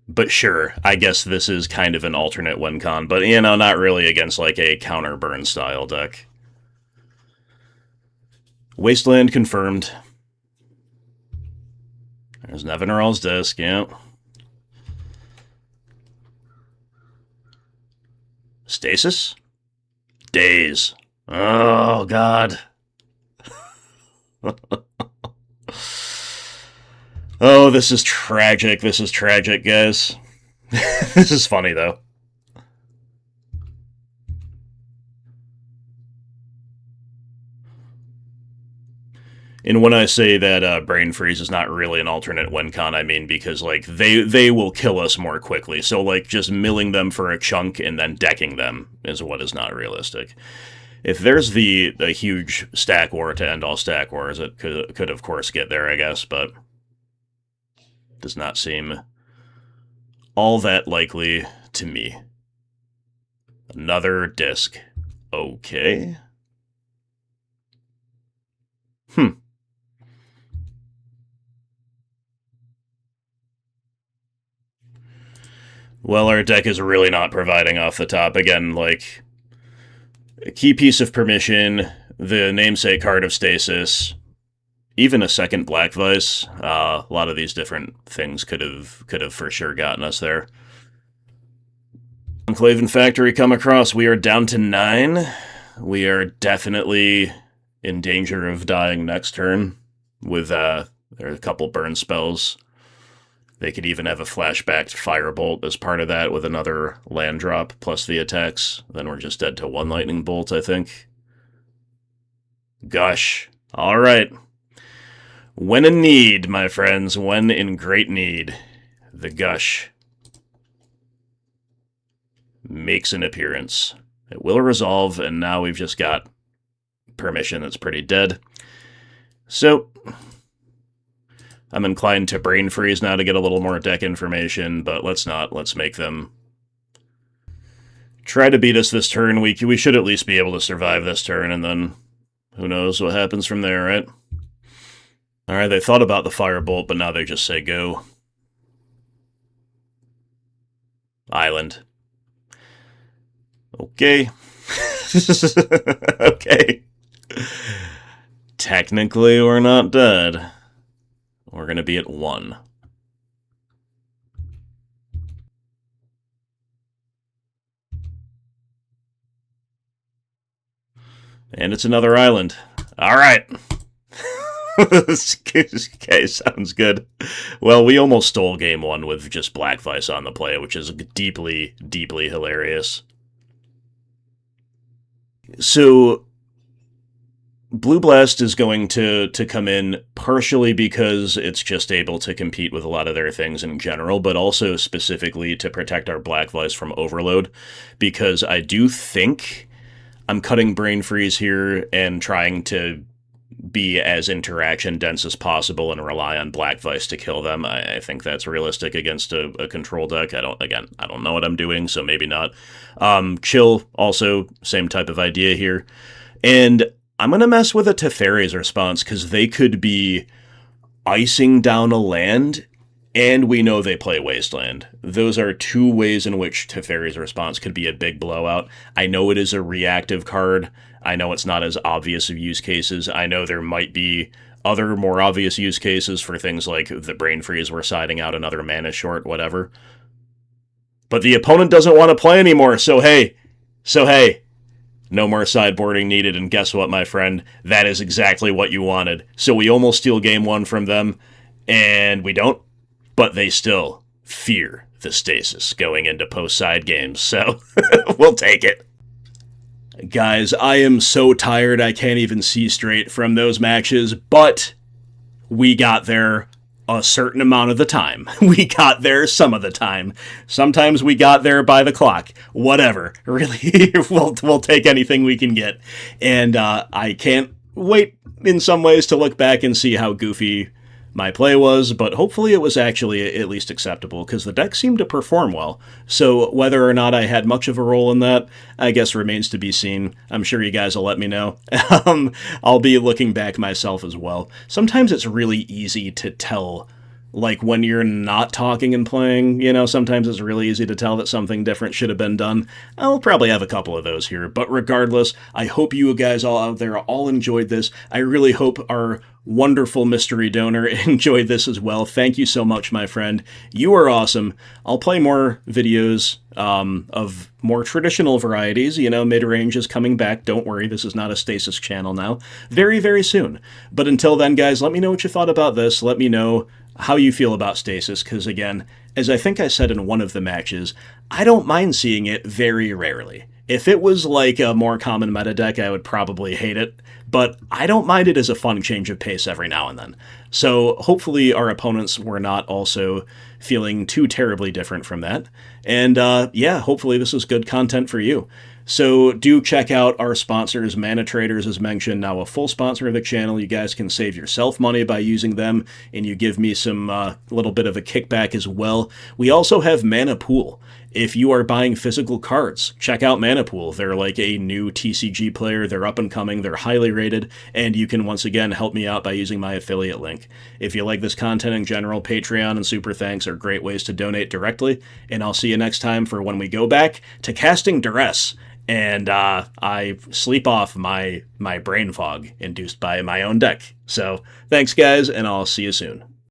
Speaker 1: But sure, I guess this is kind of an alternate wincon, but, you know, not really against, like, a counter-burn style deck. Wasteland confirmed. There's Nevinral's Disc, yeah. Stasis? Daze. Oh, God. Oh, this is tragic. This is tragic, guys. This is funny, though. And when I say that Brain Freeze is not really an alternate wincon, I mean because, like, they will kill us more quickly. So, like, just milling them for a chunk and then decking them is what is not realistic. If there's a huge stack war to end all stack wars, it could of course get there, I guess, but does not seem all that likely to me. Another disc. Okay. Well, our deck is really not providing off the top. Again, like, a key piece of permission, the namesake card of Stasis, even a second Black Vise. A lot of these different things could have for sure gotten us there. Enclave and Factory come across. We are down to 9. We are definitely in danger of dying next turn with there are a couple burn spells. They could even have a flashback Firebolt as part of that with another land drop plus the attacks. Then we're just dead to 1 Lightning Bolt, I think. Gush. All right. When in need, my friends, when in great need, the Gush makes an appearance. It will resolve, and now we've just got permission that's pretty dead. So I'm inclined to Brain Freeze now to get a little more deck information, but let's not. Let's make them try to beat us this turn. We should at least be able to survive this turn, and then who knows what happens from there, right? Alright, they thought about the Firebolt, but now they just say go. Island. Okay. Okay. Technically, we're not dead. We're going to be at 1. And it's another island. All right. Okay, sounds good. Well, we almost stole game 1 with just Black Vise on the play, which is deeply, deeply hilarious. So Blue Blast is going to come in partially because it's just able to compete with a lot of their things in general, but also specifically to protect our Black Vise from overload, because I do think I'm cutting Brain Freeze here and trying to be as interaction dense as possible and rely on Black Vise to kill them. I think that's realistic against a control deck. I don't know what I'm doing, so maybe not. Chill, also, same type of idea here. And I'm going to mess with a Teferi's response, because they could be icing down a land, and we know they play Wasteland. Those are 2 ways in which Teferi's response could be a big blowout. I know it is a reactive card. I know it's not as obvious of use cases. I know there might be other more obvious use cases for things like the Brain Freeze we're siding out another mana short, whatever. But the opponent doesn't want to play anymore, so hey, no more sideboarding needed, and guess what, my friend? That is exactly what you wanted. So we almost steal game one from them, and we don't, but they still fear the Stasis going into post-side games, so we'll take it. Guys, I am so tired I can't even see straight from those matches, but we got there a certain amount of the time. We got there some of the time. Sometimes we got there by the clock. Whatever. Really, we'll take anything we can get. And I can't wait in some ways to look back and see how goofy my play was, but hopefully it was actually at least acceptable, because the deck seemed to perform well. So whether or not I had much of a role in that, I guess remains to be seen. I'm sure you guys will let me know. I'll be looking back myself as well. Sometimes it's really easy to tell, like when you're not talking and playing, you know, sometimes it's really easy to tell that something different should have been done. I'll probably have a couple of those here, but regardless, I hope you guys all out there all enjoyed this. I really hope our wonderful mystery donor enjoyed this as well. Thank you so much, my friend. You are awesome. I'll play more videos of more traditional varieties. You know, Midrange is coming back. Don't worry, this is not a Stasis channel now. Very, very soon. But until then, guys, let me know what you thought about this. Let me know how you feel about Stasis, because again, as I think I said in one of the matches, I don't mind seeing it very rarely. If it was like a more common meta deck, I would probably hate it, but I don't mind it as a fun change of pace every now and then. So hopefully our opponents were not also feeling too terribly different from that. And yeah, hopefully this is good content for you. So do check out our sponsors, Mana Traders, as mentioned, now a full sponsor of the channel. You guys can save yourself money by using them, and you give me some little bit of a kickback as well. We also have Mana Pool. If you are buying physical cards, check out Mana Pool. They're like a new TCG player. They're up and coming. They're highly rated, and you can once again help me out by using my affiliate link. If you like this content in general, Patreon and Super Thanks are great ways to donate directly, and I'll see you next time for when we go back to casting Duress. And I sleep off my brain fog induced by my own deck. So thanks, guys, and I'll see you soon.